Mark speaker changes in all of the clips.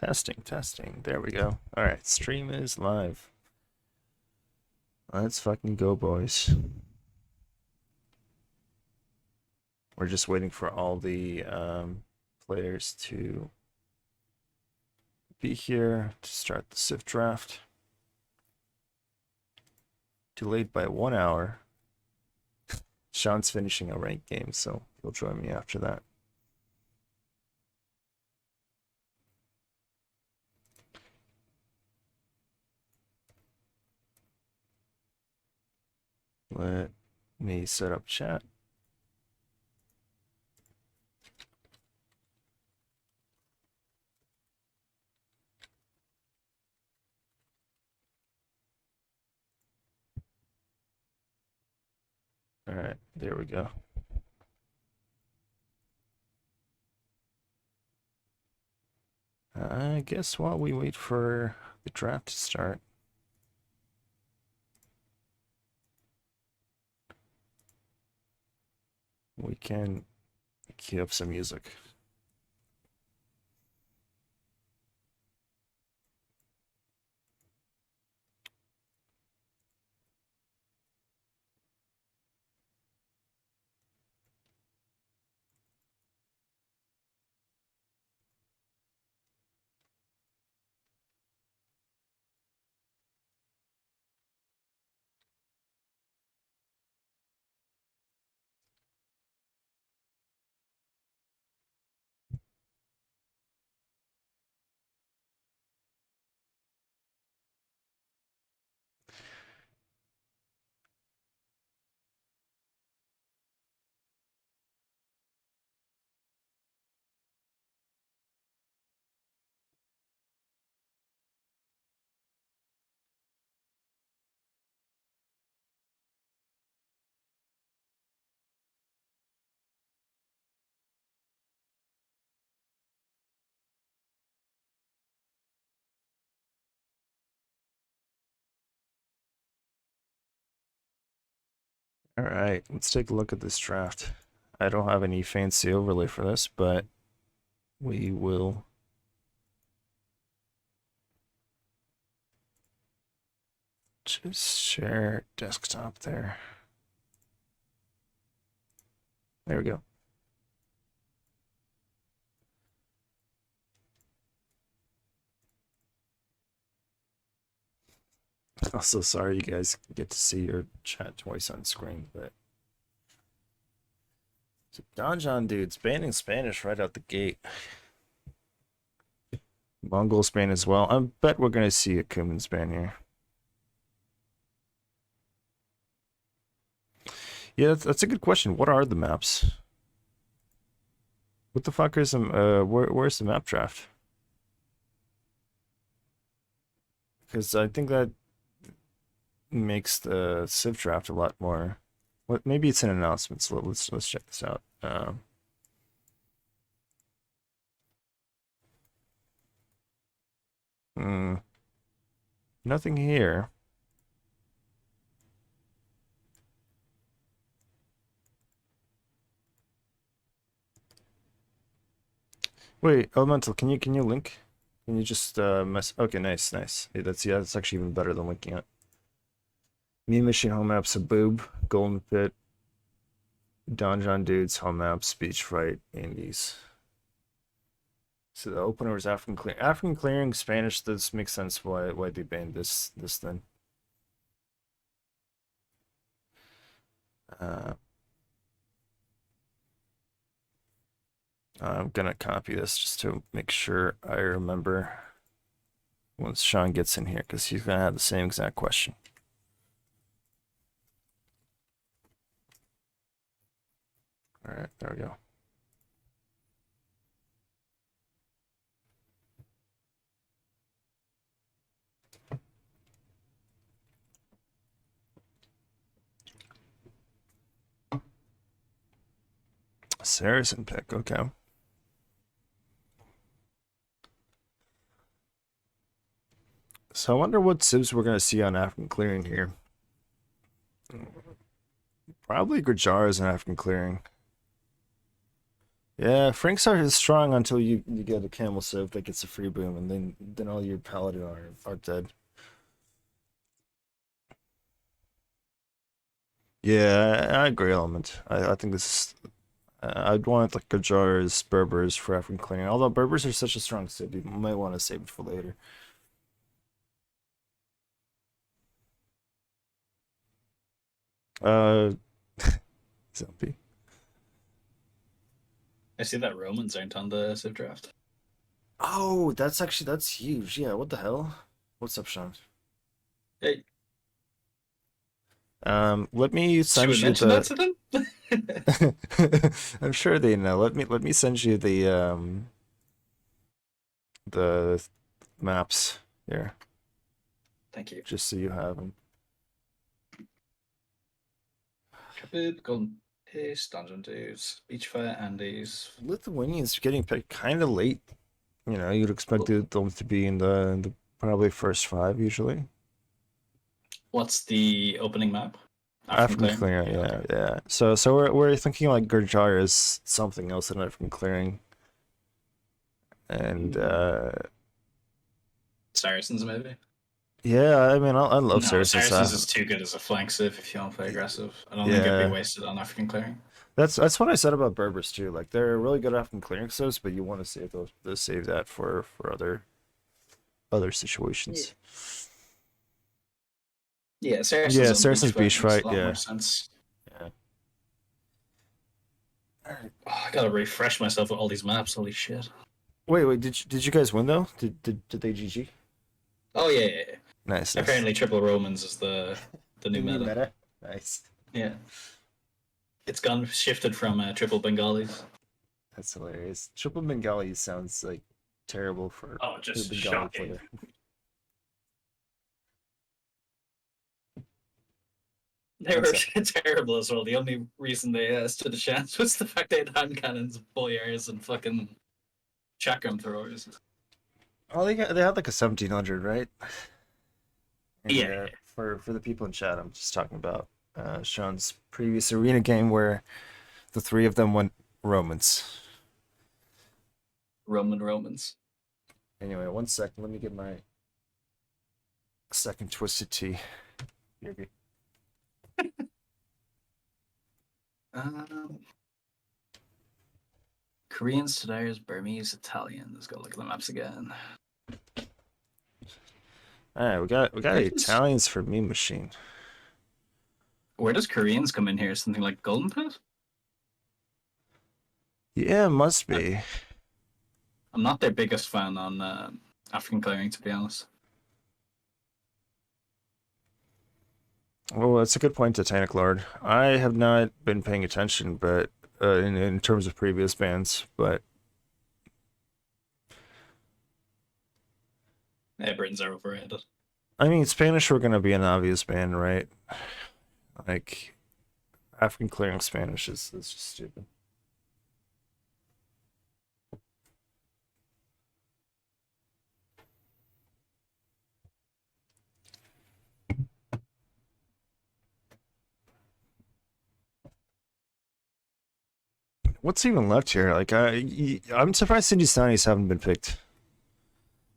Speaker 1: Testing. There we go. All right, stream is live. Let's fucking go, boys. We're just waiting for all the players to be here to start the Civ draft. Delayed by 1 hour. Sean's finishing a ranked game, so he'll join me after that. Let me set up chat. All right, there we go. I guess while we wait for the draft to start, we can cue up some music. All right, let's take a look at this draft. I don't have any fancy overlay for this, but we will just share desktop there. There we go. Also, sorry you guys get to see your chat twice on screen, but so Donjon dudes banning Spanish right out the gate. Mongol ban as well. I bet we're gonna see a Cuman's ban here. Yeah, that's a good question. What are the maps? What the fuck is where's the map draft? Because I think that makes the Civ draft a lot more. What? Maybe it's an announcement. So let's check this out. Hmm, nothing here. Wait, Elemental, can you link? Can you just mess? Okay, nice. Hey, that's actually even better than linking it. Mean Machine home maps, a boob, Golden Pit, Donjon dudes home maps, beach fight, Indies. So the opener was African clearing. African clearing Spanish. This makes sense why they banned this then. Uh, I'm gonna copy this just to make sure I remember once Sean gets in here because he's gonna have the same exact question. All right, there we go. Saracen pick, okay. So I wonder what civs we're gonna see on African clearing here. Probably Gurjara is an African clearing. Yeah, Franks are strong until you get a camel sieve that gets a free boom, and then all your paladin are dead. Yeah, I agree, Element. I think this is. I'd want like Gajars, Berbers for African clearing. Although Berbers are such a strong city, you might want to save it for later. Uh, Zombie.
Speaker 2: I see that Romans aren't on the Civ draft.
Speaker 1: Oh, that's huge. Yeah, what the hell? What's up, Sean?
Speaker 2: Hey,
Speaker 1: Let me
Speaker 2: should we
Speaker 1: send you
Speaker 2: mention that
Speaker 1: the.
Speaker 2: to them?
Speaker 1: I'm sure they know. Let me send you the maps here,
Speaker 2: Thank you.
Speaker 1: just so you have them.
Speaker 2: Khabib, Golden Pace, Donjon Dudes, Beach Fire, Andes.
Speaker 1: Lithuanians getting picked kind of late. You know, you'd expect them to be in the probably first five usually.
Speaker 2: What's the opening map? African
Speaker 1: African
Speaker 2: Clearing?
Speaker 1: clearing,
Speaker 2: Yeah,
Speaker 1: yeah,
Speaker 2: okay.
Speaker 1: yeah. So we're thinking like Gurjar is something else than African clearing, and
Speaker 2: Saracens, maybe?
Speaker 1: yeah, I mean I love
Speaker 2: No,
Speaker 1: Saracens.
Speaker 2: Saracens is too good as a flank civ if you want to play aggressive. I don't think it'd be
Speaker 1: Yeah,
Speaker 2: wasted on African Clearing.
Speaker 1: that's what I said about Berbers too. Like they're really good African clearing subs, but you want to save that for other
Speaker 2: Yeah.
Speaker 1: situations.
Speaker 2: Yeah, Saracens
Speaker 1: Yeah,
Speaker 2: on Beach
Speaker 1: Saracens
Speaker 2: Fire
Speaker 1: Beach
Speaker 2: makes a
Speaker 1: fight.
Speaker 2: lot more
Speaker 1: Yeah,
Speaker 2: sense.
Speaker 1: yeah.
Speaker 2: Oh, I gotta refresh myself with all these maps. Holy shit.
Speaker 1: Wait. Did you guys win though? Did they GG?
Speaker 2: Oh yeah, yeah, yeah.
Speaker 1: Nice, nice.
Speaker 2: Apparently, triple Romans is the
Speaker 1: The
Speaker 2: new
Speaker 1: new
Speaker 2: meta.
Speaker 1: meta. Nice.
Speaker 2: Yeah, it's gone shifted from triple Bengalis.
Speaker 1: That's hilarious. Triple Bengali sounds like terrible
Speaker 2: Oh,
Speaker 1: for a
Speaker 2: just
Speaker 1: Bengali
Speaker 2: shocking.
Speaker 1: player.
Speaker 2: They
Speaker 1: One
Speaker 2: were
Speaker 1: sec.
Speaker 2: terrible as well. The only reason they stood a chance was the fact they had hand cannons, boyars, and fucking chakram throwers.
Speaker 1: Oh, they had like a 1700, right? And
Speaker 2: Yeah,
Speaker 1: for the people in chat, I'm just talking about Sean's previous arena game where the three of them went Romans.
Speaker 2: Romans.
Speaker 1: Anyway, one second. Let me get my second twisted tea. Maybe.
Speaker 2: Um, Koreans, Tadars, Burmese, Italian. Let's go look at the maps again.
Speaker 1: All right, we got Italians for Meme Machine.
Speaker 2: Where does Koreans come in here? Something like Golden Pit?
Speaker 1: Yeah, must
Speaker 2: I-
Speaker 1: be.
Speaker 2: I'm not their biggest fan on African Clearing, to be honest.
Speaker 1: Well, that's a good point, Titanic Lord. I have not been paying attention, but in terms of previous bands, but
Speaker 2: Yeah, Britons are overrated.
Speaker 1: I mean, Spanish were gonna be an obvious band, right? Like African clearing Spanish is just stupid. What's even left here? Like I'm surprised Hindustanis haven't been picked.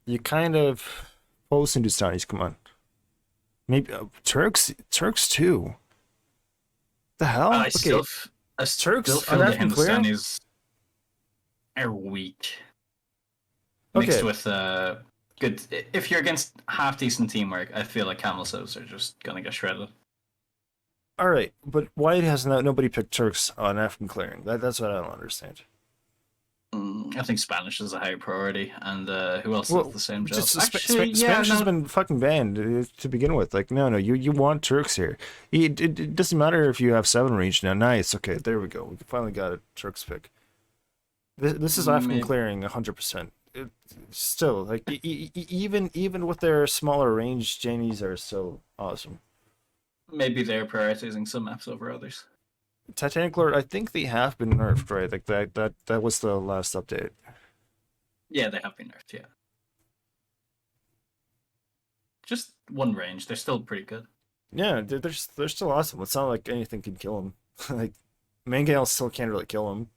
Speaker 1: You kind of post Hindustanis, come on. Maybe Turks too. The hell?
Speaker 2: I
Speaker 1: Okay,
Speaker 2: still, I still
Speaker 1: Turks on
Speaker 2: feel the
Speaker 1: African clearing.
Speaker 2: Hindustanis are weak, mixed
Speaker 1: Okay,
Speaker 2: with good. If you're against half decent teamwork, I feel like Camel Sieves are just gonna get shredded.
Speaker 1: all right, but why has nobody picked Turks on African clearing? That's what I don't understand.
Speaker 2: I think Spanish is a high priority, and who else does
Speaker 1: Well,
Speaker 2: the same job?
Speaker 1: just
Speaker 2: Actually, yeah,
Speaker 1: Spanish has
Speaker 2: no,
Speaker 1: been fucking banned to begin with. Like, no, you want Turks here. It doesn't matter if you have seven range now. Nice, okay, there we go. We finally got a Turks pick. This is African
Speaker 2: maybe,
Speaker 1: clearing 100%. Still, like even with their smaller range, Janies are still awesome.
Speaker 2: maybe they're prioritizing some maps over others.
Speaker 1: Titanic Lord, I think they have been nerfed, right? Like that was the last update.
Speaker 2: Yeah, they have been nerfed. Yeah, just one range. They're still pretty good.
Speaker 1: Yeah, they're still awesome. It's not like anything can kill them. Like Mangale still can't really kill them.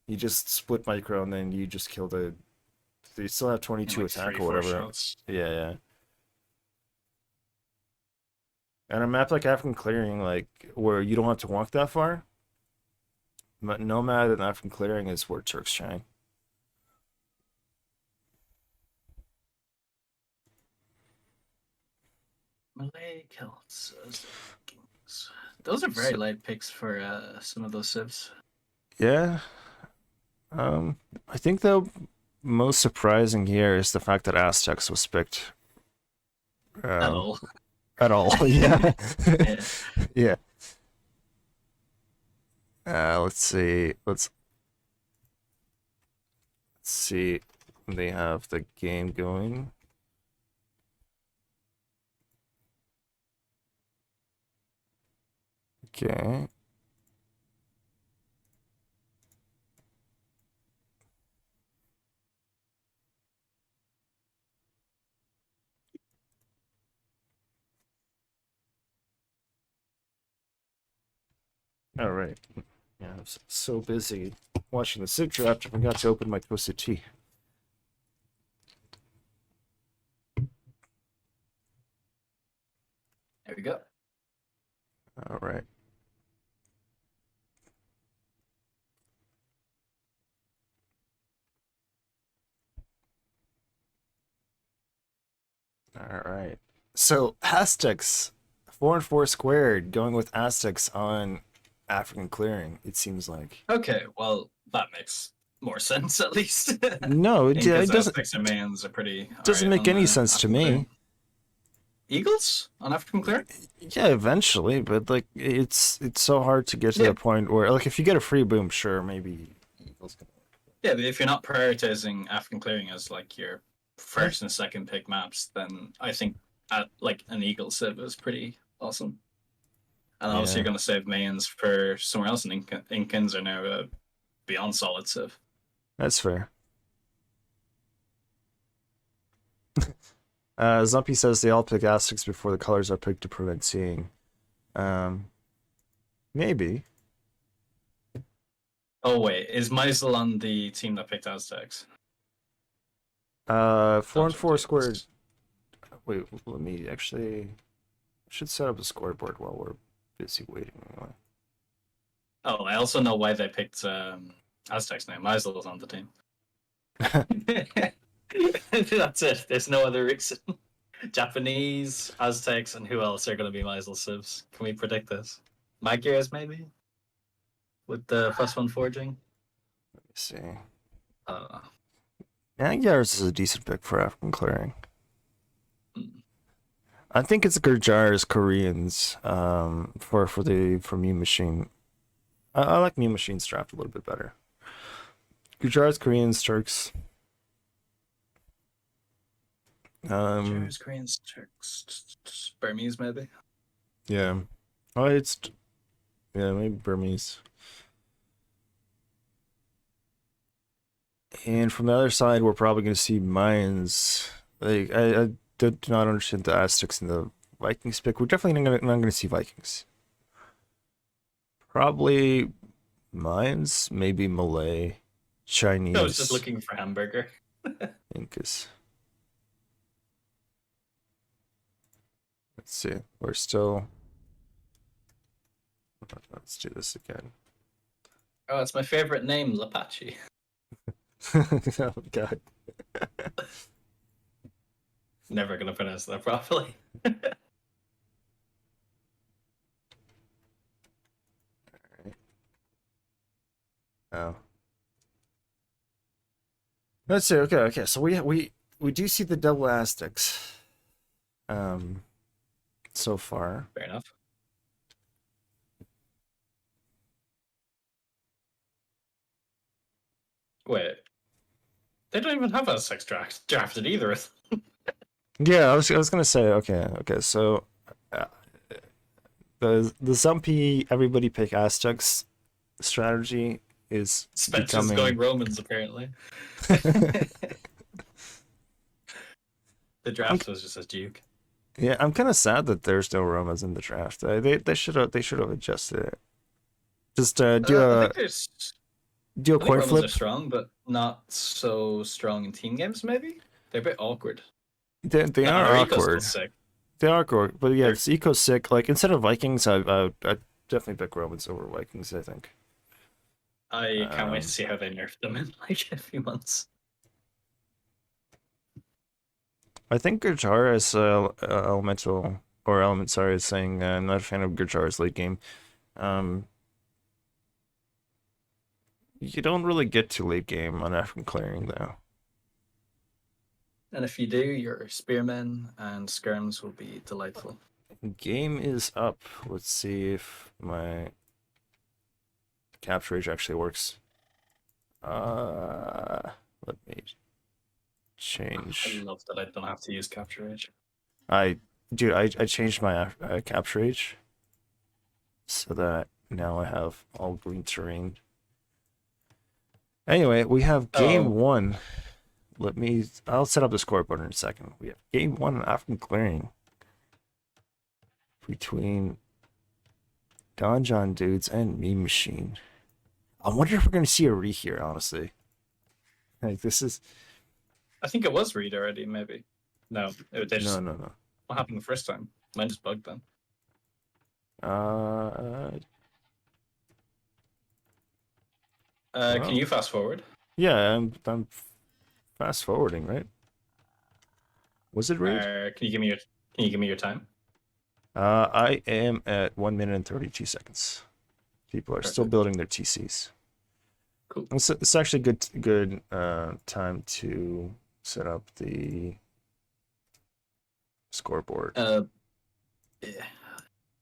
Speaker 1: You just split micro and then you just kill the. You still have
Speaker 2: In
Speaker 1: 22
Speaker 2: like
Speaker 1: attack
Speaker 2: three,
Speaker 1: or
Speaker 2: four
Speaker 1: whatever.
Speaker 2: shots.
Speaker 1: Yeah, yeah. And a map like African Clearing, like where you don't have to walk that far, Nomad and African Clearing is where Turks shine.
Speaker 2: Malay Celts as the Vikings. Those are very
Speaker 1: So,
Speaker 2: light picks for some of those civs.
Speaker 1: yeah. I think the most surprising here is the fact that Aztecs was picked. Um,
Speaker 2: Hello.
Speaker 1: at all. Yeah.
Speaker 2: Yeah.
Speaker 1: Yeah. Let's see. Let's see. They have the game going. Okay. All right. Yeah, I was so busy watching the Civ draft, I forgot to open my Twisted Tea.
Speaker 2: There we go.
Speaker 1: All right. All right. So Aztecs, 4 and 4 squared, going with Aztecs on African Clearing. It seems like.
Speaker 2: Okay, well, that makes more sense at least.
Speaker 1: No,
Speaker 2: Because
Speaker 1: it
Speaker 2: Aztecs and Mayans are pretty
Speaker 1: doesn't
Speaker 2: alright
Speaker 1: make
Speaker 2: on
Speaker 1: any sense to
Speaker 2: African
Speaker 1: me.
Speaker 2: clearing. Eagles on African clearing?
Speaker 1: Yeah, eventually, but like it's so hard to get to
Speaker 2: Yeah,
Speaker 1: the point where like if you get a free boom, sure, maybe Eagles can.
Speaker 2: yeah. But if you're not prioritizing African clearing as like your
Speaker 1: Yeah.
Speaker 2: first and second pick maps, then I think like an Eagle civ is pretty awesome. And obviously,
Speaker 1: Yeah,
Speaker 2: you're going to save Mayans for somewhere else, and Incans are now beyond solid civ.
Speaker 1: that's fair. Zumpy says they all pick Aztecs before the colors are picked to prevent seeing. Um, maybe.
Speaker 2: Oh wait, is Meisel on the team that picked Aztecs?
Speaker 1: 4 and 4
Speaker 2: Donjon
Speaker 1: squared.
Speaker 2: tables.
Speaker 1: Wait, let me actually. I should set up a scoreboard while we're busy waiting. Anyway.
Speaker 2: Oh, I also know why they picked Aztecs now. Meisel is on the team. That's it. There's no other reason. Japanese, Aztecs, and who else are going to be Meisel civs? Can we predict this? Magyars, maybe? With the +1 forging?
Speaker 1: Let me see.
Speaker 2: Uh,
Speaker 1: Nagyars is a decent pick for African Clearing.
Speaker 2: hmm.
Speaker 1: I think it's Gurjar's Koreans for Mew Machine. I like Mew Machine's draft a little bit better. Gurjar's Koreans, Turks.
Speaker 2: Jews, Koreans, Turks, Burmese, maybe?
Speaker 1: Yeah. Oh, it's yeah, maybe Burmese. And from the other side, we're probably going to see Mayans. Like I do not understand the Aztecs and the Vikings pick. We're definitely not gonna see Vikings. Probably Mayans, maybe Malay,
Speaker 2: I was just
Speaker 1: Chinese,
Speaker 2: looking for hamburger.
Speaker 1: Incas. Let's see. We're still. Let's do this again.
Speaker 2: Oh, it's my favorite name, Lapache.
Speaker 1: Oh God.
Speaker 2: Never gonna pronounce that properly.
Speaker 1: Oh. Let's see. Okay. So we do see the double Aztecs. So far.
Speaker 2: Fair enough. Wait, they don't even have a sex drafted either.
Speaker 1: Yeah, I was gonna say okay. So uh, the Zumpy everybody pick Aztecs strategy is
Speaker 2: Spencer's
Speaker 1: becoming.
Speaker 2: going Romans apparently. The
Speaker 1: I'm,
Speaker 2: draft was just a duke.
Speaker 1: yeah, I'm kind of sad that there's no Romans in the draft. They should have adjusted it. Just do
Speaker 2: I
Speaker 1: a
Speaker 2: think there's
Speaker 1: do a
Speaker 2: I think
Speaker 1: coin
Speaker 2: Romans
Speaker 1: flip.
Speaker 2: are strong, but not so strong in team games. Maybe they're a bit awkward.
Speaker 1: They
Speaker 2: No,
Speaker 1: are
Speaker 2: our eco's still
Speaker 1: awkward.
Speaker 2: sick.
Speaker 1: They are awkward, but yeah,
Speaker 2: They're,
Speaker 1: it's eco sick. Like instead of Vikings, I definitely pick Romans over Vikings. I think.
Speaker 2: I can't wait to
Speaker 1: Um,
Speaker 2: see how they nerf them in like a few months.
Speaker 1: I think Gurjar is elemental or element. Sorry, is saying I'm not a fan of Gurjar's late game. Um, you don't really get to late game on African clearing though.
Speaker 2: And if you do, your spearmen and skirms will be delightful.
Speaker 1: Game is up. Let's see if my capture rage actually works. Let me
Speaker 2: I
Speaker 1: change.
Speaker 2: love that I don't have to use capture age.
Speaker 1: I changed my capture rage so that now I have all green terrain. Anyway, we have game
Speaker 2: Oh.
Speaker 1: one. I'll set up the scoreboard in a second. We have game one in African clearing between Donjon dudes and Meme Machine. I wonder if we're gonna see a re here, honestly. Like this is
Speaker 2: I think it was read already, maybe. No, they just,
Speaker 1: no.
Speaker 2: what happened the first time? Mine just bugged then.
Speaker 1: Well,
Speaker 2: Can you fast forward?
Speaker 1: yeah, I'm fast forwarding, right? Was it raid?
Speaker 2: Can you give me your time?
Speaker 1: I am at 1 minute and 32 seconds. People are still
Speaker 2: Perfect.
Speaker 1: building their TCs.
Speaker 2: Cool.
Speaker 1: It's actually good time to set up the scoreboard.
Speaker 2: Yeah.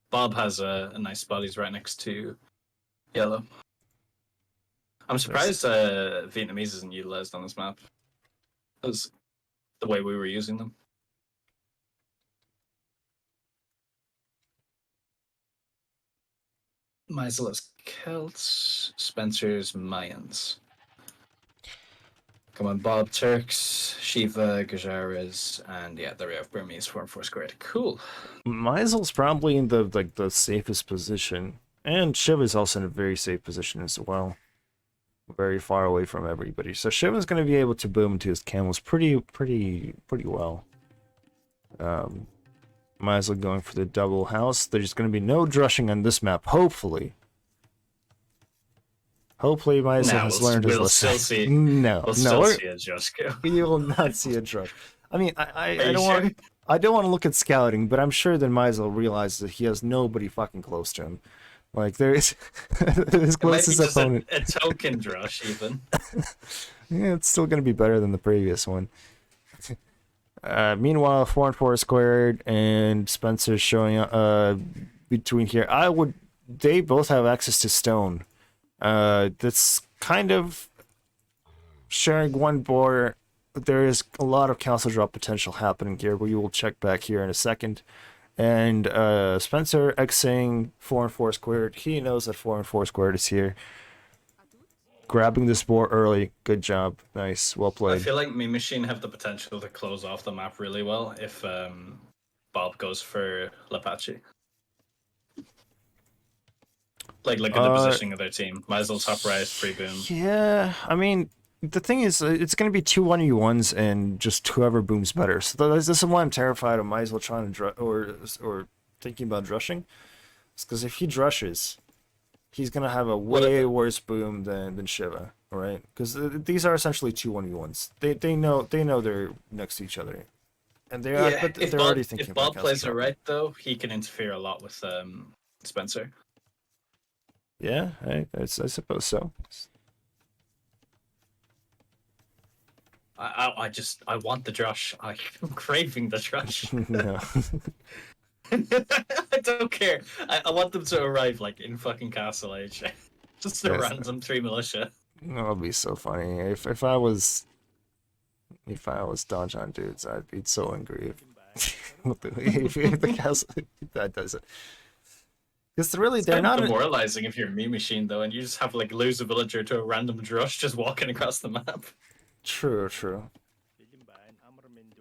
Speaker 2: Bob has a nice spot. He's right next to yellow. I'm surprised Vietnamese isn't utilized on this map. That's the way we were using them. Mysel's Celts, Spencer's Mayans. Come on, Bob, Turks, Shiva, Gajaras, and yeah, there we have Burmese 4 and 4 squared. Cool.
Speaker 1: Maisel's probably in the safest position, and Shiv is also in a very safe position as well. Very far away from everybody. So Shiva's going to be able to boom into his camels pretty well. Maisel going for the double house. There's going to be no drushing on this map, hopefully. Hopefully Maisel has learned his lesson.
Speaker 2: Still see,
Speaker 1: no,
Speaker 2: still see a Josko.
Speaker 1: we will not see a drush. I mean, I don't want to look at scouting, but I'm sure that Maisel realizes that he has nobody fucking close to him. Like there is his closest opponent.
Speaker 2: A token drush, even.
Speaker 1: Yeah, it's still gonna be better than the previous one. Meanwhile, 4 and 4 squared and Spencer's showing up between here. They both have access to stone. That's kind of sharing one board. There is a lot of council drop potential happening here. We will check back here in a second. And Spencer Xing 4 and 4 squared. He knows that 4 and 4 squared is here. Grabbing this board early. Good job. Nice. Well
Speaker 2: I
Speaker 1: played.
Speaker 2: feel like Meme Machine have the potential to close off the map really well if Bob goes for Lapache. Like, look at the positioning of their team. Might as well top right, free boom.
Speaker 1: Yeah, I mean, the thing is, it's going to be 2 1v1s and just whoever booms better. So this is why I'm terrified of might as well trying to or thinking about drushing. It's because if he drushes, he's going to have a way worse boom than Shiva, right? Because these are essentially 2 1v1s. They know they're next to each other, and they're already thinking.
Speaker 2: If Bob plays it right, though, he can interfere a lot with Spencer.
Speaker 1: Yeah, I suppose so.
Speaker 2: I want the drush. I'm craving the drush.
Speaker 1: No.
Speaker 2: I don't care. I want them to arrive like in fucking Castle Age. Just a random 3 militia.
Speaker 1: That would be so funny. If I was Donjon dudes, I'd be so angry if the castle that does it. Because really, they're not
Speaker 2: demoralizing if you're a Meme Machine though, and you just have like lose a villager to a random drush just walking across the map.
Speaker 1: True.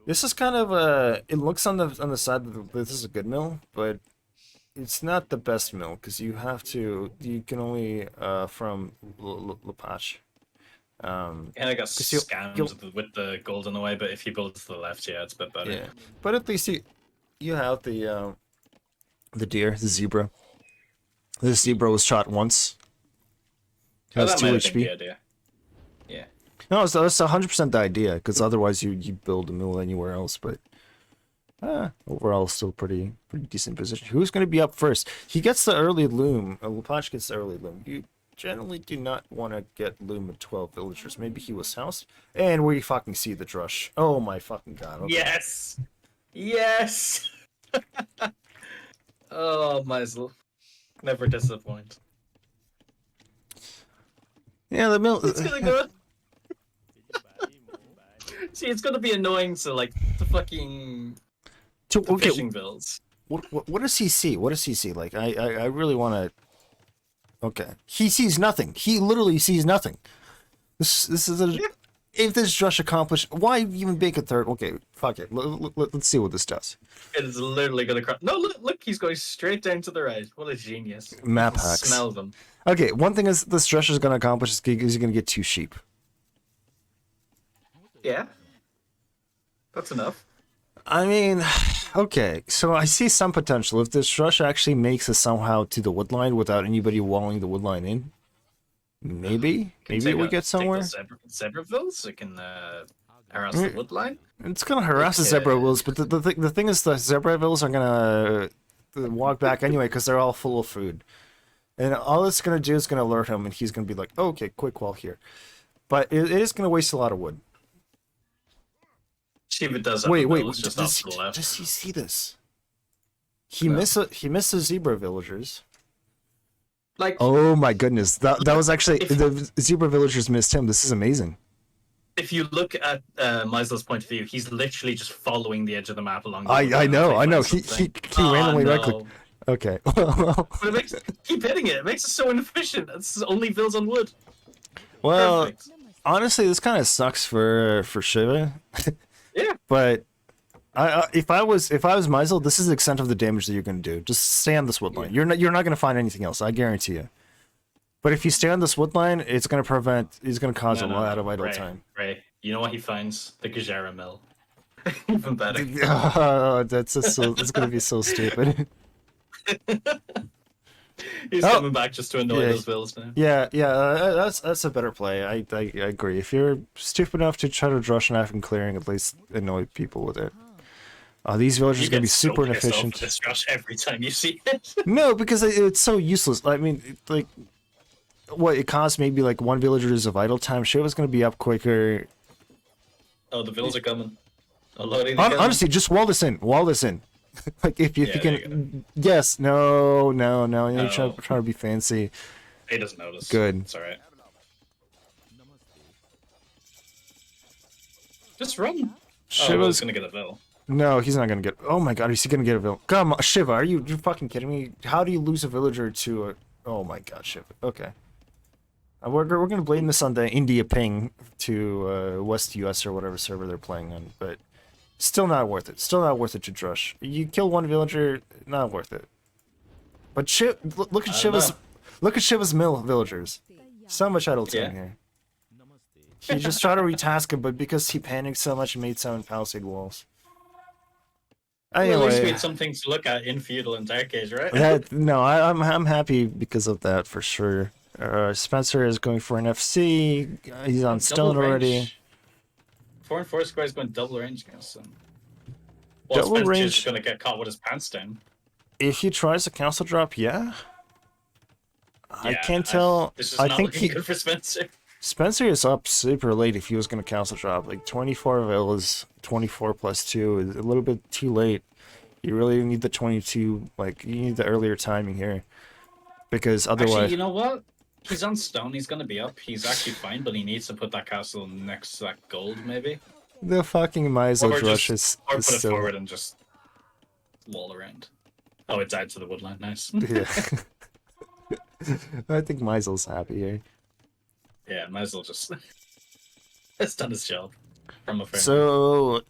Speaker 1: This is kind of it looks on the side that this is a good mill, but it's not the best mill because you can only from Lapatch.
Speaker 2: And I got
Speaker 1: 'Cause
Speaker 2: scammed with the gold in the way, but if you build to the left, yeah, it's a bit better.
Speaker 1: yeah, but at least you have the deer, the zebra. This zebra was shot once.
Speaker 2: Oh,
Speaker 1: Has
Speaker 2: that
Speaker 1: 2
Speaker 2: might have been
Speaker 1: HP.
Speaker 2: the idea. Yeah.
Speaker 1: No, that's 100% the idea, because otherwise you build a mill anywhere else. But overall, still pretty decent position. Who's going to be up first? He gets the early loom. Lapatch gets the early loom. You generally do not want to get loom at 12 villagers. Maybe he was housed, and we fucking see the drush. Oh my fucking god! Okay.
Speaker 2: Yes. Yes. Oh, Meisel. Never disappoint.
Speaker 1: Yeah, the mill.
Speaker 2: It's gonna go. See, it's gonna be annoying. So, like, the fucking the
Speaker 1: Okay,
Speaker 2: fishing bills.
Speaker 1: what does he see? What does he see? Like, I really want to. Okay, he sees nothing. He literally sees nothing. This is a. If this drush accomplished, why even bake a third? Okay, fuck it. Let's see what this does.
Speaker 2: It is literally gonna crash. No, look, he's going straight down to the right. What a genius!
Speaker 1: Map
Speaker 2: You can
Speaker 1: hacks.
Speaker 2: Smell them.
Speaker 1: Okay, one thing is this drush is going to accomplish is he's going to get 2 sheep.
Speaker 2: Yeah, that's enough.
Speaker 1: I mean, okay, so I see some potential. If this drush actually makes it somehow to the wood line without anybody walling the wood line in, maybe we get somewhere.
Speaker 2: Zebravilles, it can harass the wood line.
Speaker 1: It's gonna harass the zebra wills, but the thing is, the zebra wills are gonna walk back anyway because they're all full of food, and all it's gonna do is gonna alert him, and he's gonna be like, oh, "Okay, quick wall here," but it is gonna waste a lot of wood.
Speaker 2: Shiva does. Have
Speaker 1: Wait,
Speaker 2: just off to the left.
Speaker 1: does he see this? He missed the zebra villagers.
Speaker 2: Like,
Speaker 1: Oh my goodness, that was actually the zebra villagers missed him. This is amazing.
Speaker 2: if you look at Meisel's point of view, he's literally just following the edge of the map along. The
Speaker 1: I know.
Speaker 2: He
Speaker 1: He randomly right click. Okay.
Speaker 2: But it makes keep hitting it. It makes it so inefficient. It's only vills on wood.
Speaker 1: Well,
Speaker 2: Perfect.
Speaker 1: honestly, this kind of sucks for Shiva.
Speaker 2: Yeah.
Speaker 1: But if I was Meisel, this is the extent of the damage that you're going to do. Just stay on this wood line. You're not going to find anything else. I guarantee you. But if you stay on this wood line, it's going to prevent. It's going to cause a lot of idle time.
Speaker 2: Ray, you know what he finds? The Gajara mill. Even better.
Speaker 1: Oh, that's going to be so stupid.
Speaker 2: He's coming back just to annoy those vills now.
Speaker 1: Yeah, that's a better play. I agree. If you're stupid enough to try to drush an African clearing, at least annoy people with it. These villagers are going to be super inefficient.
Speaker 2: This drush every time you see it.
Speaker 1: No, because it's so useless. I mean, like, what it costs maybe like 1 villager's of idle time. Shiva's going to be up quicker.
Speaker 2: Oh, the vills are coming.
Speaker 1: Honestly, just wall this in. Wall this in. Like if you can. Yes. No. You're trying to be fancy.
Speaker 2: He doesn't notice.
Speaker 1: Good.
Speaker 2: It's alright. Just run.
Speaker 1: Shiva's
Speaker 2: gonna get a vill.
Speaker 1: No, he's not gonna get. Oh my god, is he gonna get a villager? Come on, Shiva, are you fucking kidding me? How do you lose a villager to a? Oh my god, Shiva. Okay. We're gonna blame this on the India ping to West US or whatever server they're playing on, but still not worth it. Still not worth it to drush. You kill 1 villager, not worth it. But look at Shiva's mill villagers. So much idle time here. He just tried to retask him, but because he panicked so much, he made 7 palisade walls. Anyway,
Speaker 2: well, at least we had something to look at in feudal and dark age, right?
Speaker 1: No, I'm happy because of that for sure. Spencer is going for an FC. He's on stone already.
Speaker 2: 4 and 4 square is going double range against him. Well,
Speaker 1: Double
Speaker 2: Spencer's
Speaker 1: range.
Speaker 2: going to get caught with his pants down.
Speaker 1: If he tries a council drop, yeah. I can't tell.
Speaker 2: This is
Speaker 1: I
Speaker 2: not
Speaker 1: think
Speaker 2: looking good for Spencer.
Speaker 1: Spencer is up super late if he was going to council drop. Like 24 villas, 24 plus 2 is a little bit too late. You really need the 22, like, you need the earlier timing here. Because otherwise...
Speaker 2: Actually, you know what? He's on stone, he's going to be up. He's actually fine, but he needs to put that castle next to that gold, maybe.
Speaker 1: The fucking Meisel rush is
Speaker 2: Or put it
Speaker 1: still...
Speaker 2: forward and just wall around. Oh, it died to the woodline, nice.
Speaker 1: Yeah. I think Meisel's happy here.
Speaker 2: Yeah, Meisel just... has done his job. From a friend.
Speaker 1: So...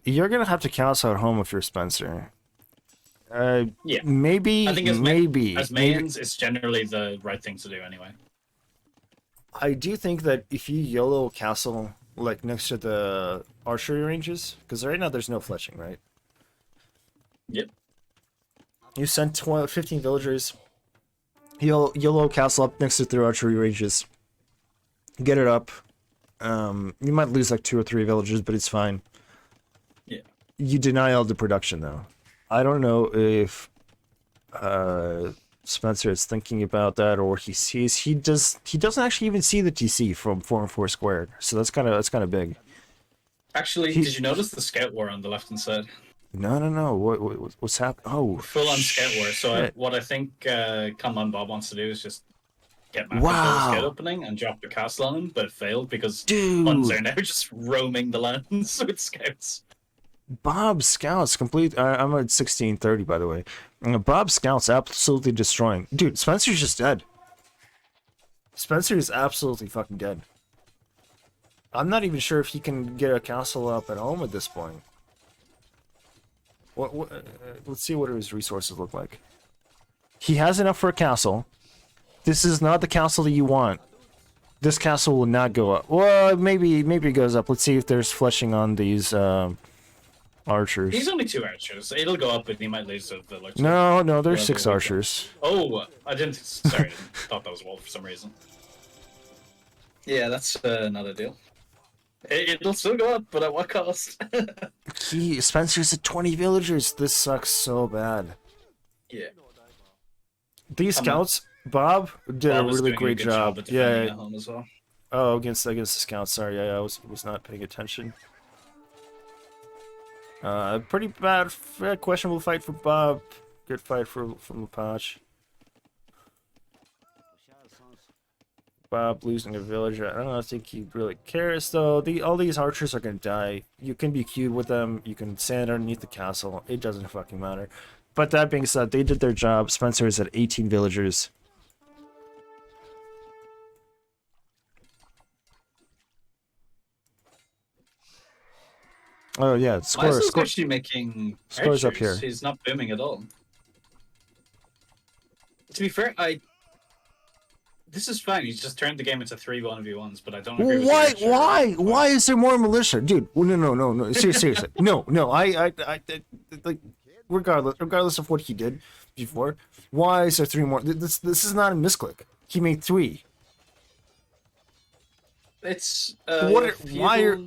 Speaker 1: You're going to have to council at home if you're Spencer.
Speaker 2: Yeah.
Speaker 1: Maybe,
Speaker 2: I think as
Speaker 1: maybe.
Speaker 2: mains, it's generally the right thing to do anyway.
Speaker 1: I do think that if you YOLO castle like next to the archery ranges, because right now there's no fletching, right?
Speaker 2: Yep.
Speaker 1: You send 15 villagers. YOLO castle up next to the archery ranges. Get it up. You might lose like 2 or 3 villagers, but it's fine.
Speaker 2: Yeah.
Speaker 1: You deny all the production though. I don't know if Spencer is thinking about that, or he doesn't actually even see the TC from 4 and 4 squared. So that's kind of big.
Speaker 2: Actually, did you notice the scout war on the left hand side?
Speaker 1: No. What's happening? Oh,
Speaker 2: Full on scout war. So what I think Kanban Bob wants to do is just get Matt to build a scout opening and drop the castle on him, but it failed because Huns are now just roaming the lands with scouts.
Speaker 1: Bob Scouts complete. I'm at 1630, by the way. Bob Scouts absolutely destroying. Dude, Spencer's just dead. Spencer is absolutely fucking dead. I'm not even sure if he can get a castle up at home at this point. Let's see what his resources look like. He has enough for a castle. This is not the castle that you want. This castle will not go up. Well, maybe it goes up. Let's see if there's fleshing on these archers.
Speaker 2: He's only 2 archers. It'll go up, and he might lose the village.
Speaker 1: No, there's 6 archers.
Speaker 2: Oh, I didn't. Sorry, I thought that was a wall for some reason. Yeah, that's not a deal. It'll still go up, but at what cost?
Speaker 1: Spencer's at 20 villagers. This sucks so bad.
Speaker 2: Yeah.
Speaker 1: These scouts, Bob did a really great job. Yeah.
Speaker 2: As well.
Speaker 1: Oh, against the scouts. Sorry, yeah, I was not paying attention. Pretty bad, questionable fight for Bob. Good fight from Lepage. Bob losing a villager. I don't think he really cares though. All these archers are gonna die. You can be queued with them. You can stand underneath the castle. It doesn't fucking matter. But that being said, they did their job. Spencer is at 18 villagers. Oh yeah, score.
Speaker 2: Actually making
Speaker 1: scores up here.
Speaker 2: He's not booming at all. To be fair, this is fine. He's just turned the game into 3 1v1s, but I don't agree with
Speaker 1: Why is there more militia, dude? No. Seriously, no. I like, regardless of what he did before, why is there 3 more? This is not a misclick. He made 3.
Speaker 2: It's
Speaker 1: why are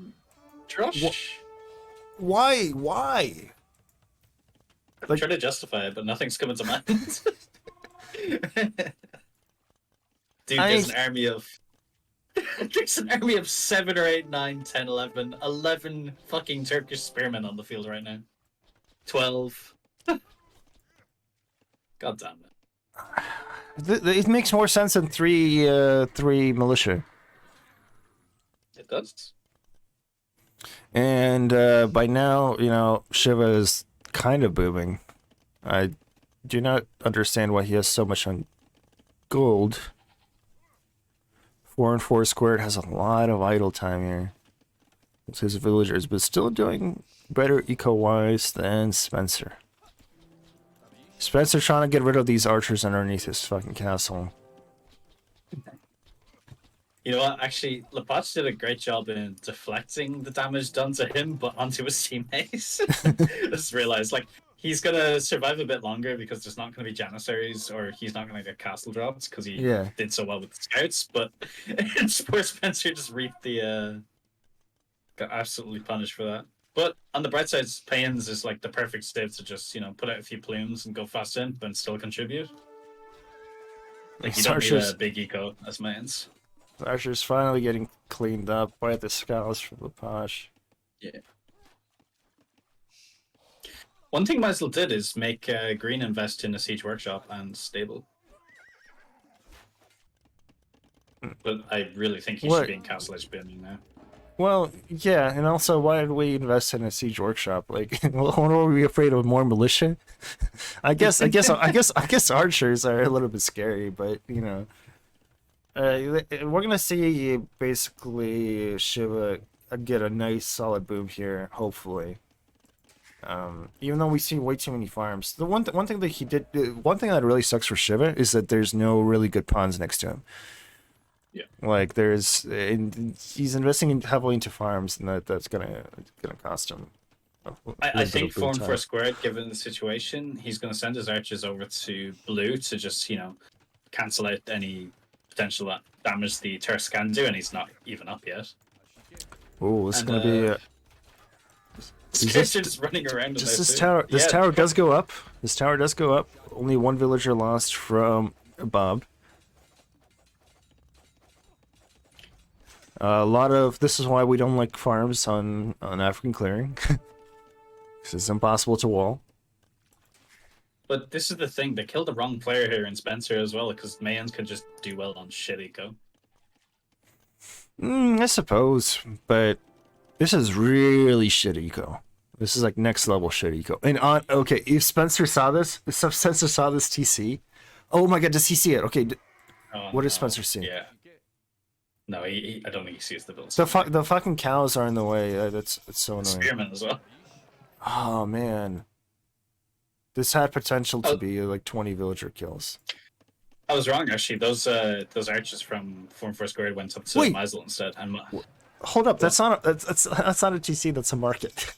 Speaker 2: Trush?
Speaker 1: Why?
Speaker 2: I'm trying to justify it, but nothing's coming to mind. Dude, there's an army of 7 or 8, 9, 10, 11, 11 fucking Turkish spearmen on the field right now. 12. God damn it.
Speaker 1: It makes more sense than 3 militia.
Speaker 2: It does.
Speaker 1: And by now, Shiva is kind of booming. I do not understand why he has so much on gold. 4 and 4 squared has a lot of idle time here. It's his villagers, but still doing better eco-wise than Spencer. Spencer trying to get rid of these archers underneath his fucking castle.
Speaker 2: You know what? Actually, Lepage did a great job in deflecting the damage done to him, but onto his teammates. I just realized, like, he's gonna survive a bit longer because there's not gonna be Janissaries, or he's not gonna get castle drops because he did so well with the scouts. But poor Spencer just reaped the got absolutely punished for that. But on the bright side, Pains is like the perfect state to just put out a few plumes and go fast in, but still contribute. Like you don't need a big eco as mains.
Speaker 1: Archer's finally getting cleaned up by the scouts from Lepage.
Speaker 2: Yeah. One thing Meisel did is make Green invest in a siege workshop and stable. But I really think he should be in Castle Edge building now.
Speaker 1: Well, yeah, and also, why did we invest in a siege workshop? Like, what are we afraid of? More militia? I guess archers are a little bit scary, but we're gonna see basically Shiva get a nice solid boom here, hopefully. Even though we see way too many farms. The one thing that he did, one thing that really sucks for Shiva is that there's no really good pawns next to him.
Speaker 2: Yeah.
Speaker 1: Like he's investing heavily into farms, and that's gonna cost him.
Speaker 2: I think Form for Squared, given the situation, he's going to send his archers over to blue to just, cancel out any potential damage the Turks can do, and he's not even up yet.
Speaker 1: Oh, this is going to be...
Speaker 2: This just running around.
Speaker 1: This tower does go up. This tower does go up. Only one villager lost from Bob. A lot of... This is why we don't like farms on African clearing. Because it's impossible to wall.
Speaker 2: But this is the thing, they killed the wrong player here in Spencer as well, because Mayans could just do well on shit eco.
Speaker 1: I suppose, but this is really shit eco. This is like next level shit eco. And okay, if Spencer saw this, TC, oh my god, does he see it? Okay, what does Spencer see?
Speaker 2: Yeah. No, I don't think he sees the build.
Speaker 1: The fucking cows are in the way. That's so annoying.
Speaker 2: Spearman as well.
Speaker 1: Oh man, this had potential to be like 20 villager kills.
Speaker 2: I was wrong actually. Those archers from Form for Squared went up to Meisel instead.
Speaker 1: Hold up, that's not a TC. That's a market.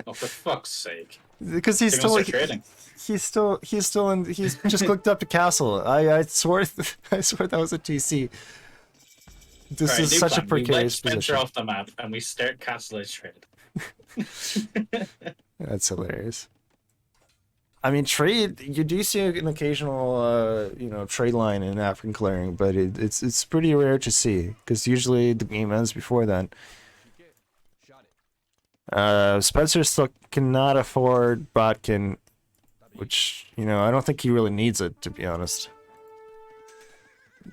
Speaker 2: Oh, for fuck's sake!
Speaker 1: Because he's still in. He's just clicked up to castle. I swear that was a TC. This is such a precarious position. We let Spencer
Speaker 2: off the map and we start castle trade.
Speaker 1: That's hilarious. I mean, trade. You do see an occasional, trade line in African clearing, but it's pretty rare to see because usually the game ends before then. Spencer still cannot afford Botkin, which I don't think he really needs it, to be honest.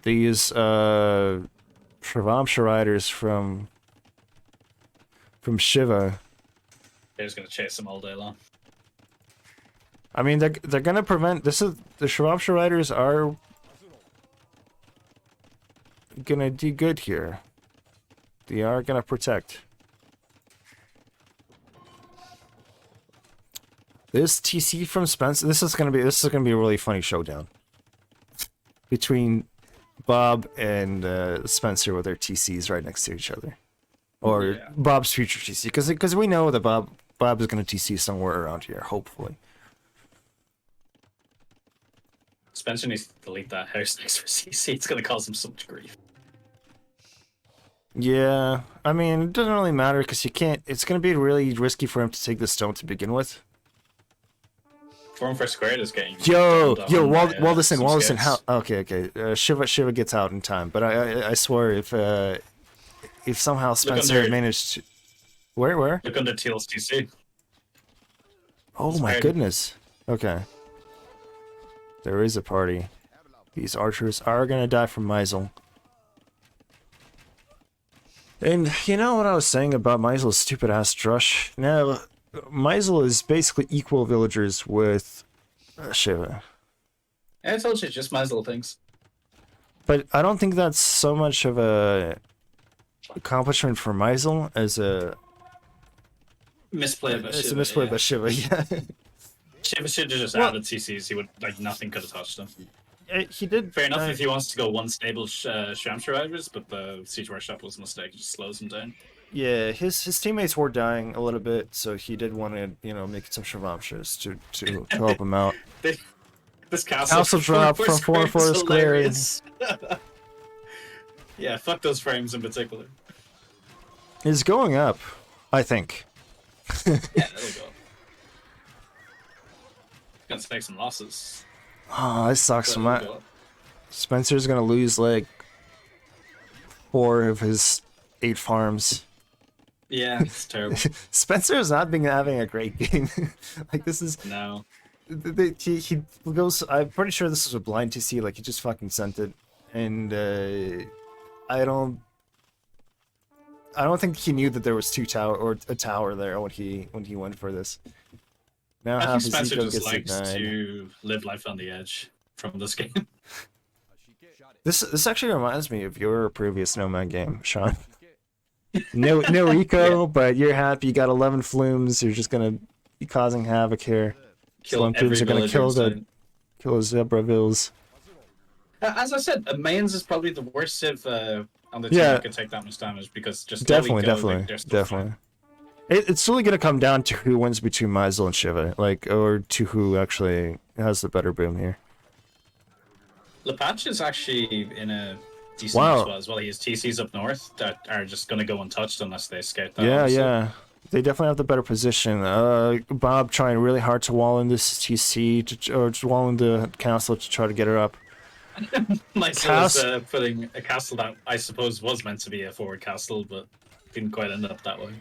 Speaker 1: These Shravamsha riders from Shiva.
Speaker 2: They're just gonna chase him all day long.
Speaker 1: I mean, they're gonna prevent. The Shravamsha riders are gonna do good here. They are gonna protect. This TC from Spencer. This is gonna be a really funny showdown between Bob and Spencer with their TCs right next to each other, or Bob's future TC, because we know that Bob is gonna TC somewhere around here, hopefully.
Speaker 2: Spencer needs to delete that house next for CC. It's gonna cause him so much grief.
Speaker 1: Yeah, I mean, it doesn't really matter because you can't. It's gonna be really risky for him to take the stone to begin with.
Speaker 2: Form for Squared is getting.
Speaker 1: Wall this in. How? Okay. Shiva gets out in time, but I swear if somehow Spencer managed to. Where?
Speaker 2: Look under Teal's TC.
Speaker 1: Oh my goodness. Okay. There is a party. These archers are gonna die from Meisel. And you know what I was saying about Meisel's stupid ass drush? Now, Meisel is basically equal villagers with Shiva.
Speaker 2: I told you, just Meisel things.
Speaker 1: But I don't think that's so much of a accomplishment for Meisel as a
Speaker 2: misplay by Shiva.
Speaker 1: It's a misplay by Shiva, yeah.
Speaker 2: Shiva should have just added CCs. He would nothing could have touched him.
Speaker 1: He did.
Speaker 2: Fair enough if he wants to go one stable Shramshire riders, but the Siege Workshop was a mistake. It just slows him down.
Speaker 1: Yeah, his teammates were dying a little bit, so he did want to make some Shravamshas to help him out.
Speaker 2: This castle
Speaker 1: drop from 4 square.
Speaker 2: Yeah, fuck those frames in particular.
Speaker 1: It's going up, I think.
Speaker 2: Yeah, that'll go up. Gonna take some losses.
Speaker 1: Oh, this sucks. Spencer's gonna lose like 4 of his 8 farms.
Speaker 2: Yeah, it's terrible.
Speaker 1: Spencer's not been having a great game. Like this is
Speaker 2: no.
Speaker 1: He goes. I'm pretty sure this was a blind TC. Like he just fucking sent it, and I don't think he knew that there was a tower there when he went for this. Now
Speaker 2: I think Spencer just likes to live life on the edge from this game.
Speaker 1: This actually reminds me of your previous Nomad game, Sean. No eco,
Speaker 2: Yeah.
Speaker 1: but you're happy. You got 11 flumes. You're just gonna be causing havoc here.
Speaker 2: Kill
Speaker 1: Slum
Speaker 2: every
Speaker 1: are gonna
Speaker 2: villager in sight.
Speaker 1: kill the zebra vills.
Speaker 2: As I said, Mayans is probably the worst civ on the team
Speaker 1: Yeah,
Speaker 2: that could take that much damage because just no
Speaker 1: definitely,
Speaker 2: eco,
Speaker 1: definitely,
Speaker 2: they're still fine.
Speaker 1: definitely. It's really gonna come down to who wins between Maisel and Shiva, like, or to who actually has the better boom here.
Speaker 2: Lepatch is actually in a decent enough
Speaker 1: Wow.
Speaker 2: spot as well. He has TCs up north that are just going to go untouched unless they scout that,
Speaker 1: Yeah,
Speaker 2: honestly.
Speaker 1: yeah. They definitely have the better position. Bob trying really hard to wall in this TC or to wall in the castle to try to get her up.
Speaker 2: Myself is putting a castle that I suppose was meant to be a forward castle, but didn't quite end up that way.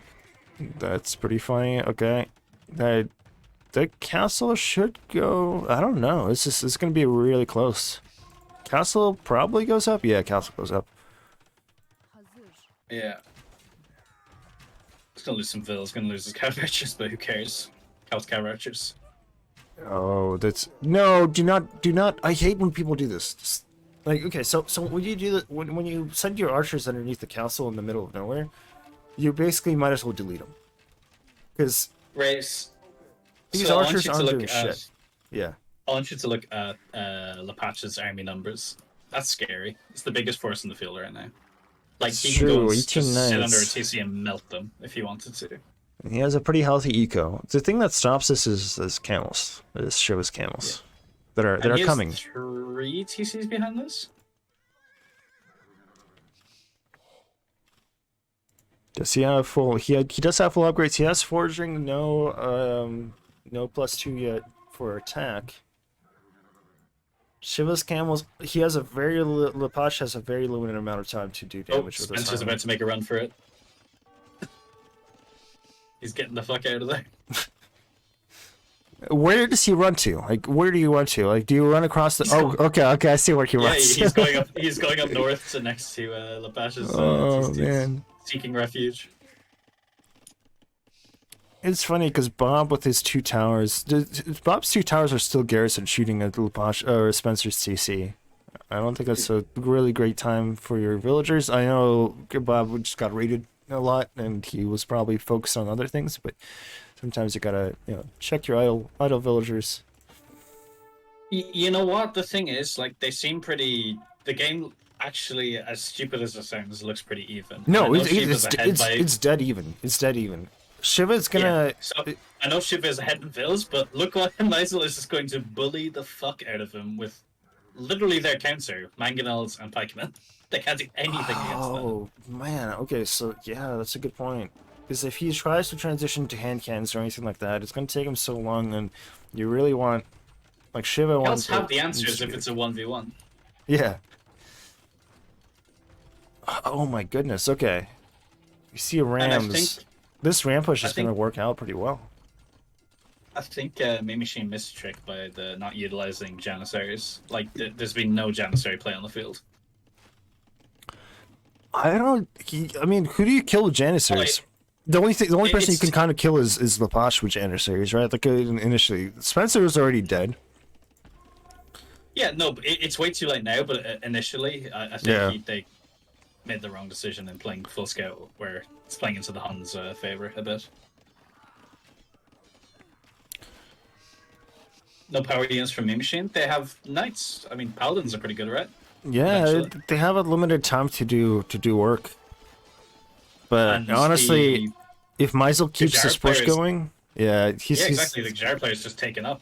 Speaker 1: That's pretty funny. Okay, the castle should go. I don't know. It's gonna be really close. Castle probably goes up. Yeah, castle goes up.
Speaker 2: Yeah. He's going to lose some vills, going to lose his cow archers, but who cares? Cow archers.
Speaker 1: Oh, that's no. Do not. I hate when people do this. Just, like, okay, so when you do that, when you send your archers underneath the castle in the middle of nowhere, you basically might as well delete them, because
Speaker 2: Race.
Speaker 1: these
Speaker 2: So
Speaker 1: archers aren't doing shit. Yeah.
Speaker 2: I want you to look at Lepatch's army numbers. That's scary. It's the biggest force in the field right now. Like,
Speaker 1: It's
Speaker 2: he can go
Speaker 1: true,
Speaker 2: and
Speaker 1: 18
Speaker 2: just sit under a
Speaker 1: knights.
Speaker 2: TC and melt them if he wanted to.
Speaker 1: He has a pretty healthy eco. The thing that stops this is camels. Is Shiva's camels that are
Speaker 2: And he has
Speaker 1: coming.
Speaker 2: 3 TCs behind this?
Speaker 1: Does he have full? He does have full upgrades. He has forging. No +2 yet for attack. Shiva's camels. He has a very Lepage has a very limited amount of time to do damage with his
Speaker 2: Spencer's
Speaker 1: army.
Speaker 2: about to make a run for it. He's getting the fuck out of there.
Speaker 1: Where does he run to? Like, where do you run to? Like, do you run across the? Oh, okay, I see where he
Speaker 2: Yeah,
Speaker 1: runs.
Speaker 2: he's going up. He's going up north to next to Lepash's.
Speaker 1: Oh
Speaker 2: he's
Speaker 1: man.
Speaker 2: seeking refuge.
Speaker 1: It's funny because Bob with his 2 towers, Bob's 2 towers are still garrison shooting at Lepage or Spencer's TC. I don't think that's a really great time for your villagers. I know Bob just got raided a lot and he was probably focused on other things, but sometimes you gotta check your idle villagers.
Speaker 2: You know what? The thing is, like, they seem pretty. The game, actually, as stupid as it sounds, looks pretty even.
Speaker 1: No,
Speaker 2: And I know Shiva's ahead by-
Speaker 1: it's dead even. It's dead even. Shiva's gonna.
Speaker 2: Yeah. So I know Shiva is ahead in vills, but look what Maisel is just going to bully the fuck out of him with literally their counter, mangonels and pikemen. They can't do anything against them.
Speaker 1: Oh man. Okay, so yeah, that's a good point. Because if he tries to transition to hand cannons or anything like that, it's gonna take him so long, and you really want, like, Shiva wants.
Speaker 2: Helps have the answers if it's a 1v1.
Speaker 1: Yeah. Oh my goodness. Okay. You see
Speaker 2: And I
Speaker 1: rams.
Speaker 2: think
Speaker 1: This ram push is
Speaker 2: think-
Speaker 1: gonna work out pretty well.
Speaker 2: Main Machine missed a trick by the not utilizing Janissaries. Like, there's been no Janissary play on the field.
Speaker 1: I don't. I mean, who do you kill with Janissaries? The only person you
Speaker 2: it's-
Speaker 1: can kind of kill is Lepage with Janissaries, right? Like, initially, Spencer was already dead.
Speaker 2: Yeah, no, but it's way too late now. But initially, I think
Speaker 1: Yeah.
Speaker 2: they made the wrong decision in playing full scout, where it's playing into the Hun's favor a bit. No power units from Main Machine. They have knights. I mean, paladins are pretty good, right?
Speaker 1: Yeah,
Speaker 2: Eventually.
Speaker 1: they have a limited time to do work. But
Speaker 2: And
Speaker 1: honestly, if Maisel keeps
Speaker 2: Jar
Speaker 1: this push
Speaker 2: players-
Speaker 1: going, yeah, he's
Speaker 2: Yeah, exactly. The Jar player's just taken up.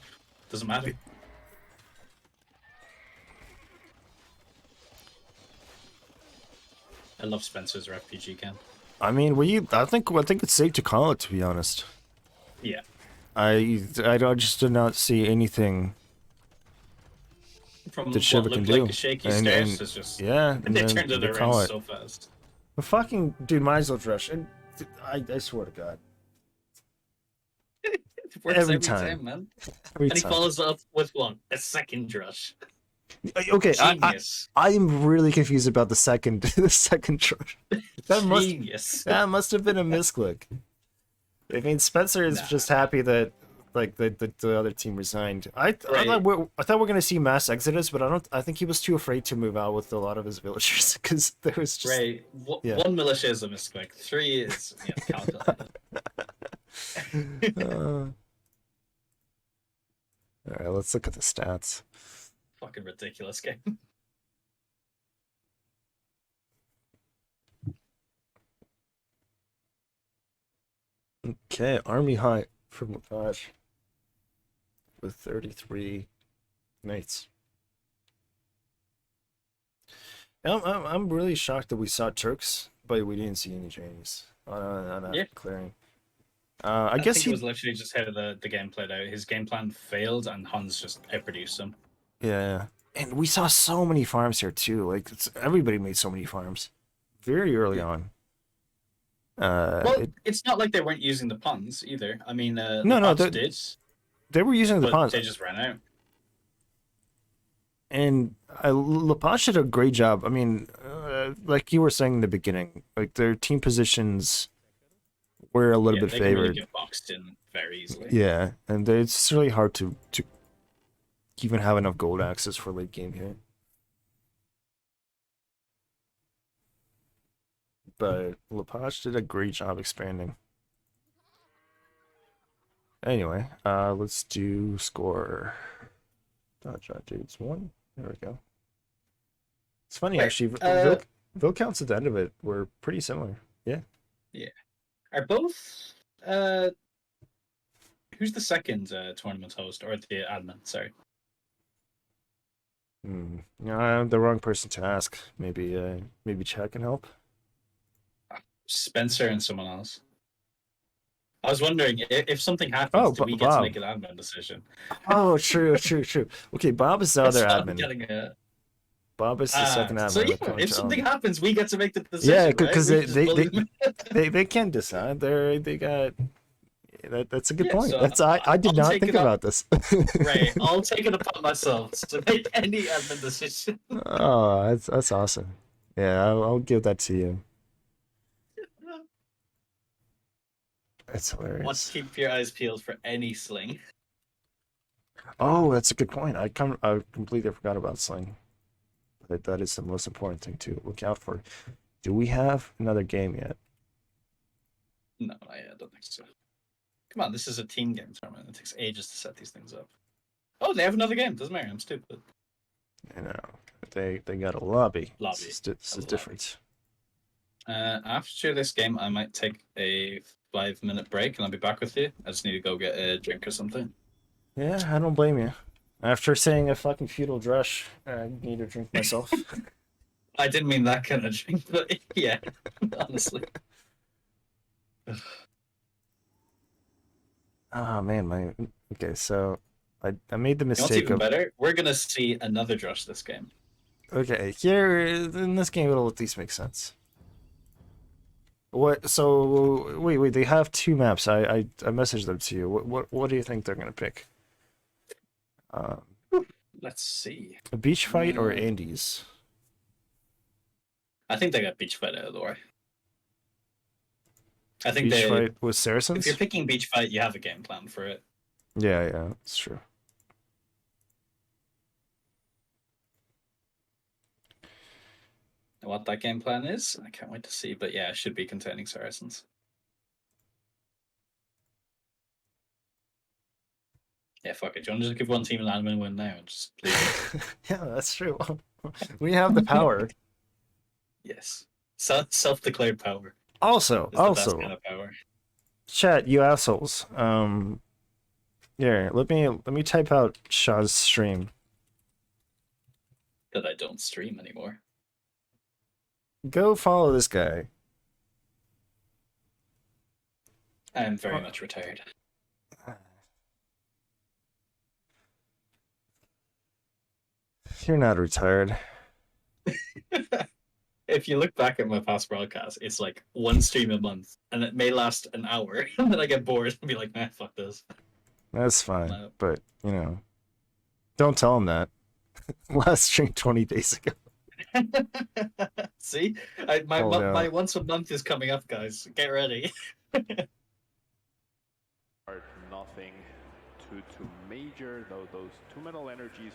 Speaker 2: Doesn't matter. I love Spencer's RPG camp.
Speaker 1: I mean, I think it's safe to call it, to be honest.
Speaker 2: Yeah.
Speaker 1: Just did not see anything
Speaker 2: From
Speaker 1: that
Speaker 2: what
Speaker 1: Shiva can
Speaker 2: looked
Speaker 1: do.
Speaker 2: like a shaky
Speaker 1: And-
Speaker 2: stairs
Speaker 1: and-
Speaker 2: is just
Speaker 1: Yeah,
Speaker 2: and they
Speaker 1: then
Speaker 2: turned it
Speaker 1: they call
Speaker 2: around
Speaker 1: it.
Speaker 2: so fast.
Speaker 1: The fucking dude, Maisel rush, and I swear to God,
Speaker 2: It works
Speaker 1: Every
Speaker 2: every
Speaker 1: time.
Speaker 2: time, man.
Speaker 1: every
Speaker 2: And he
Speaker 1: time.
Speaker 2: follows up with what? A second rush.
Speaker 1: Okay,
Speaker 2: Genius.
Speaker 1: I'm really confused about the second the second rush.
Speaker 2: Genius.
Speaker 1: That must have been a misclick. I mean, Spencer is
Speaker 2: Nah.
Speaker 1: just happy that like the other team resigned. I
Speaker 2: Right.
Speaker 1: thought we're gonna see mass exodus, but I don't. I think he was too afraid to move out with a lot of his villagers because there was just
Speaker 2: Right.
Speaker 1: yeah.
Speaker 2: One militia is a misclick. 3 is calculated.
Speaker 1: All right, let's look at the stats.
Speaker 2: Fucking ridiculous game.
Speaker 1: Okay, army high from Lepage with 33 knights. I'm really shocked that we saw Turks, but we didn't see any Chinese on that
Speaker 2: Yeah.
Speaker 1: clearing.
Speaker 2: I
Speaker 1: guess
Speaker 2: think
Speaker 1: he
Speaker 2: it was literally just how the game played out. His game plan failed, and Hans just outproduced him.
Speaker 1: yeah, and we saw so many farms here too. Like everybody made so many farms very early on.
Speaker 2: Well, it's not like they weren't using the puns either. I mean,
Speaker 1: No,
Speaker 2: Lepage did,
Speaker 1: they were using the
Speaker 2: but
Speaker 1: pawns.
Speaker 2: they just ran out.
Speaker 1: And Lepage did a great job. I mean, like you were saying in the beginning, like their team positions were a little bit
Speaker 2: they can really
Speaker 1: favored.
Speaker 2: get boxed in very easily.
Speaker 1: Yeah, and it's really hard to even have enough gold access for late game here. But Lepage did a great job expanding. Anyway, let's do score. Donjon dudes 1. There we go. It's funny actually. Vil counts at the end of it were pretty similar. Yeah.
Speaker 2: Yeah. Are both? Who's the second tournament host or the admin? Sorry.
Speaker 1: Yeah, I'm the wrong person to ask. Maybe Chad can help.
Speaker 2: Spencer and someone else. I was wondering if something happens, do we get to make an admin decision?
Speaker 1: Oh, true. Okay, Bob is the other admin. Bob is the second admin.
Speaker 2: So yeah, if something happens, we get to make the decision.
Speaker 1: Yeah, because
Speaker 2: right?
Speaker 1: they can decide. They got that's a good point.
Speaker 2: So
Speaker 1: I did not think about this.
Speaker 2: Right, I'll take it upon myself to make any admin decision.
Speaker 1: Oh, that's awesome. Yeah, I'll give that to you. That's hilarious.
Speaker 2: Want to keep your eyes peeled for any sling.
Speaker 1: Oh, that's a good point. I completely forgot about sling. That is the most important thing to look out for. Do we have another game yet?
Speaker 2: No, I don't think so. Come on, this is a team game tournament. It takes ages to set these things up. Oh, they have another game. Doesn't matter. I'm stupid.
Speaker 1: I know. They got a lobby.
Speaker 2: This
Speaker 1: is different.
Speaker 2: After this game, I might take a 5-minute break and I'll be back with you. I just need to go get a drink or something.
Speaker 1: Yeah, I don't blame you. After saying a fucking feudal drush, I need a drink myself.
Speaker 2: I didn't mean that kind of drink, but yeah, honestly.
Speaker 1: Oh man, okay, so I made the
Speaker 2: You know what's
Speaker 1: mistake
Speaker 2: even
Speaker 1: of
Speaker 2: better? We're gonna see another drush this game.
Speaker 1: okay, here in this game it'll at least make sense. What? So wait, they have two maps. I messaged them to you. What do you think they're gonna pick?
Speaker 2: Let's see.
Speaker 1: A beach fight or Andes?
Speaker 2: I think they got beach fight out of the way. I think
Speaker 1: beach
Speaker 2: they
Speaker 1: fight with Saracens.
Speaker 2: If you're picking beach fight, you have a game plan for it.
Speaker 1: Yeah, it's true.
Speaker 2: And what that game plan is, I can't wait to see. But yeah, it should be containing Saracens. Yeah, fuck it. Do you want to just give one team an admin win now? Just please.
Speaker 1: Yeah, that's true. We have the power.
Speaker 2: Yes. Self-declared power.
Speaker 1: Also,
Speaker 2: the best kind of power.
Speaker 1: Chat, you assholes. Here, let me type out Shaw's stream.
Speaker 2: That I don't stream anymore.
Speaker 1: Go follow this guy.
Speaker 2: I am very much retired.
Speaker 1: You're not retired.
Speaker 2: If you look back at my past broadcasts, it's like one stream a month, and it may last an hour, and then I get bored and be like, "Nah, fuck this."
Speaker 1: That's fine, but you know, don't tell him that. Last stream 20 days ago.
Speaker 2: See, my once a month is coming up, guys. Get ready.
Speaker 3: Nothing to major those two metal energies.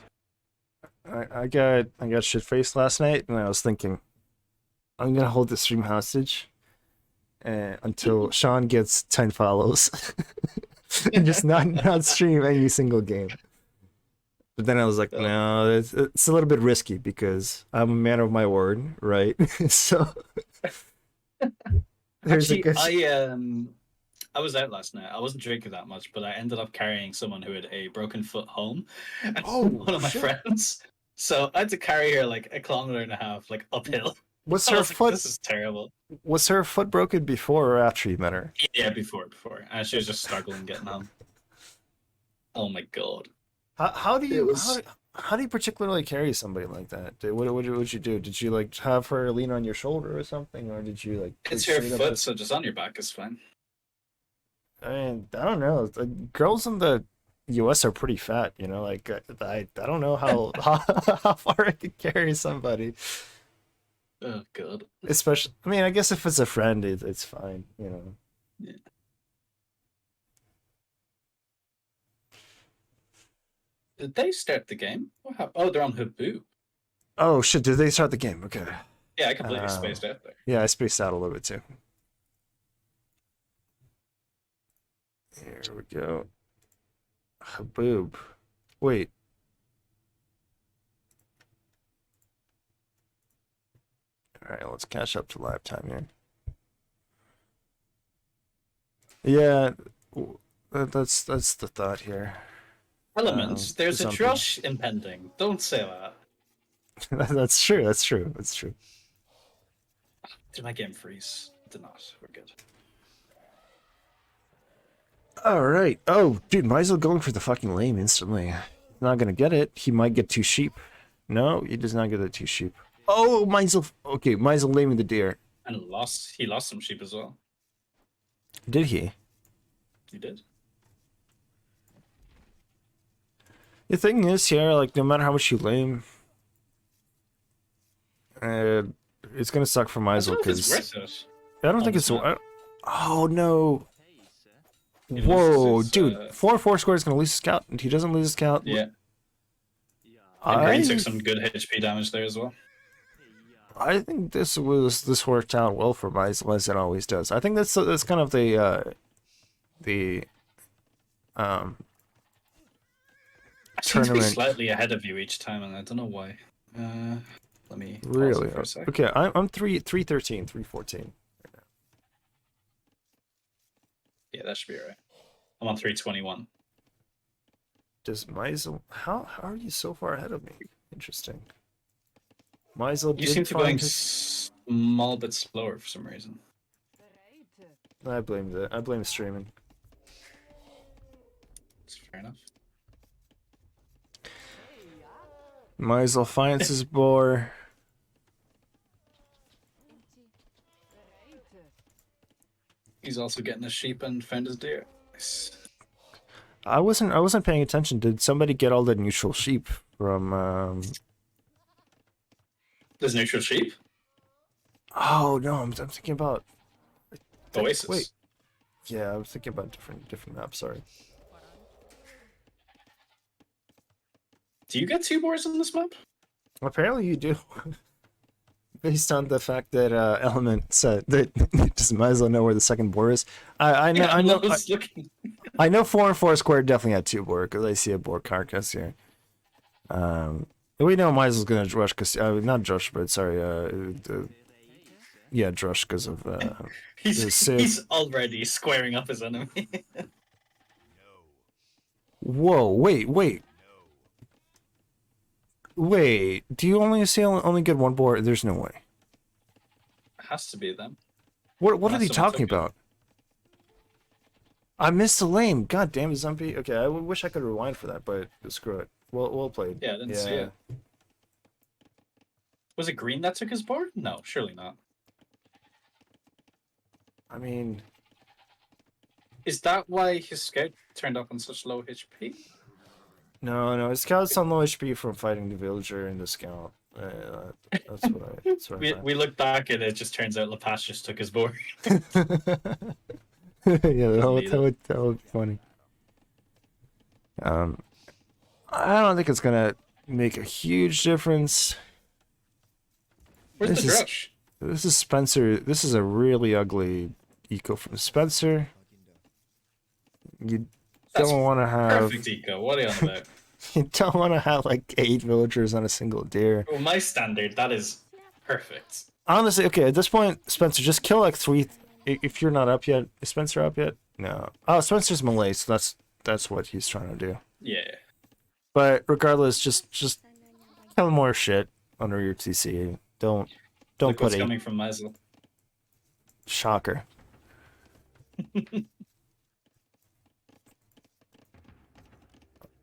Speaker 1: I got shit faced last night, and I was thinking, I'm gonna hold the stream hostage, until Sean gets 10 follows, and just not stream any single game. But then I was like, no, it's a little bit risky because I'm a man of my word, right? So there's
Speaker 2: Actually,
Speaker 1: a good.
Speaker 2: I was out last night. I wasn't drinking that much, but I ended up carrying someone who had a broken foot home, and
Speaker 1: Oh,
Speaker 2: one of my
Speaker 1: shit.
Speaker 2: friends. So I had to carry her like 1.5 kilometers, like uphill.
Speaker 1: Was
Speaker 2: I
Speaker 1: her
Speaker 2: was like,
Speaker 1: foot
Speaker 2: this is terrible.
Speaker 1: was her foot broken before or after you met her?
Speaker 2: Yeah, before, and she was just struggling getting home. Oh my god.
Speaker 1: How do
Speaker 2: It
Speaker 1: you
Speaker 2: was-
Speaker 1: how do you particularly carry somebody like that? What would you do? Did you like have her lean on your shoulder or something, or did you like?
Speaker 2: It's
Speaker 1: like,
Speaker 2: your
Speaker 1: straight up
Speaker 2: foot,
Speaker 1: just-
Speaker 2: so just on your back is fine.
Speaker 1: I mean, I don't know. The girls in the U.S. are pretty fat, you know. Like I don't know how far I could carry somebody.
Speaker 2: Oh god.
Speaker 1: Especially, I mean, I guess if it's a friend, it's fine, you know.
Speaker 2: Yeah. Did they start the game? What happened? Oh, they're on Haboo.
Speaker 1: Oh shit! Did they start the game? Okay.
Speaker 2: Yeah, I completely
Speaker 1: Oh.
Speaker 2: spaced out there.
Speaker 1: Yeah, I spaced out a little bit too. Here we go. Haboob. Wait. All right, let's catch up to live time here. Yeah, that's the thought here.
Speaker 2: Elements, there's a
Speaker 1: something.
Speaker 2: drush impending. Don't say that.
Speaker 1: That's true. That's true. That's true.
Speaker 2: Did my game freeze? Did not. We're good.
Speaker 1: All right. Oh, dude, might as well going for the fucking lame instantly. Not gonna get it. He might get two sheep. No, he does not get the two sheep. Oh, might as well. Okay, might as well laming the deer.
Speaker 2: And he lost some sheep as well.
Speaker 1: Did he?
Speaker 2: He did.
Speaker 1: The thing is here, like, no matter how much you lame, it's gonna suck for
Speaker 2: I
Speaker 1: Meisel
Speaker 2: don't know if it's
Speaker 1: because
Speaker 2: worth it.
Speaker 1: I don't think it's.
Speaker 2: Honestly.
Speaker 1: Oh no!
Speaker 2: He
Speaker 1: Whoa,
Speaker 2: loses his,
Speaker 1: dude! 4 square is gonna lose his scout, and he doesn't lose his scout.
Speaker 2: Yeah. And Green
Speaker 1: I
Speaker 2: took some good HP damage there as well.
Speaker 1: think this worked out well for Meisel as it always does. I think that's kind of the
Speaker 2: I seem to be
Speaker 1: tournament.
Speaker 2: slightly ahead of you each time, and I don't know why. Let me pause it
Speaker 1: Really?
Speaker 2: for a sec.
Speaker 1: Okay, I'm 313, 314.
Speaker 2: Yeah, that should be alright. I'm on 321.
Speaker 1: Does Meisel? How are you so far ahead of me? Interesting. Meisel
Speaker 2: You
Speaker 1: did
Speaker 2: seem to be
Speaker 1: find
Speaker 2: going
Speaker 1: his...
Speaker 2: small bit slower for some reason.
Speaker 1: I blame streaming.
Speaker 2: That's fair enough.
Speaker 1: Meisel finds his boar.
Speaker 2: He's also getting a sheep and found his deer. Nice.
Speaker 1: I wasn't paying attention. Did somebody get all the neutral sheep from?
Speaker 2: There's neutral sheep.
Speaker 1: Oh no, I'm thinking about.
Speaker 2: Oasis.
Speaker 1: Wait. Yeah, I was thinking about different maps. Sorry.
Speaker 2: Do you get 2 boars on this map?
Speaker 1: Apparently you do. Based on the fact that Element said that just might as well know where the second boar is. I know
Speaker 2: Yeah,
Speaker 1: I know
Speaker 2: was looking.
Speaker 1: I know 4 and 4 square definitely had 2 boar because I see a boar carcass here. We know Meisel's gonna drush because not drush, but sorry, yeah, drush because of
Speaker 2: He's already squaring up his enemy.
Speaker 1: Whoa, wait. Do you only get 1 boar? There's no way.
Speaker 2: It has to be them.
Speaker 1: What are
Speaker 2: Unless
Speaker 1: they
Speaker 2: someone
Speaker 1: talking
Speaker 2: took it.
Speaker 1: about? I missed the lame. God damn it, Zumpy. Okay, I wish I could rewind for that, but screw it. We'll play.
Speaker 2: Yeah, I didn't see it. Was it Green that took his board? No, surely not.
Speaker 1: I mean,
Speaker 2: Is that why his scout turned up on such low HP?
Speaker 1: no, his scout's on low HP from fighting the villager and the scout. That's what I
Speaker 2: We look back and it just turns out Lepash just took his board.
Speaker 1: thought. Yeah, that,
Speaker 2: Doesn't need it.
Speaker 1: that would be funny. I don't think it's gonna make a huge difference.
Speaker 2: Where's
Speaker 1: This
Speaker 2: the
Speaker 1: is-
Speaker 2: drush?
Speaker 1: This is Spencer. This is a really ugly eco from Spencer. You
Speaker 2: That's
Speaker 1: don't want to have.
Speaker 2: Perfect eco. What are you on about?
Speaker 1: You don't want to have like 8 villagers on a single deer.
Speaker 2: Well, my standard, that is perfect.
Speaker 1: Honestly, okay, at this point, Spencer, just kill like 3. If you're not up yet, is Spencer up yet? No. Oh, Spencer's melee, so that's what he's trying to do.
Speaker 2: Yeah.
Speaker 1: But regardless, just kill more shit under your TC. Don't
Speaker 2: Look
Speaker 1: put
Speaker 2: what's
Speaker 1: 8.
Speaker 2: coming from Meisel.
Speaker 1: Shocker.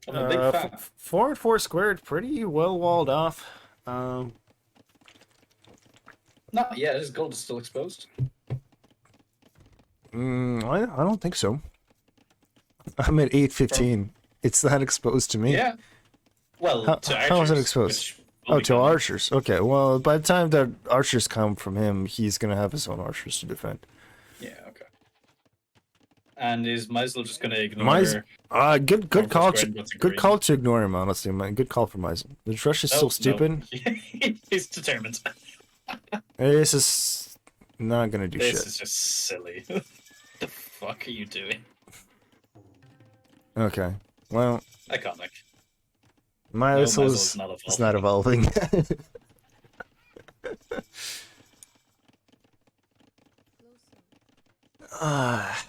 Speaker 2: I'm a big fan.
Speaker 1: 4 and 4 squared, pretty well walled off.
Speaker 2: Not yet. His gold is still exposed.
Speaker 1: I don't think so. I'm at 815. It's that exposed to me.
Speaker 2: Yeah. Well, to archers,
Speaker 1: how is it exposed?
Speaker 2: which will
Speaker 1: Oh,
Speaker 2: be
Speaker 1: to
Speaker 2: coming.
Speaker 1: archers. Okay, well, by the time that archers come from him, he's gonna have his own archers to defend.
Speaker 2: Yeah. Okay. And is Meisel just going to ignore?
Speaker 1: Good
Speaker 2: Or
Speaker 1: call.
Speaker 2: squared, what's
Speaker 1: Good
Speaker 2: agreed?
Speaker 1: call to ignore him. Honestly, man. Good call for Meisel. The rush is so
Speaker 2: Nope,
Speaker 1: stupid.
Speaker 2: nope. He's determined.
Speaker 1: This is not gonna do
Speaker 2: This
Speaker 1: shit.
Speaker 2: is just silly. The fuck are you doing?
Speaker 1: Okay. Well,
Speaker 2: Iconic.
Speaker 1: Meisel
Speaker 2: Meisel
Speaker 1: is
Speaker 2: is not
Speaker 1: it's not evolving.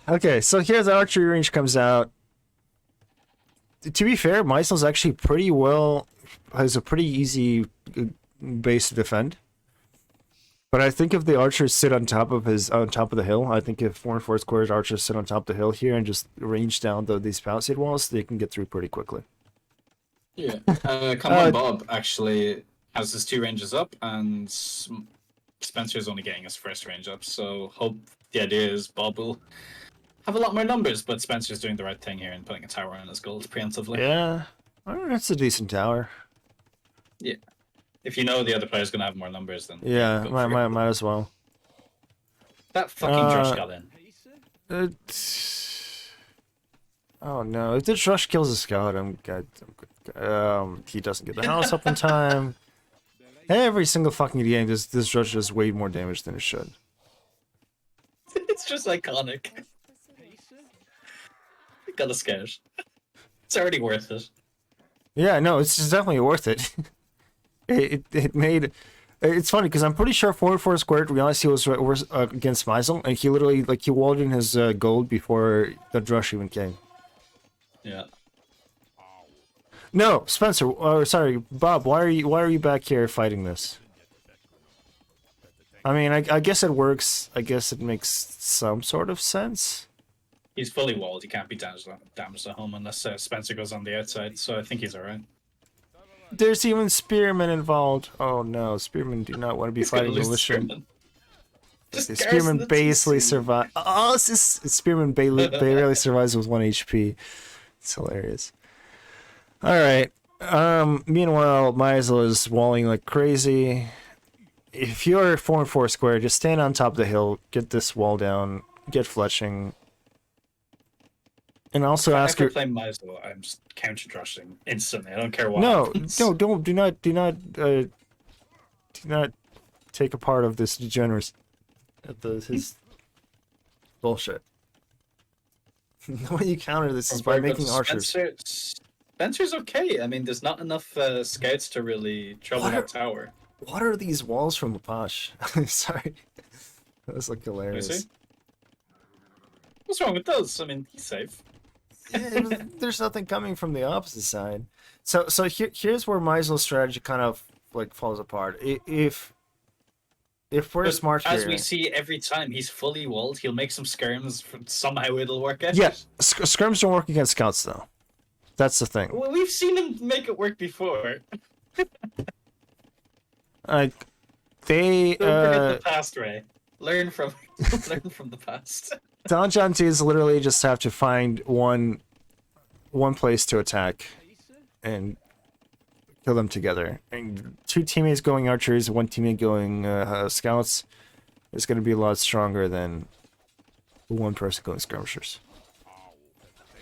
Speaker 1: Okay, so here the archery range comes out. To be fair, Meisel's actually pretty well, has a pretty easy base to defend. But I think if the archers sit on top of the hill, I think if 4 and 4 squares archers sit on top of the hill here and just range down these palisade walls, they can get through pretty quickly.
Speaker 2: Yeah. Come Bob actually has his 2 ranges up, and Spencer's only getting his first range up. So hope the idea is Bob will have a lot more numbers, but Spencer's doing the right thing here and putting a tower on his gold preemptively.
Speaker 1: Yeah, I mean, that's a decent tower.
Speaker 2: Yeah. If you know the other player's gonna have more numbers, then
Speaker 1: Yeah,
Speaker 2: go for it.
Speaker 1: might as well.
Speaker 2: That fucking Josh got in.
Speaker 1: Oh no! If this rush kills a scout, I'm good. He doesn't get the house up in time. Every single fucking game, this rush does way more damage than it should.
Speaker 2: It's just iconic. Got a scared. It's already worth it.
Speaker 1: Yeah, no, it's just definitely worth it. It made. It's funny because I'm pretty sure 4 and 4 squared realized he was against Meisel, and he literally he walled in his gold before the rush even came.
Speaker 2: Yeah.
Speaker 1: No, Spencer. Or sorry, Bob. Why are you back here fighting this? I mean, I guess it works. I guess it makes some sort of sense.
Speaker 2: He's fully walled. He can't be damaged at home unless Spencer goes on the outside. So I think he's alright.
Speaker 1: There's even spearmen involved. Oh no, spearmen do not want to be
Speaker 2: He's gonna
Speaker 1: fighting
Speaker 2: lose the
Speaker 1: militia.
Speaker 2: Spearman. Just
Speaker 1: The
Speaker 2: garrison
Speaker 1: spearman
Speaker 2: the
Speaker 1: basically
Speaker 2: TC.
Speaker 1: survive. Oh, spearman barely survives with 1 HP. It's hilarious. All right. Meanwhile, Meisel is walling like crazy. If you're 4 and 4 square, just stand on top of the hill, get this wall down, get fletching, and also ask
Speaker 2: After
Speaker 1: your.
Speaker 2: playing Meisel, I'm just counter drushing instantly. I don't care what.
Speaker 1: No,
Speaker 2: happens.
Speaker 1: no, do not take a part of this degenerate. His bullshit. The way you counter this is by
Speaker 2: Compared to
Speaker 1: making archers.
Speaker 2: Spencer's okay. I mean, there's not enough scouts to really trouble
Speaker 1: What are-
Speaker 2: that tower.
Speaker 1: What are these walls from the Posh? Sorry, that was like
Speaker 2: Let me
Speaker 1: hilarious.
Speaker 2: see. What's wrong with those? I mean, he's safe.
Speaker 1: Yeah, there's nothing coming from the opposite side. So here's where Meisel's strategy kind of like falls apart. If we're
Speaker 2: But
Speaker 1: smart
Speaker 2: as
Speaker 1: here,
Speaker 2: we see every time, he's fully walled. He'll make some skirms. Somehow it'll work out.
Speaker 1: yeah, scrims don't work against scouts though. That's the thing.
Speaker 2: Well, we've seen him make it work before.
Speaker 1: Like they
Speaker 2: Don't forget the past, Ray. Learn from the past.
Speaker 1: Donjon teams literally just have to find one place to attack and kill them together. And 2 teammates going archers, 1 teammate going scouts is going to be a lot stronger than 1 person going skirmishers.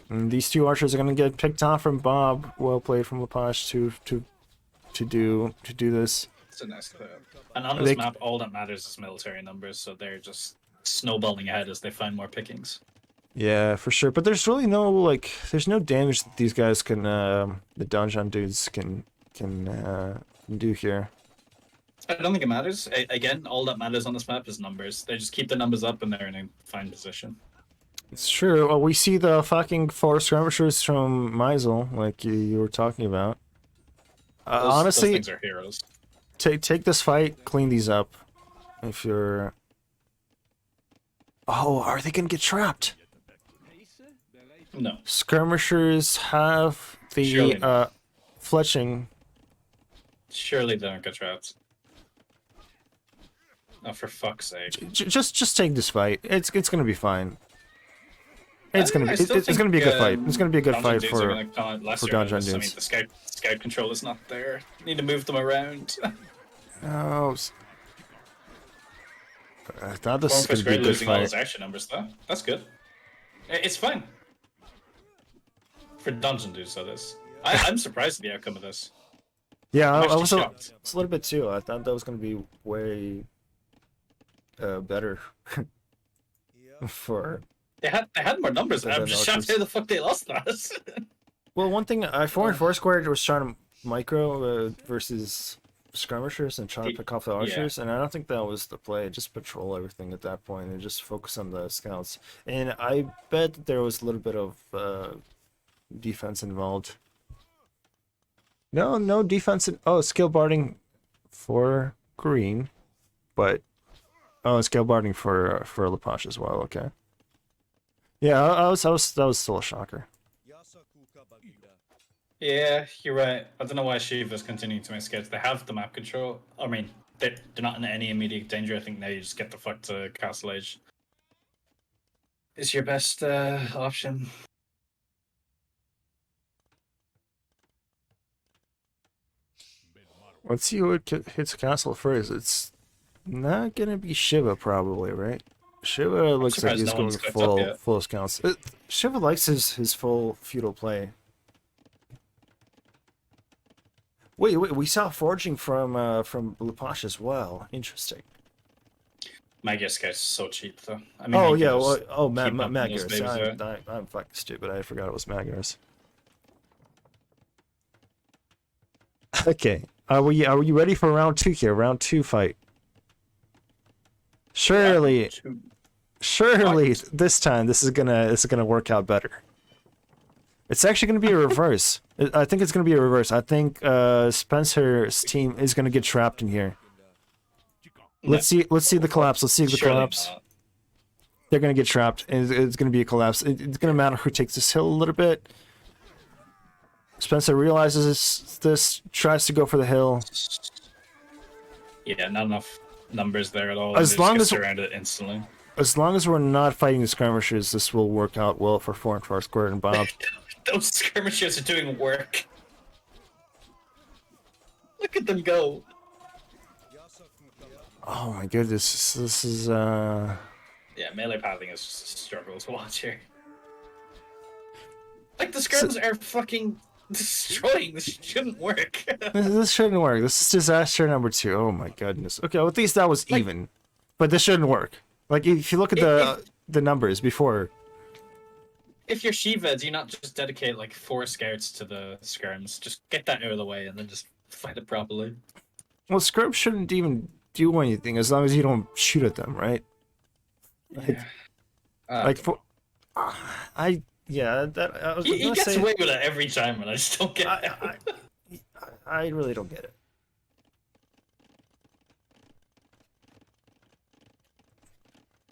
Speaker 1: And these two archers are gonna get picked off from Bob. Well played from Lepash to do this.
Speaker 2: It's a nice clear. And on
Speaker 1: They-
Speaker 2: this map, all that matters is military numbers, so they're just snowballing ahead as they find more pickings.
Speaker 1: Yeah, for sure. But there's really no like, there's no damage that these guys can, the Donjon dudes can do here.
Speaker 2: I don't think it matters. Again, all that matters on this map is numbers. They just keep the numbers up and they're in a fine position.
Speaker 1: It's true. Well, we see the fucking 4 skirmishers from Meisel, like you were talking about. Honestly,
Speaker 2: those things are heroes.
Speaker 1: take this fight, clean these up. If you're... Oh, are they gonna get trapped?
Speaker 2: No.
Speaker 1: Skirmishers have the
Speaker 2: Surely not.
Speaker 1: fletching.
Speaker 2: Surely they don't get trapped. Oh, for fuck's sake.
Speaker 1: Just take this fight. It's gonna be fine. It's gonna be
Speaker 2: I still
Speaker 1: it's gonna be a good fight.
Speaker 2: think,
Speaker 1: It's gonna be a good
Speaker 2: Donjon
Speaker 1: fight
Speaker 2: dudes are
Speaker 1: for
Speaker 2: gonna come out lesser
Speaker 1: Donjon
Speaker 2: of this. I mean,
Speaker 1: dudes.
Speaker 2: the scout control is not there. Need to move them around.
Speaker 1: Oh, I thought this was
Speaker 2: Stormfist
Speaker 1: gonna be a
Speaker 2: great
Speaker 1: good
Speaker 2: losing all
Speaker 1: fight.
Speaker 2: his action numbers though. That's good. It's fine. For Donjon dudes, that is. I'm surprised at the outcome of this.
Speaker 1: Yeah,
Speaker 2: I'm
Speaker 1: I
Speaker 2: actually
Speaker 1: was
Speaker 2: shocked.
Speaker 1: a little bit too. I thought that was gonna be way better for.
Speaker 2: They had more numbers.
Speaker 1: But
Speaker 2: I'm
Speaker 1: then
Speaker 2: just shocked
Speaker 1: archers-
Speaker 2: how the fuck they lost that.
Speaker 1: Well, one thing I found Foursquare was trying to micro versus skirmishers and trying to pick off the archers, and I don't think that was the play. Just patrol everything at that point and just focus on the scouts. And I bet that there was a little bit of defense involved. No defense. Oh, skill barding for green, but skill barding for Lepash as well. Okay. Yeah, that was still a shocker.
Speaker 2: Yeah, you're right. I don't know why Shiva's continuing to make scouts. They have the map control. I mean, they're not in any immediate danger. I think now you just get the fuck to Castle Age. Is your best option.
Speaker 1: Let's see who hits castle first. It's not gonna be Shiva, probably, right? Shiva looks like
Speaker 2: surprised
Speaker 1: he's
Speaker 2: no
Speaker 1: going
Speaker 2: one's clicked up yet.
Speaker 1: full scouts. Shiva likes his full feudal play. Wait, we saw forging from Lepash as well. Interesting.
Speaker 2: Magyar Scout's so cheap, though. I mean,
Speaker 1: Oh
Speaker 2: you
Speaker 1: yeah,
Speaker 2: can
Speaker 1: well,
Speaker 2: just
Speaker 1: oh
Speaker 2: keep pumping those
Speaker 1: Magyars.
Speaker 2: babies out.
Speaker 1: I'm fucking stupid. I forgot it was Magyars. Okay, are you ready for round 2 here? Round 2 fight. Surely this time this is gonna work out better. It's actually gonna be a reverse. I think it's gonna be a reverse. I think Spencer's team is gonna get trapped in here. Let's see the collapse. Let's see the
Speaker 2: Surely
Speaker 1: collapse.
Speaker 2: not.
Speaker 1: They're gonna get trapped, and it's gonna be a collapse. It's gonna matter who takes this hill a little bit. Spencer realizes this, tries to go for the hill.
Speaker 2: Yeah, not enough numbers there at all.
Speaker 1: As
Speaker 2: They just
Speaker 1: long
Speaker 2: get
Speaker 1: as-
Speaker 2: surrounded instantly.
Speaker 1: As long as we're not fighting the skirmishers, this will work out well for Foursquare and Bob.
Speaker 2: Those skirmishers are doing work. Look at them go.
Speaker 1: Oh my goodness, this is
Speaker 2: Yeah, melee pathing is just a struggle to watch here. Like, the skirms are fucking destroying. This shouldn't work.
Speaker 1: this shouldn't work. This is disaster number 2. Oh my goodness. Okay, well, at least that was even, but this shouldn't work. Like if you look at the numbers before.
Speaker 2: If you're Shiva, do you not just dedicate like 4 scouts to the skirms? Just get that out of the way and then just fight it properly.
Speaker 1: Well, skirms shouldn't even do anything as long as you don't shoot at them, right? Like, like for I was
Speaker 2: He
Speaker 1: gonna
Speaker 2: gets
Speaker 1: say,
Speaker 2: away with it every time, and I just don't get it.
Speaker 1: I really don't get it.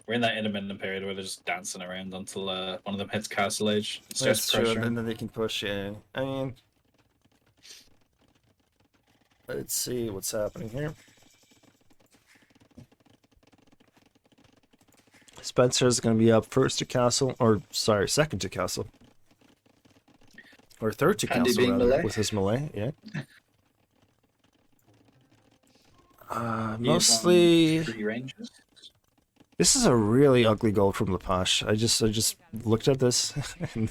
Speaker 2: We're in that intermittent period where they're just dancing around until one of them hits Castle Age. It starts
Speaker 1: That's true,
Speaker 2: pressuring.
Speaker 1: and then they can push in. I mean, let's see what's happening here. Spencer's going to be up first to castle, or sorry, second to castle. Or third to
Speaker 2: Handy
Speaker 1: castle,
Speaker 2: being
Speaker 1: rather,
Speaker 2: melee.
Speaker 1: with his melee, yeah.
Speaker 2: He is on
Speaker 1: Mostly...
Speaker 2: 3 ranges.
Speaker 1: This is a really ugly goal from Lepash. I just looked at this, and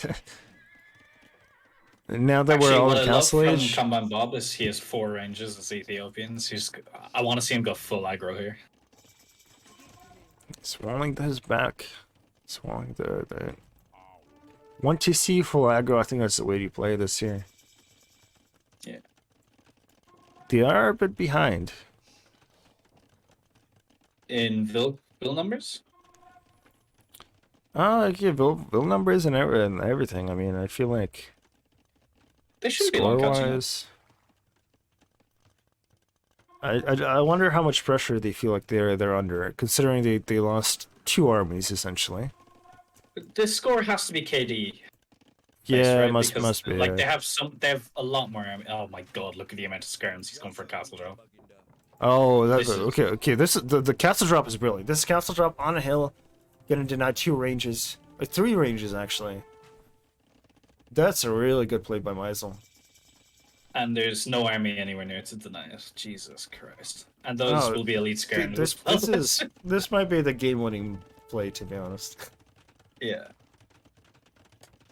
Speaker 1: Now that
Speaker 2: Actually,
Speaker 1: we're all
Speaker 2: what
Speaker 1: in
Speaker 2: I love
Speaker 1: Castle
Speaker 2: from
Speaker 1: Age,
Speaker 2: Combine Bob is he has 4 ranges as Ethiopians. I want to see him go full aggro here.
Speaker 1: swallowing his back, swallowing the. Want to see full aggro? I think that's the way to play this here.
Speaker 2: Yeah.
Speaker 1: They are a bit behind.
Speaker 2: In Vil numbers?
Speaker 1: Yeah, bill numbers and everything. I mean, I feel like
Speaker 2: They should be long catching up.
Speaker 1: score-wise, I wonder how much pressure they feel like they're under, considering they lost 2 armies essentially.
Speaker 2: This score has to be KD.
Speaker 1: Yeah,
Speaker 2: right?
Speaker 1: must be.
Speaker 2: Like
Speaker 1: Right.
Speaker 2: they have a lot more. Oh my god! Look at the amount of skirms he's going for castle drop.
Speaker 1: Oh, that's
Speaker 2: This is-
Speaker 1: okay. This is the castle drop is brilliant. This castle drop on a hill, gonna deny 2 ranges, 3 ranges actually. That's a really good play by Meisel.
Speaker 2: And there's no army anywhere near to deny it. Jesus Christ! And those
Speaker 1: Oh,
Speaker 2: will be elite skirms.
Speaker 1: This might be the game-winning play, to be honest.
Speaker 2: Yeah.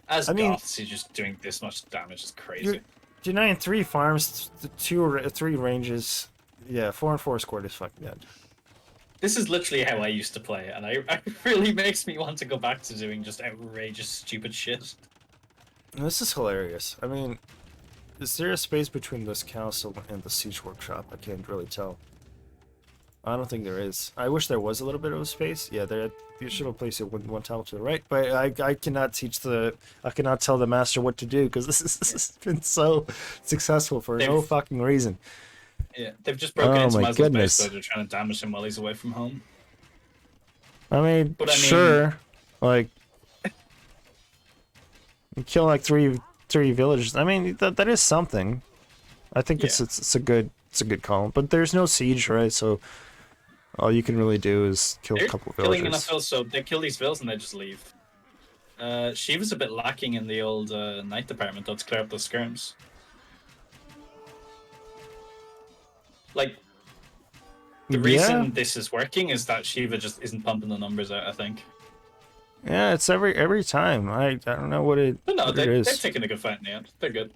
Speaker 2: As
Speaker 1: I mean,
Speaker 2: Goths, you're just doing this much damage is crazy.
Speaker 1: You're denying 3 farms, 3 ranges. Yeah, 4 and 4 scored is fucking dead.
Speaker 2: This is literally how I used to play, and it really makes me want to go back to doing just outrageous, stupid shit.
Speaker 1: This is hilarious. I mean, is there a space between this castle and the siege workshop? I can't really tell. I don't think there is. I wish there was a little bit of a space. Yeah, you should have placed it one tile to the right, but I cannot I cannot tell the master what to do because this has been so successful for no fucking reason.
Speaker 2: Yeah, they've just broken
Speaker 1: Oh
Speaker 2: into
Speaker 1: my
Speaker 2: Maslow's
Speaker 1: goodness.
Speaker 2: base, so they're trying to damage him while he's away from home.
Speaker 1: I mean,
Speaker 2: But I mean-
Speaker 1: sure, like you kill like three villages. I mean, that is something. I think it's a good call, but there's no siege, right? So all you can really do is kill
Speaker 2: They're
Speaker 1: a couple
Speaker 2: killing
Speaker 1: villagers.
Speaker 2: enough vills, so they kill these vills and they just leave. Shiva's a bit lacking in the old knight department, though, to clear up those skirms. Like, the reason this is working is that Shiva just isn't pumping the numbers out, I think.
Speaker 1: Yeah, it's every time. I don't know what it,
Speaker 2: But no,
Speaker 1: what it
Speaker 2: they're
Speaker 1: is.
Speaker 2: taking a good fight in the end. They're good.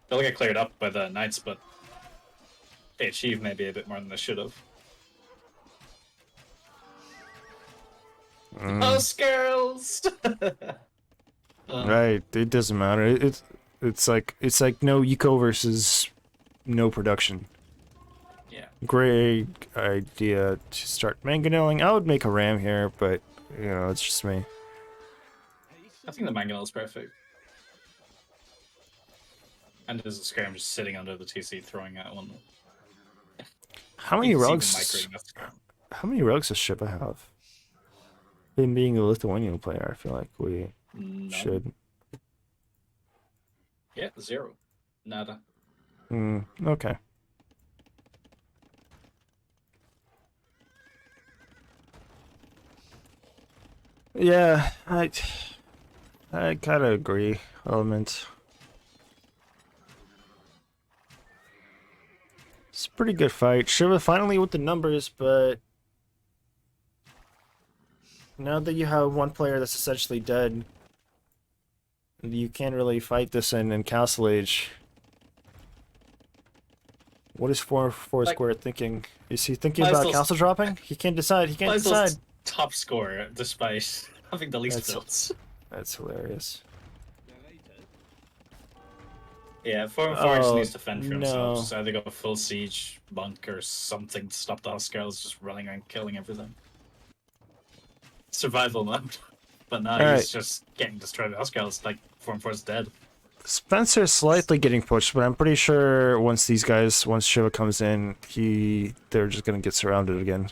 Speaker 2: They'll get cleared up by the knights, but they achieve maybe a bit more than they should have. Us girls!
Speaker 1: Right, it doesn't matter. It's like no eco versus no production.
Speaker 2: Yeah.
Speaker 1: Great idea to start mangonelling. I would make a ram here, but you know, it's just me.
Speaker 2: I think the mangonel is perfect. And there's a skirm just sitting under the TC throwing at one.
Speaker 1: How many
Speaker 2: It's even
Speaker 1: rugs?
Speaker 2: microing that skirm.
Speaker 1: How many rugs does Shiba have? Him being a Lithuanian player, I feel like we
Speaker 2: No.
Speaker 1: should.
Speaker 2: Yeah, 0. Nada.
Speaker 1: Okay. Yeah, I kind of agree, Element. It's a pretty good fight. Shiva finally with the numbers, but now that you have one player that's essentially dead, you can't really fight this in Castle Age. What is four square thinking? Is he thinking about
Speaker 2: Lysol's-
Speaker 1: castle dropping? He can't decide. He can't
Speaker 2: Lysol's
Speaker 1: decide.
Speaker 2: top scorer despite having the least
Speaker 1: That's-
Speaker 2: builds.
Speaker 1: That's hilarious.
Speaker 2: Yeah, 4 and 4 just
Speaker 1: Oh,
Speaker 2: needs to fend for himself.
Speaker 1: no.
Speaker 2: Just either go full siege, monk, or something to stop the Huskars just running around killing everything. Survival mode. But now
Speaker 1: Alright.
Speaker 2: he's just getting destroyed by Huskars, like 4 and 4 is dead.
Speaker 1: Spencer's slightly getting pushed, but I'm pretty sure once Shiva comes in, they're just gonna get surrounded again.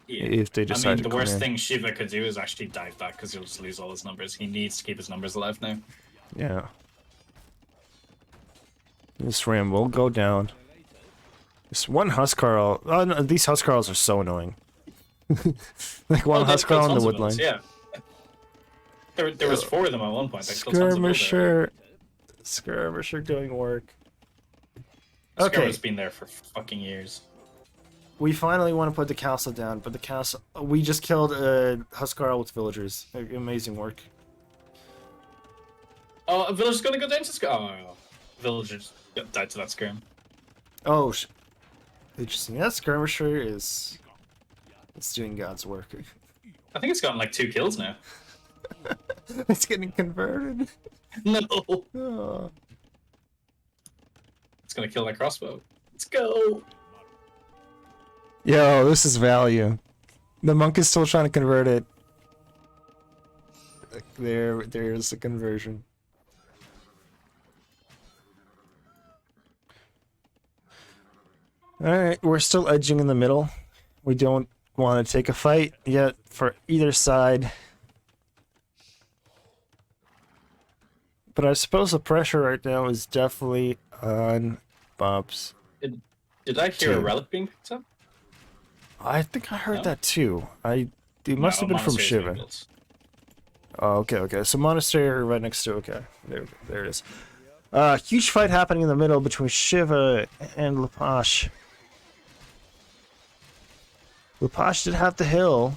Speaker 2: Yeah.
Speaker 1: If they
Speaker 2: I
Speaker 1: decide
Speaker 2: mean,
Speaker 1: to
Speaker 2: the
Speaker 1: come
Speaker 2: worst
Speaker 1: in.
Speaker 2: thing Shiva could do is actually dive back because he'll just lose all his numbers. He needs to keep his numbers alive now.
Speaker 1: Yeah. This ram will go down. This one Huskarl. Oh no, these Huskarls are so annoying. Like one
Speaker 2: Oh, they
Speaker 1: Huskarl
Speaker 2: killed
Speaker 1: on the
Speaker 2: tons of
Speaker 1: wood
Speaker 2: villas,
Speaker 1: line.
Speaker 2: Yeah. There was 4 of them at one point. They killed tons of villas there.
Speaker 1: Skirmisher doing work.
Speaker 2: Skirmish
Speaker 1: Okay,
Speaker 2: has been there for fucking years.
Speaker 1: we finally want to put the castle down, but the castle... We just killed Huskarl with villagers. Amazing work.
Speaker 2: Oh, a villager's gonna go down to scrim. Oh, villagers died to that scrim.
Speaker 1: Oh, interesting. That skirmisher is... It's doing God's work.
Speaker 2: I think it's gotten like 2 kills now.
Speaker 1: It's getting converted.
Speaker 2: No!
Speaker 1: Oh.
Speaker 2: It's gonna kill that crossbow. Let's go!
Speaker 1: Yo, this is value. The monk is still trying to convert it. There's the conversion. Alright, we're still edging in the middle. We don't want to take a fight yet for either side. But I suppose the pressure right now is definitely on Bob's.
Speaker 2: Did I hear a relic being picked up?
Speaker 1: I think I heard
Speaker 2: No?
Speaker 1: that too. It must have been from
Speaker 2: Monastery's
Speaker 1: Shiva.
Speaker 2: being built.
Speaker 1: Oh, okay. So monastery right next to, okay. There it is. Huge fight happening in the middle between Shiva and Lepash. Lepash did have the hill,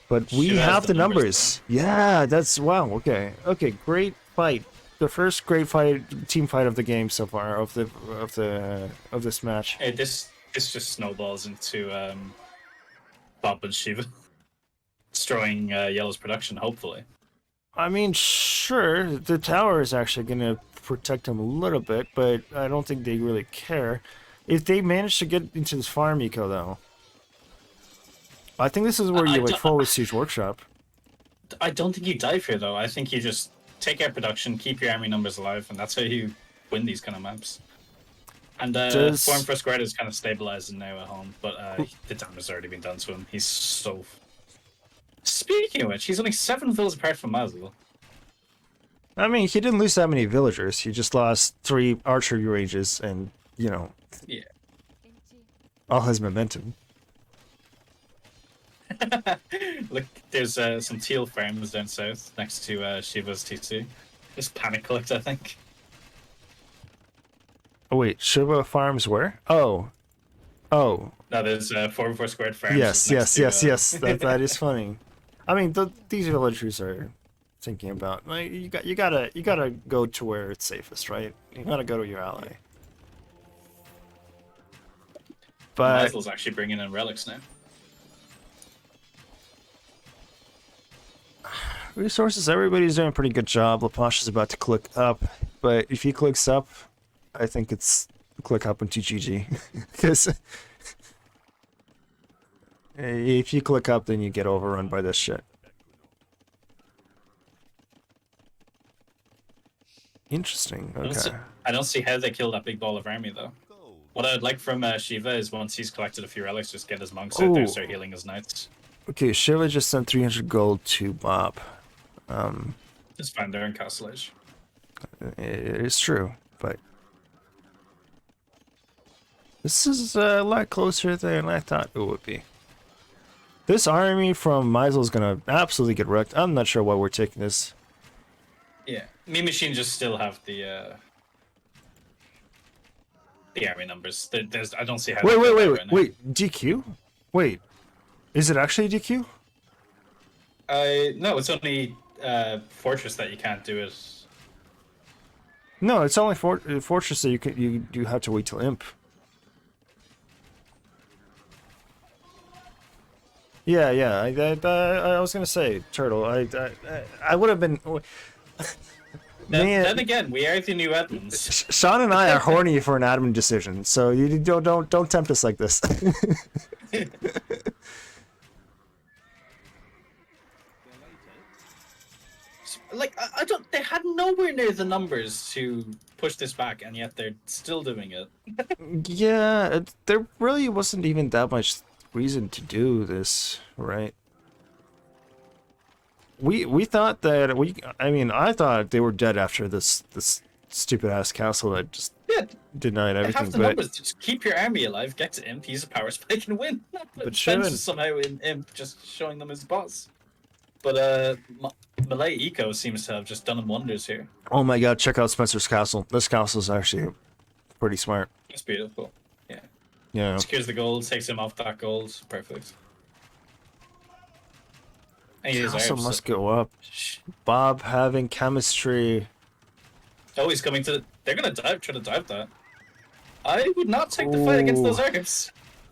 Speaker 1: but we
Speaker 2: Shiva has
Speaker 1: have
Speaker 2: the
Speaker 1: the numbers. Yeah, that's wow. Okay, great fight. The first great fight, team fight of the game so far of this match.
Speaker 2: Hey, this just snowballs into Bob and Shiva destroying Yellow's production. Hopefully,
Speaker 1: I mean, sure, the tower is actually going to protect them a little bit, but I don't think they really care. If they manage to get into this farm eco, though, I think this is where you like forward siege workshop.
Speaker 2: I don't think you dive here though. I think you just take out production, keep your army numbers alive, and that's how you win these kind of maps. And Form for Square is kind of stabilizing now at home, but the damage has already been done to him. He's so. Speaking of which, he's only 7 villas apart from Mazel.
Speaker 1: I mean, he didn't lose that many villagers. He just lost 3 archery ranges and, you know,
Speaker 2: Yeah.
Speaker 1: all his momentum.
Speaker 2: Look, there's some teal farms down south next to Shiva's TC. Just panic collect, I think.
Speaker 1: Oh, wait, Shiva Farms where? Oh.
Speaker 2: No, there's 4 squared farms.
Speaker 1: Yes. That is funny. I mean, these villagers are thinking about like you gotta go to where it's safest, right? You gotta go to your ally. But
Speaker 2: Mazel's actually bringing in relics now.
Speaker 1: resources, everybody's doing a pretty good job. Lepash is about to click up, but if he clicks up, I think it's click up into GG. Because if you click up, then you get overrun by this shit. Interesting. Okay.
Speaker 2: I don't see how they kill that big ball of army though. What I'd like from Shiva is once he's collected a few relics, just get his monks out there and start healing his knights.
Speaker 1: Okay, Shiva just sent 300 gold to Bob.
Speaker 2: Just find there in Castle Age.
Speaker 1: It is true, but this is a lot closer than I thought it would be. This army from Maisel is gonna absolutely get wrecked. I'm not sure why we're taking this.
Speaker 2: Yeah, Me Machine just still have the army numbers. There's I don't see how.
Speaker 1: Wait, DQ? Wait, is it actually DQ?
Speaker 2: No, it's only Fortress that you can't do it.
Speaker 1: No, it's only Fortress that you have to wait till Imp. Yeah. I was gonna say Turtle. I would have been.
Speaker 2: Then again, we are the new admins.
Speaker 1: Sean and I are horny for an admin decision, so you don't tempt us like this.
Speaker 2: Like I don't. They had nowhere near the numbers to push this back, and yet they're still doing it.
Speaker 1: Yeah, there really wasn't even that much reason to do this, right? We thought that I thought they were dead after this stupid ass castle that just denied
Speaker 2: They
Speaker 1: everything.
Speaker 2: have the
Speaker 1: But
Speaker 2: numbers. Just keep your army alive. Get to Imp. Use a power spike and win.
Speaker 1: But
Speaker 2: Spence
Speaker 1: Shivan-
Speaker 2: is somehow in Imp, just showing them his boss. But Malay Eco seems to have just done him wonders here.
Speaker 1: oh my god, check out Spencer's castle. This castle is actually pretty smart.
Speaker 2: It's beautiful. Yeah.
Speaker 1: Yeah.
Speaker 2: Secures the gold, takes him off that gold. Perfect. And he
Speaker 1: Also
Speaker 2: deserves
Speaker 1: must
Speaker 2: it.
Speaker 1: go up. Bob having chemistry.
Speaker 2: Oh, he's coming to. They're gonna try to dive that. I would not take the fight against those herbs.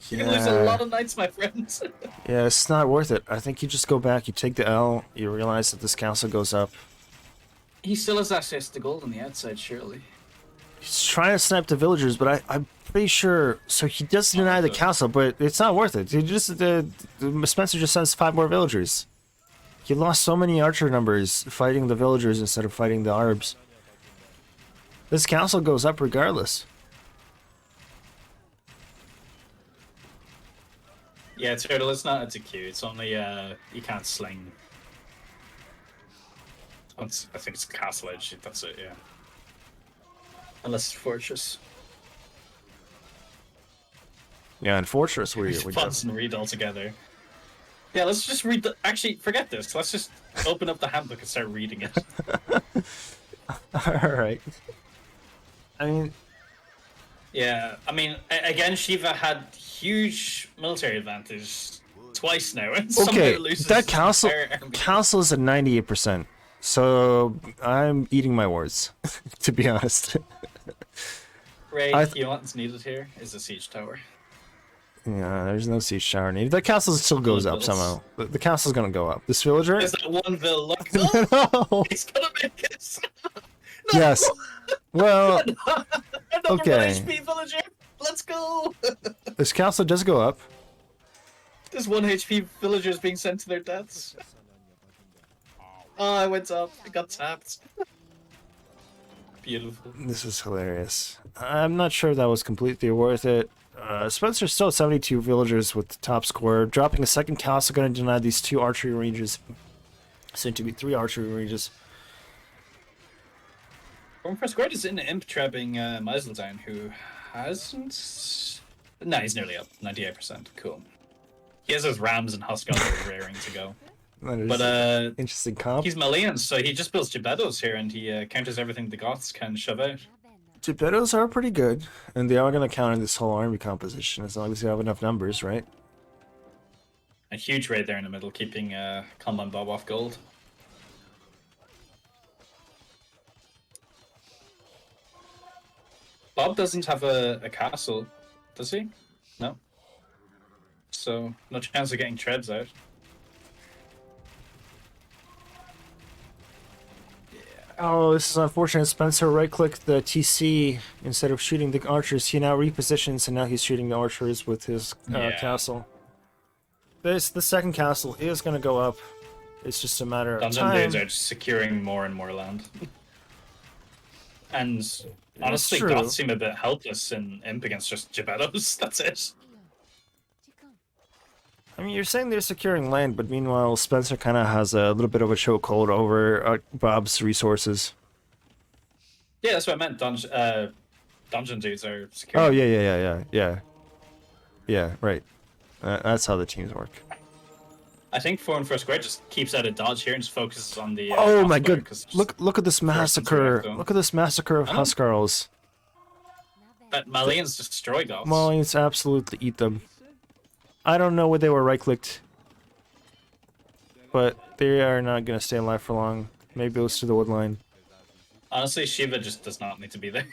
Speaker 2: You're gonna lose a lot of knights, my friends.
Speaker 1: Yeah, it's not worth it. I think you just go back, you take the L, you realize that this council goes up.
Speaker 4: He still has access to gold on the outside, surely.
Speaker 1: He's trying to snipe the villagers, but I'm pretty sure. So he does deny the castle, but it's not worth it. He just the Spencer just sends 5 more villagers. He lost so many archer numbers fighting the villagers instead of fighting the arbs. This castle goes up regardless.
Speaker 2: Yeah, Turtle, it's not a Q. It's only you can't sling. Once I think it's castle edge. That's it. Yeah. Unless it's fortress.
Speaker 1: Yeah, and fortress we
Speaker 2: Fonts and read all together. Yeah, let's just read the. Actually, forget this. Let's just open up the handbook and start reading it.
Speaker 1: All right. I mean,
Speaker 2: Yeah, I mean, again, Shiva had huge military advantage twice now, and somehow
Speaker 1: okay,
Speaker 2: loses
Speaker 1: that
Speaker 2: his
Speaker 1: council
Speaker 2: entire army.
Speaker 1: council is at 98%. So I'm eating my words, to be honest.
Speaker 2: Ray,
Speaker 1: I
Speaker 2: you know what's needed here is a siege tower.
Speaker 1: Yeah, there's no siege tower needed. The castle still goes up
Speaker 2: Bills.
Speaker 1: somehow. The castle's gonna go up. This villager?
Speaker 2: Is that one bill? Look,
Speaker 1: No.
Speaker 2: he's gonna make it.
Speaker 1: Yes. Well,
Speaker 2: Another
Speaker 1: okay.
Speaker 2: 1 HP villager. Let's go.
Speaker 1: this castle does go up.
Speaker 2: This 1 HP villagers being sent to their deaths. Oh, I went up. I got tapped. Beautiful.
Speaker 1: This is hilarious. I'm not sure that was completely worth it. Spencer's still at 72 villagers with the top score. Dropping a second castle, going to deny these 2 archery ranges. Soon to be 3 archery ranges.
Speaker 2: Former Square is in imp trapping Meiseldown, who hasn't. No, he's nearly up. 98%. Cool. He has his rams and Huskar raring to go.
Speaker 1: That is
Speaker 2: But
Speaker 1: interesting comp.
Speaker 2: he's Malian, so he just builds Gebettos here and he counters everything the Goths can shove out.
Speaker 1: Gebettos are pretty good, and they are going to counter this whole army composition as long as you have enough numbers, right?
Speaker 2: A huge raid there in the middle, keeping Combine Bob off gold. Bob doesn't have a castle, does he? No. So, no chance of getting treads out.
Speaker 1: Oh, this is unfortunate. Spencer right-clicked the TC instead of shooting the archers. He now repositions, and now he's shooting the archers with his castle. The second castle is going to go up. It's just a matter of
Speaker 2: Donjon
Speaker 1: time.
Speaker 2: dudes are just securing more and more land. And honestly,
Speaker 1: true.
Speaker 2: Goths seem a bit helpless in imp against just Gebettos. That's it.
Speaker 1: I mean, you're saying they're securing land, but meanwhile, Spencer kind of has a little bit of a chokehold over Bob's resources.
Speaker 2: Yeah, that's what I meant. Donjon dudes are securing.
Speaker 1: Oh, yeah, right. That's how the teams work.
Speaker 2: I think 4 and 1st Square just keeps out of dodge here and just focuses on the.
Speaker 1: Oh
Speaker 2: off
Speaker 1: my
Speaker 2: square,
Speaker 1: god!
Speaker 2: 'cause
Speaker 1: Look at this massacre!
Speaker 2: zone.
Speaker 1: Look at this massacre of
Speaker 2: I know.
Speaker 1: Huskarls.
Speaker 2: But Malians destroy Goths.
Speaker 1: Malians absolutely eat them. I don't know where they were right-clicked, but they are not gonna stay alive for long. Maybe it was to the wood line.
Speaker 2: Honestly, Shiva just does not need to be there.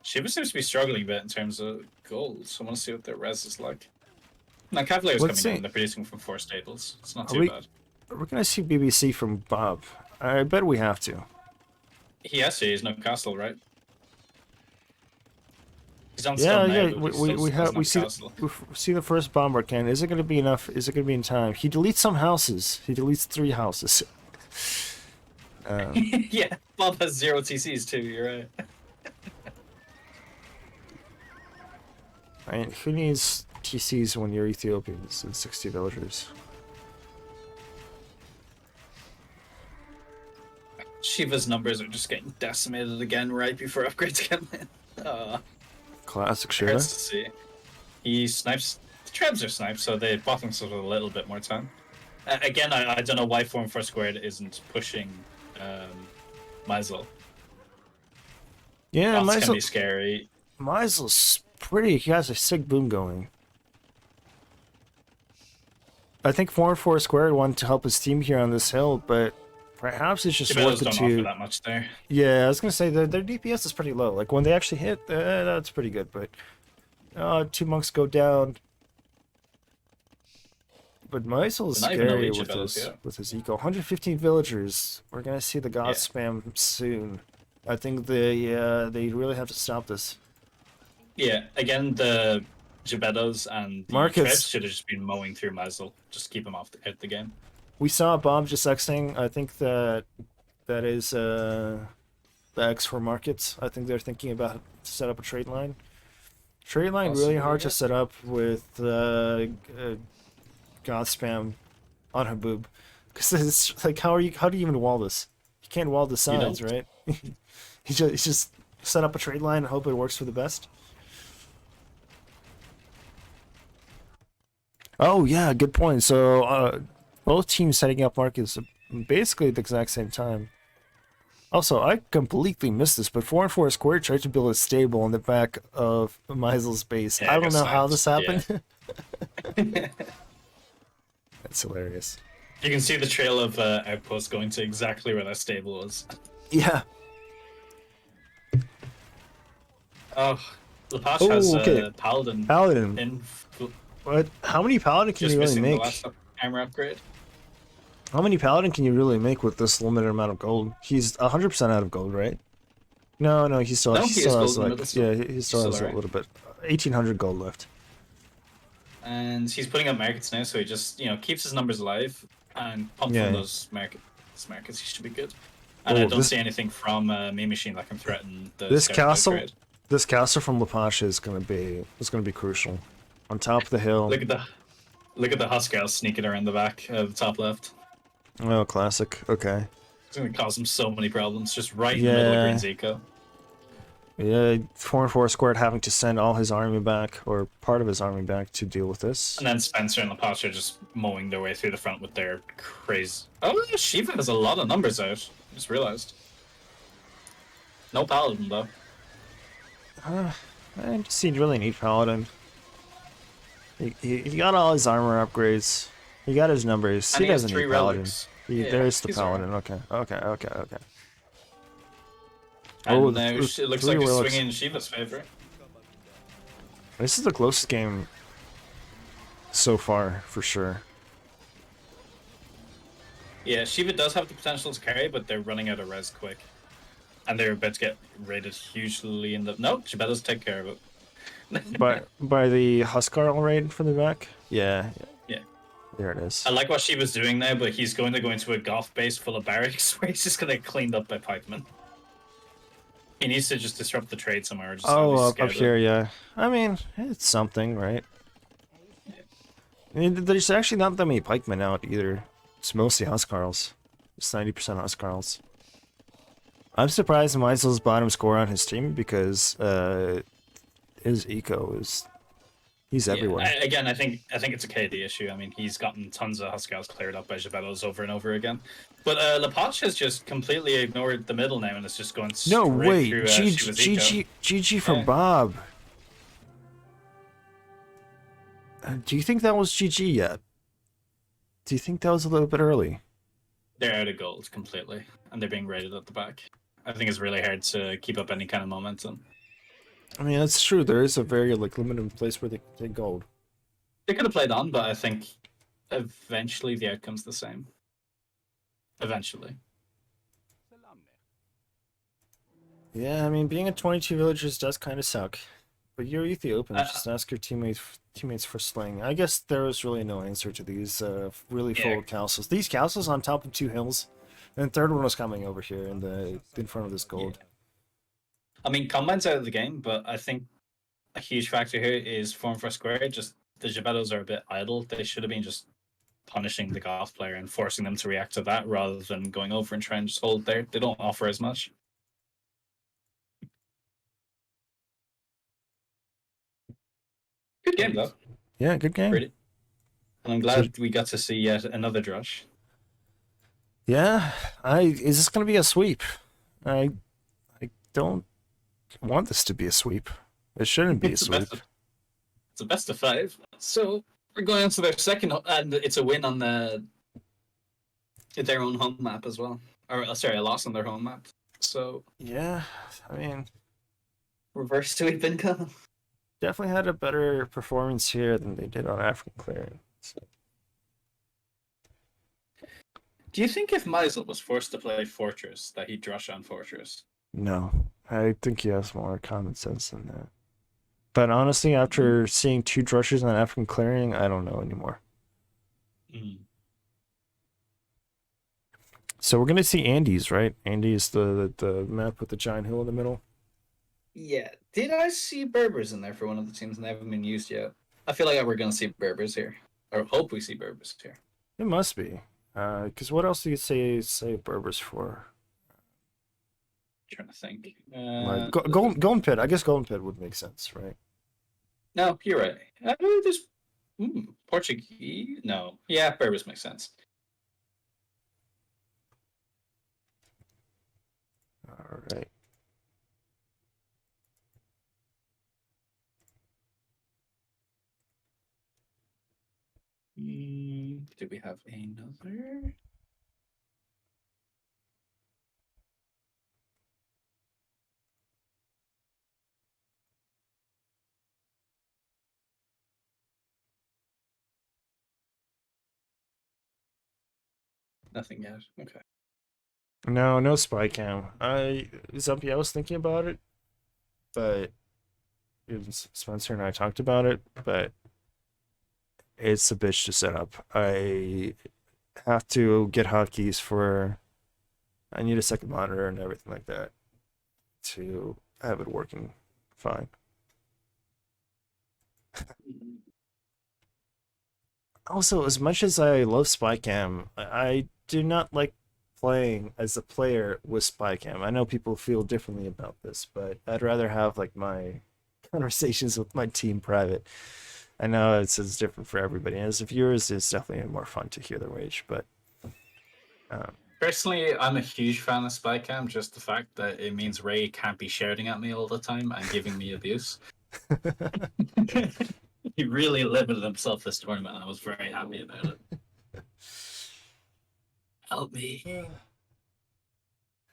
Speaker 2: Shiva seems to be struggling a bit in terms of gold, so I want to see what their res is like. Now, Cavalier's
Speaker 1: Let's
Speaker 2: coming
Speaker 1: see.
Speaker 2: in. They're producing from 4 stables. It's not
Speaker 1: Are
Speaker 2: too
Speaker 1: we-
Speaker 2: bad.
Speaker 1: We're gonna see BBC from Bob. I bet we have to.
Speaker 2: He has to. He's no castle, right? He's on
Speaker 1: Yeah,
Speaker 2: stone now,
Speaker 1: yeah.
Speaker 2: but
Speaker 1: We
Speaker 2: he still
Speaker 1: have
Speaker 2: has no
Speaker 1: we see
Speaker 2: castle.
Speaker 1: we see the first bomber can. Is it gonna be enough? Is it gonna be in time? He deletes some houses. He deletes 3 houses.
Speaker 2: Yeah, Bob has 0 TCs too. You're right.
Speaker 1: I mean, who needs TCs when you're Ethiopians and 60 villagers?
Speaker 2: Shiva's numbers are just getting decimated again right before upgrades come in.
Speaker 1: Classic Shiva.
Speaker 2: Hurts to see. He snipes. The trebs are sniped, so they bought themselves a little bit more time. Again, I don't know why 4 and 1st Squared isn't pushing Meisel.
Speaker 1: Yeah,
Speaker 2: That's gonna be scary.
Speaker 1: Meisel's pretty. He has a sick boom going. I think 4-4 squared wanted to help his team here on this hill, but perhaps it's just
Speaker 2: Jabelos
Speaker 1: worth it
Speaker 2: don't offer
Speaker 1: to.
Speaker 2: that much there.
Speaker 1: Yeah, I was gonna say their DPS is pretty low. Like when they actually hit, that's pretty good. But 2 monks go down. But Meisel's
Speaker 2: They're not even
Speaker 1: scary
Speaker 2: elite
Speaker 1: with
Speaker 2: Jabelos
Speaker 1: his
Speaker 2: yet.
Speaker 1: with his eco. 115 villagers. We're gonna see the god
Speaker 2: Yeah.
Speaker 1: spam soon. I think they really have to stop this.
Speaker 2: Yeah, again, the Jabelos and the
Speaker 1: Marcus-
Speaker 2: Trips should have just been mowing through Mazel. Just keep him out the game.
Speaker 1: We saw Bob just Xing. I think that is the X for markets. I think they're thinking about to set up a trade line. Trade line really
Speaker 2: Possibly,
Speaker 1: hard to
Speaker 2: yeah.
Speaker 1: set up with god spam on Haboob, because it's like how do you even wall this? You can't wall the sides,
Speaker 2: don't.
Speaker 1: right? He just set up a trade line and hope it works for the best. Oh yeah, good point. So both teams setting up markets basically at the exact same time. Also, I completely missed this, but 4-4 squared tried to build a stable in the back of Meisel's base.
Speaker 2: Yeah,
Speaker 1: I don't know how this
Speaker 2: besides,
Speaker 1: happened. That's hilarious.
Speaker 2: You can see the trail of outposts going to exactly where that stable was.
Speaker 1: Yeah.
Speaker 2: Oh, Lepash
Speaker 1: Oh,
Speaker 2: has
Speaker 1: okay.
Speaker 2: Paladin
Speaker 1: Paladin.
Speaker 2: in,
Speaker 1: What? How many Paladin can
Speaker 2: just
Speaker 1: you really
Speaker 2: missing the
Speaker 1: make?
Speaker 2: last armor upgrade.
Speaker 1: How many Paladin can you really make with this limited amount of gold? He's 100% out of gold, right? No, he still,
Speaker 2: No,
Speaker 1: he
Speaker 2: he
Speaker 1: still
Speaker 2: has
Speaker 1: has
Speaker 2: gold in
Speaker 1: like,
Speaker 2: the middle
Speaker 1: yeah, he still
Speaker 2: still
Speaker 1: has a
Speaker 2: alright.
Speaker 1: little bit. 1,800 gold left.
Speaker 2: And he's putting up markets now, so he just keeps his numbers alive and pump
Speaker 1: Yeah.
Speaker 2: from those markets. He should be good. And I
Speaker 1: Oh,
Speaker 2: don't
Speaker 1: this-
Speaker 2: see anything from Meme Machine that can threaten the
Speaker 1: This
Speaker 2: scout
Speaker 1: castle,
Speaker 2: upgrade.
Speaker 1: this castle from Lepasha is gonna be crucial. On top of the hill.
Speaker 2: Look at the Huskers sneaking around the back of the top left.
Speaker 1: Oh, classic. Okay.
Speaker 2: It's going to cause him so many problems, just right in the middle of
Speaker 1: Yeah.
Speaker 2: Green's Eco.
Speaker 1: Yeah, 4-4 squared having to send all his army back, or part of his army back, to deal with this.
Speaker 2: And then Spencer and Lepash are just mowing their way through the front with their crazy. Oh, Shiva has a lot of numbers out. Just realized. No Paladin though.
Speaker 1: I just he really need Paladin. He got all his armor upgrades. He got his numbers.
Speaker 2: And
Speaker 1: He
Speaker 2: he has
Speaker 1: doesn't
Speaker 2: 3
Speaker 1: need Paladin.
Speaker 2: relics.
Speaker 1: There's the
Speaker 2: he's alright.
Speaker 1: Paladin. Okay.
Speaker 2: And
Speaker 1: Oh,
Speaker 2: now
Speaker 1: th-
Speaker 2: it looks
Speaker 1: 3
Speaker 2: like it's
Speaker 1: relics.
Speaker 2: swinging in Shiva's favor.
Speaker 1: This is the closest game so far, for sure.
Speaker 2: Yeah, Shiva does have the potential to carry, but they're running out of res quick. And they're about to get raided hugely in the... No, Jabelos take care of it.
Speaker 1: By the Huskarl raid from the back? Yeah.
Speaker 2: Yeah.
Speaker 1: There it is.
Speaker 2: I like what Shiva's doing now, but he's going to go into a golf base full of barracks where he's just going to get cleaned up by pikemen. He needs to just disrupt the trade somewhere. Or just
Speaker 1: Oh,
Speaker 2: obviously
Speaker 1: up
Speaker 2: scout it.
Speaker 1: here, yeah. I mean, it's something, right? I mean, there's actually not that many pikemen out either. It's mostly Huskarls. It's 90% Huskarls. I'm surprised Meisel's bottom score on his team because his eco is... He's everywhere.
Speaker 2: Again, I think it's a KD issue. I mean, he's gotten tons of Huskars cleared up by Jabelos over and over again. But Lepash has just completely ignored the middle now and it's just going straight
Speaker 1: No, wait.
Speaker 2: through Shiva's eco.
Speaker 1: GG for
Speaker 2: Yeah.
Speaker 1: Bob. Do you think that was GG yet? Do you think that was a little bit early?
Speaker 2: They're out of gold completely, and they're being raided at the back. I think it's really hard to keep up any kind of momentum.
Speaker 1: I mean, that's true. There is a very limited place where they take gold.
Speaker 2: They could have played on, but I think eventually the outcome's the same. Eventually.
Speaker 1: Yeah, I mean, being at 22 villagers does kind of suck. But you're Ethiopian, just ask your teammates for sling. I guess there was really no answer to these really full castles. These castles on top of 2 hills, and the third one was coming over here in front of this gold.
Speaker 2: I mean, Combine's out of the game, but I think a huge factor here is form for square. Just the Jabelos are a bit idle. They should have been just punishing the golf player and forcing them to react to that rather than going over and trying to just hold there. They don't offer as much. Good game, though.
Speaker 1: Yeah, good game.
Speaker 2: Pretty. And I'm glad we got to see yet another drush.
Speaker 1: Yeah, is this gonna be a sweep? I don't want this to be a sweep. It shouldn't be a
Speaker 2: It's
Speaker 1: sweep.
Speaker 2: it's a best of 5. So
Speaker 4: We're going on to their second, and it's a win on their own home map as well. Or sorry, a loss on their home map. So
Speaker 1: Yeah, I mean,
Speaker 4: reverse sweep income.
Speaker 1: definitely had a better performance here than they did on African Clearing. So,
Speaker 4: Do you think if Meisel was forced to play Fortress, that he'd rush on Fortress?
Speaker 1: no, I think he has more common sense than that. But honestly, after seeing 2 drushes on African Clearing, I don't know anymore. So we're gonna see Andes, right? Andes, the map with the giant hill in the middle.
Speaker 4: Yeah. Did I see Berbers in there for one of the teams and they haven't been used yet? I feel like we're going to see Berbers here. Or hope we see Berbers here.
Speaker 1: It must be, because what else do you say Berbers for?
Speaker 4: Trying to think.
Speaker 1: Like Golden Pit. I guess Golden Pit would make sense, right?
Speaker 4: No, you're right. There's Portuguese. No, yeah, Berbers makes sense.
Speaker 1: All right.
Speaker 4: Do we have another? Nothing yet. Okay.
Speaker 1: No spy cam. Zumpy, I was thinking about it, but Spencer and I talked about it, but it's a bitch to set up. I have to get hotkeys for. I need a second monitor and everything like that to have it working fine. Also, as much as I love Spycam, I do not like playing as a player with Spycam. I know people feel differently about this, but I'd rather have like my conversations with my team private. I know it's different for everybody. As a viewer, it's definitely more fun to hear the rage, but
Speaker 2: Personally, I'm a huge fan of Spycam, just the fact that it means Ray can't be shouting at me all the time and giving me abuse. He really limited himself this tournament, and I was very happy about it. Help me.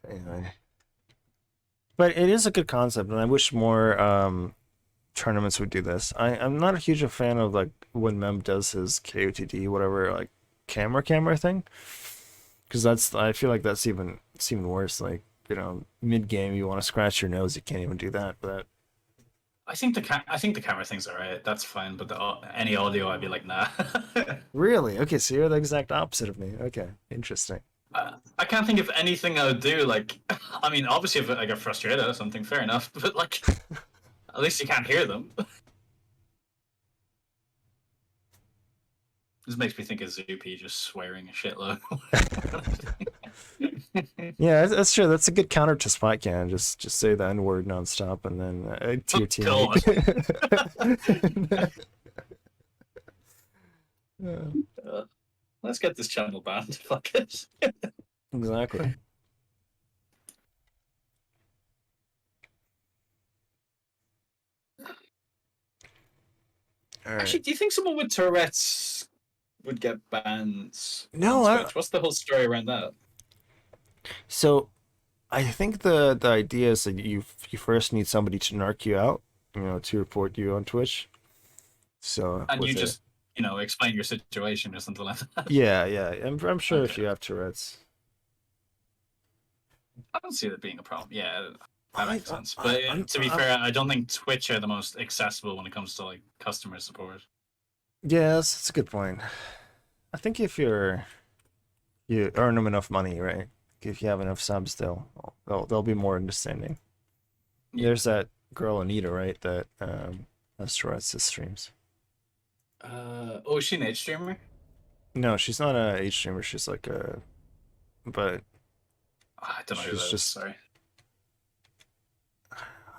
Speaker 1: Anyway. But it is a good concept, and I wish more tournaments would do this. I'm not a huge fan of like when Mem does his KOTD, whatever, like camera thing. Because I feel like that's even worse. Like, you know, mid game you want to scratch your nose, you can't even do that. But
Speaker 2: I think the camera thing's alright. That's fine, but any audio, I'd be like, nah.
Speaker 1: really, okay, so you're the exact opposite of me. Okay, interesting.
Speaker 2: I can't think of anything I would do. Like, I mean, obviously, if I get frustrated or something, fair enough. But like, at least you can't hear them. This makes me think of Zoopy just swearing a shitload.
Speaker 1: Yeah, that's true. That's a good counter to Spotcan. Just say the N word nonstop, and then to your teammate.
Speaker 2: Let's get this channel banned. Fuck it.
Speaker 1: Exactly. All right.
Speaker 4: Actually, do you think someone with Tourette's would get bans?
Speaker 1: No,
Speaker 4: on Twitch? What's the whole story around that?
Speaker 1: So, I think the idea is that you first need somebody to narc you out, you know, to report you on Twitch. So
Speaker 2: and you just, you know, explain your situation or something like that.
Speaker 1: Yeah. I'm sure
Speaker 2: Okay.
Speaker 1: if you have Tourette's.
Speaker 2: I don't see that being a problem. Yeah, that makes sense. But to be fair, I don't think Twitch are the most accessible when it comes to like customer support.
Speaker 1: Yeah, that's a good point. I think if you earn them enough money, right? If you have enough subs, they'll be more understanding.
Speaker 2: Yeah.
Speaker 1: There's that girl Anita, right? That has Tourette's that streams.
Speaker 4: Is she an H streamer?
Speaker 1: No, she's not a H streamer. She's like but
Speaker 2: I don't know who
Speaker 1: she's
Speaker 2: that is.
Speaker 1: just-
Speaker 2: Sorry.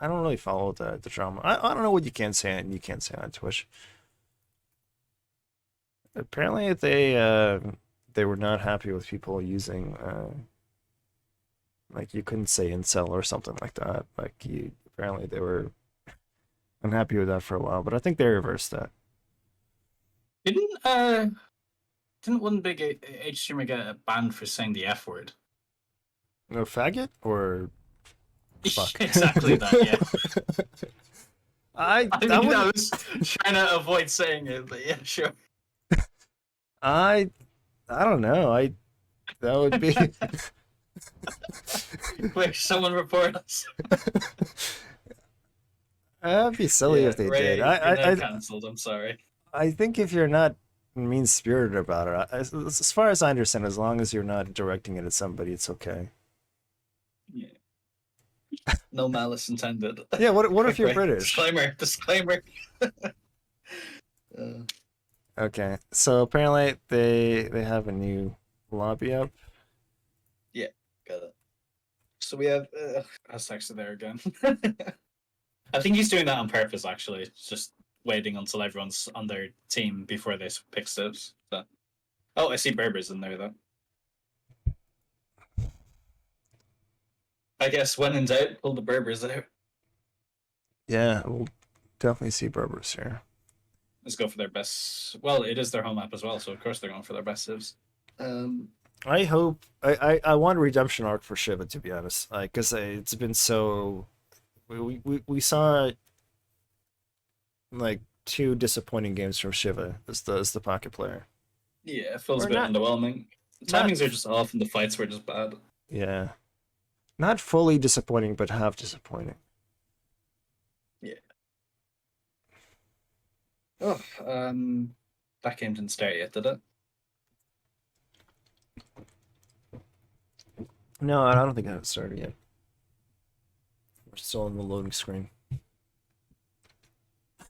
Speaker 1: I don't really follow the drama. I don't know what you can say and you can't say on Twitch. Apparently they were not happy with people using like you couldn't say incel or something like that. Like apparently they were unhappy with that for a while, but I think they reversed that.
Speaker 2: Didn't one big H streamer get banned for saying the F word?
Speaker 1: No faggot or fuck.
Speaker 2: Exactly that, yeah.
Speaker 1: I
Speaker 2: I
Speaker 1: that
Speaker 2: mean, I
Speaker 1: would
Speaker 2: was trying to avoid saying it, but yeah, sure.
Speaker 1: I don't know. That would be
Speaker 2: Quick, someone report us.
Speaker 1: that'd be silly if they
Speaker 2: Ray,
Speaker 1: did.
Speaker 2: you're now cancelled. I'm sorry.
Speaker 1: I think if you're not mean spirited about it, as far as I understand, as long as you're not directing it at somebody, it's okay.
Speaker 2: Yeah. No malice intended.
Speaker 1: Yeah. What if you're
Speaker 2: Wait,
Speaker 1: British?
Speaker 2: Disclaimer.
Speaker 1: Okay. So apparently they have a new lobby up.
Speaker 2: Yeah, got it. So we have Aztecs there again. I think he's doing that on purpose. Actually, it's just waiting until everyone's on their team before they pick civs. So. Oh, I see Berbers in there though. I guess when in doubt, pull the Berbers out.
Speaker 1: Yeah, we'll definitely see Berbers here.
Speaker 2: Let's go for their best. Well, it is their home map as well, so of course they're going for their best civs.
Speaker 1: I hope I want a redemption arc for Shiva, to be honest, because it's been so we saw like 2 disappointing games from Shiva as the pocket player.
Speaker 2: Yeah, it feels
Speaker 1: Or
Speaker 2: a bit
Speaker 1: not-
Speaker 2: underwhelming. Timings are just off, and the fights were just bad.
Speaker 1: Yeah, not fully disappointing, but half disappointing.
Speaker 2: Yeah. Oh, that game didn't start yet, did it?
Speaker 1: No, I don't think I have it started yet. We're still on the loading screen.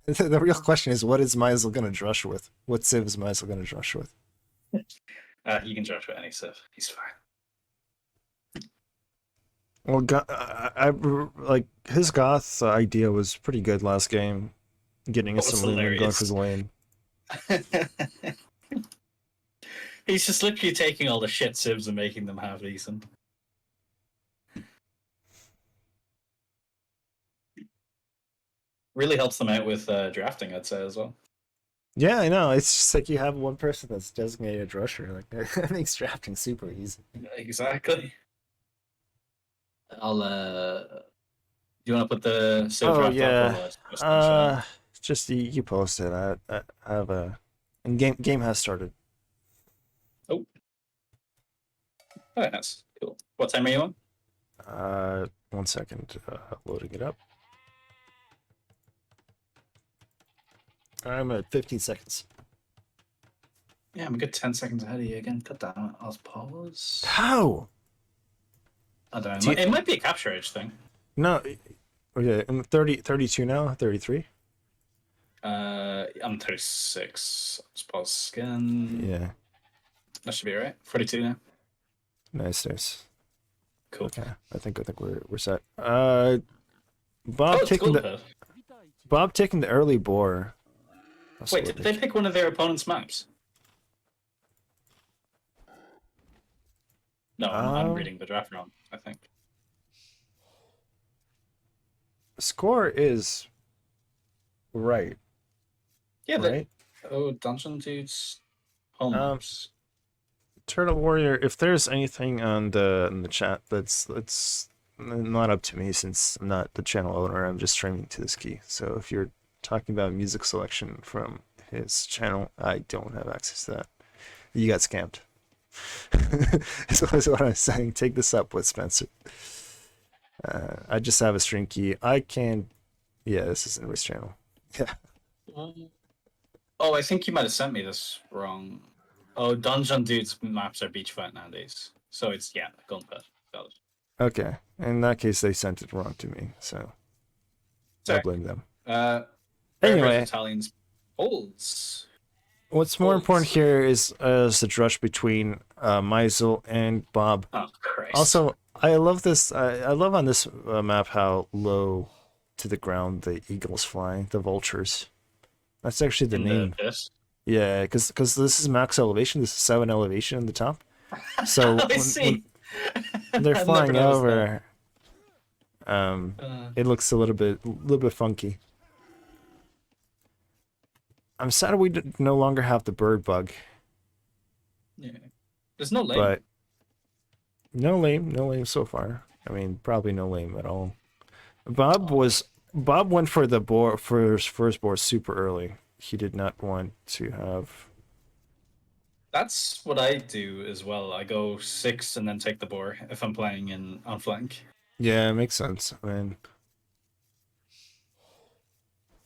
Speaker 1: The real question is, what is Meisel gonna drush with? What civ is Meisel gonna drush with?
Speaker 2: You can judge with any civ. He's fine.
Speaker 1: Well, like his goth idea was pretty good last game, getting us
Speaker 2: That was
Speaker 1: some loot and going for
Speaker 2: hilarious.
Speaker 1: the lane.
Speaker 2: He's just literally taking all the shit civs and making them half decent. Really helps them out with drafting, I'd say, as well.
Speaker 1: Yeah, I know. It's just like you have one person that's designated a drusher. Like that makes drafting super easy.
Speaker 2: Exactly. I'll do you want to put the civ
Speaker 1: Oh
Speaker 2: draft
Speaker 1: yeah.
Speaker 2: up? Or just finish it?
Speaker 1: Just you post it. I have a and game has started.
Speaker 2: Oh, yes, cool. What time are you on?
Speaker 1: 1 second. Loading it up. I'm at 15 seconds.
Speaker 2: Yeah, I'm a good 10 seconds ahead of you again. God damn it. I'll pause.
Speaker 1: How?
Speaker 2: I don't know. It might be a capture edge thing.
Speaker 1: No. Okay, I'm 32 now. 33.
Speaker 2: I'm 36. Just pause again.
Speaker 1: Yeah.
Speaker 2: That should be alright. 42 now.
Speaker 1: Nice.
Speaker 2: Cool.
Speaker 1: Okay, I think we're set. Bob
Speaker 2: it's
Speaker 1: taking
Speaker 2: Goldpad.
Speaker 1: Bob taking the early boar.
Speaker 2: Wait, did they pick one of their opponent's maps? No, I'm reading the draft wrong, I think.
Speaker 1: Score is right.
Speaker 2: Yeah,
Speaker 1: Right.
Speaker 2: Donjon Dude's home maps.
Speaker 1: Turtle Warrior. If there's anything on the chat that's not up to me, since I'm not the channel owner, I'm just streaming to this key. So if you're talking about music selection from his channel, I don't have access to that. You got scammed. That's what I'm saying. Take this up with Spencer. I just have a stream key. I can. Yeah, this isn't his channel. Yeah.
Speaker 2: Oh, I think you might have sent me this wrong. Oh, Donjon Dude's maps are beach fight nowadays. So it's, yeah, Gunpad. Got it.
Speaker 1: Okay. In that case, they sent it wrong to me. So I blame them. Anyway.
Speaker 2: Italians. Olds.
Speaker 1: What's more important here is the drush between Meisel and Bob.
Speaker 2: Oh, Christ.
Speaker 1: Also, I love this. I love on this map how low to the ground the eagles fly, the vultures. That's actually the name. Yeah, because this is max elevation. This is 7 elevation in the top. So
Speaker 2: I see.
Speaker 1: when they're
Speaker 2: I've
Speaker 1: flying
Speaker 2: never noticed
Speaker 1: over, it looks a little bit funky. I'm sad we no longer have the bird bug,
Speaker 4: Yeah. There's no lane.
Speaker 1: but no lame so far. I mean, probably no lame at all. Bob went for the boar for his first boar super early. He did not want to have.
Speaker 4: That's what I do as well. I go 6 and then take the boar if I'm playing on flank.
Speaker 1: Yeah, it makes sense. I mean,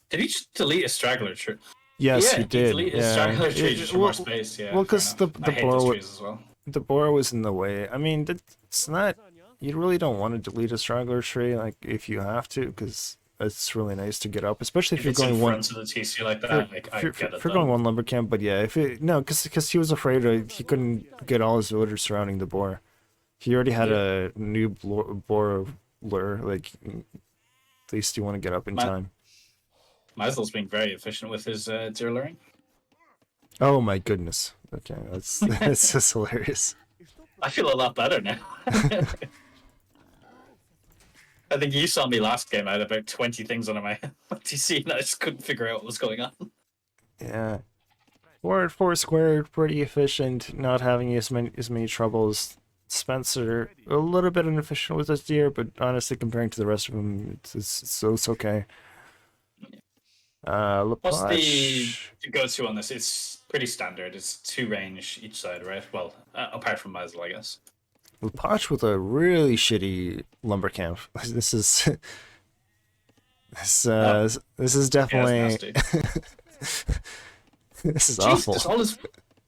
Speaker 4: Did he just delete a straggler tree?
Speaker 1: yes,
Speaker 4: yeah,
Speaker 1: he did.
Speaker 4: deleted his
Speaker 1: Yeah,
Speaker 4: straggler tree just for more
Speaker 1: well,
Speaker 4: space. Yeah,
Speaker 1: well,
Speaker 4: fair
Speaker 1: 'cause
Speaker 4: enough.
Speaker 1: the
Speaker 4: I hate
Speaker 1: boar
Speaker 4: those
Speaker 1: wa-
Speaker 4: trees as well.
Speaker 1: the boar was in the way. I mean, it's not. You really don't want to delete a straggler tree, like if you have to, because it's really nice to get up, especially if
Speaker 4: If
Speaker 1: you're
Speaker 4: it's in
Speaker 1: going one.
Speaker 4: front of the TC like that,
Speaker 1: For,
Speaker 4: like, I
Speaker 1: for,
Speaker 4: get it.
Speaker 1: for going one lumber camp, but yeah, if it no, because he was afraid he couldn't get all his villagers surrounding the boar. He already had a new boar lure. Like, at least you want to get up in time.
Speaker 4: Mazel's being very efficient with his deer luring.
Speaker 1: Oh my goodness. Okay, that's just hilarious.
Speaker 4: I feel a lot better now. I think you saw me last game. I had about 20 things under my TC, and I just couldn't figure out what was going on.
Speaker 1: Yeah. Four squared, pretty efficient, not having as many troubles. Spencer, a little bit inefficient with this deer, but honestly, comparing to the rest of them, it's okay.
Speaker 4: What's the
Speaker 1: Lepage.
Speaker 4: go-to on this? It's pretty standard. It's 2 range each side, right? Well, apart from Mazel, I guess.
Speaker 1: Lepage with a really shitty lumber camp. This is this is definitely this is awful.
Speaker 4: Jesus,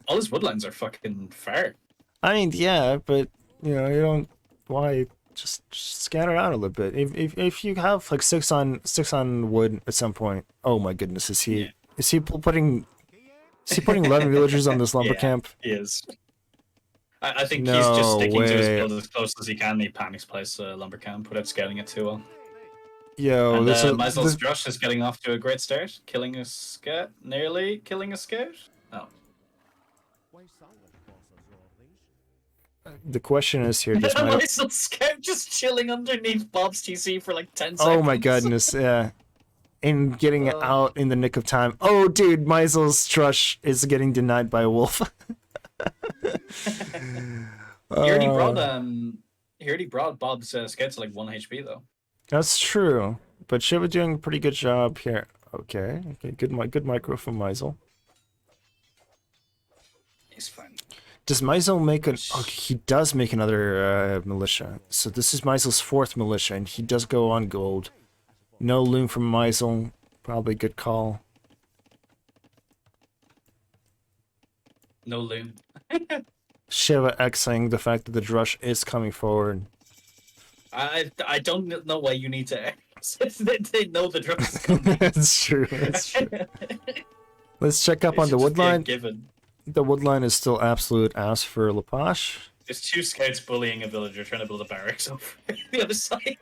Speaker 4: all his woodlines are fucking far.
Speaker 1: I mean, yeah, but you know, you don't why just scatter out a little bit. If you have like six on wood at some point, oh my goodness, is he putting 11 villagers on this lumber camp?
Speaker 4: He is. I think
Speaker 1: No
Speaker 4: he's just sticking to his
Speaker 1: way.
Speaker 4: build as close as he can. He panics place lumber camp without scaling it too well.
Speaker 1: Yo,
Speaker 4: And
Speaker 1: this is
Speaker 4: Mazel's Josh is getting off to a great start, killing a scout, nearly killing a scout. Oh,
Speaker 1: the question is here. Does my,
Speaker 4: Mazel's scout just chilling underneath Bob's TC for like 10 seconds.
Speaker 1: oh my goodness, yeah. In getting out in the nick of time. Oh, dude, Meisel's Trush is getting denied by a wolf.
Speaker 4: He already brought Bob's scout to like 1 HP though.
Speaker 1: That's true, but Shiva doing a pretty good job here. Okay, good micro from Meisel.
Speaker 4: He's fine.
Speaker 1: Does Meisel make an? Oh, he does make another militia. So this is Meisel's 4th militia, and he does go on gold. No loom from Meisel. Probably good call.
Speaker 4: No loom.
Speaker 1: Shiva Xing the fact that the Drush is coming forward.
Speaker 4: I don't know why you need to. They know the drop is coming.
Speaker 1: That's true. That's true. Let's check up
Speaker 4: It
Speaker 1: on the
Speaker 4: should just be a
Speaker 1: woodline.
Speaker 4: given.
Speaker 1: The woodline is still absolute ass for Lepage.
Speaker 4: There's 2 scouts bullying a villager trying to build a barracks over the other side.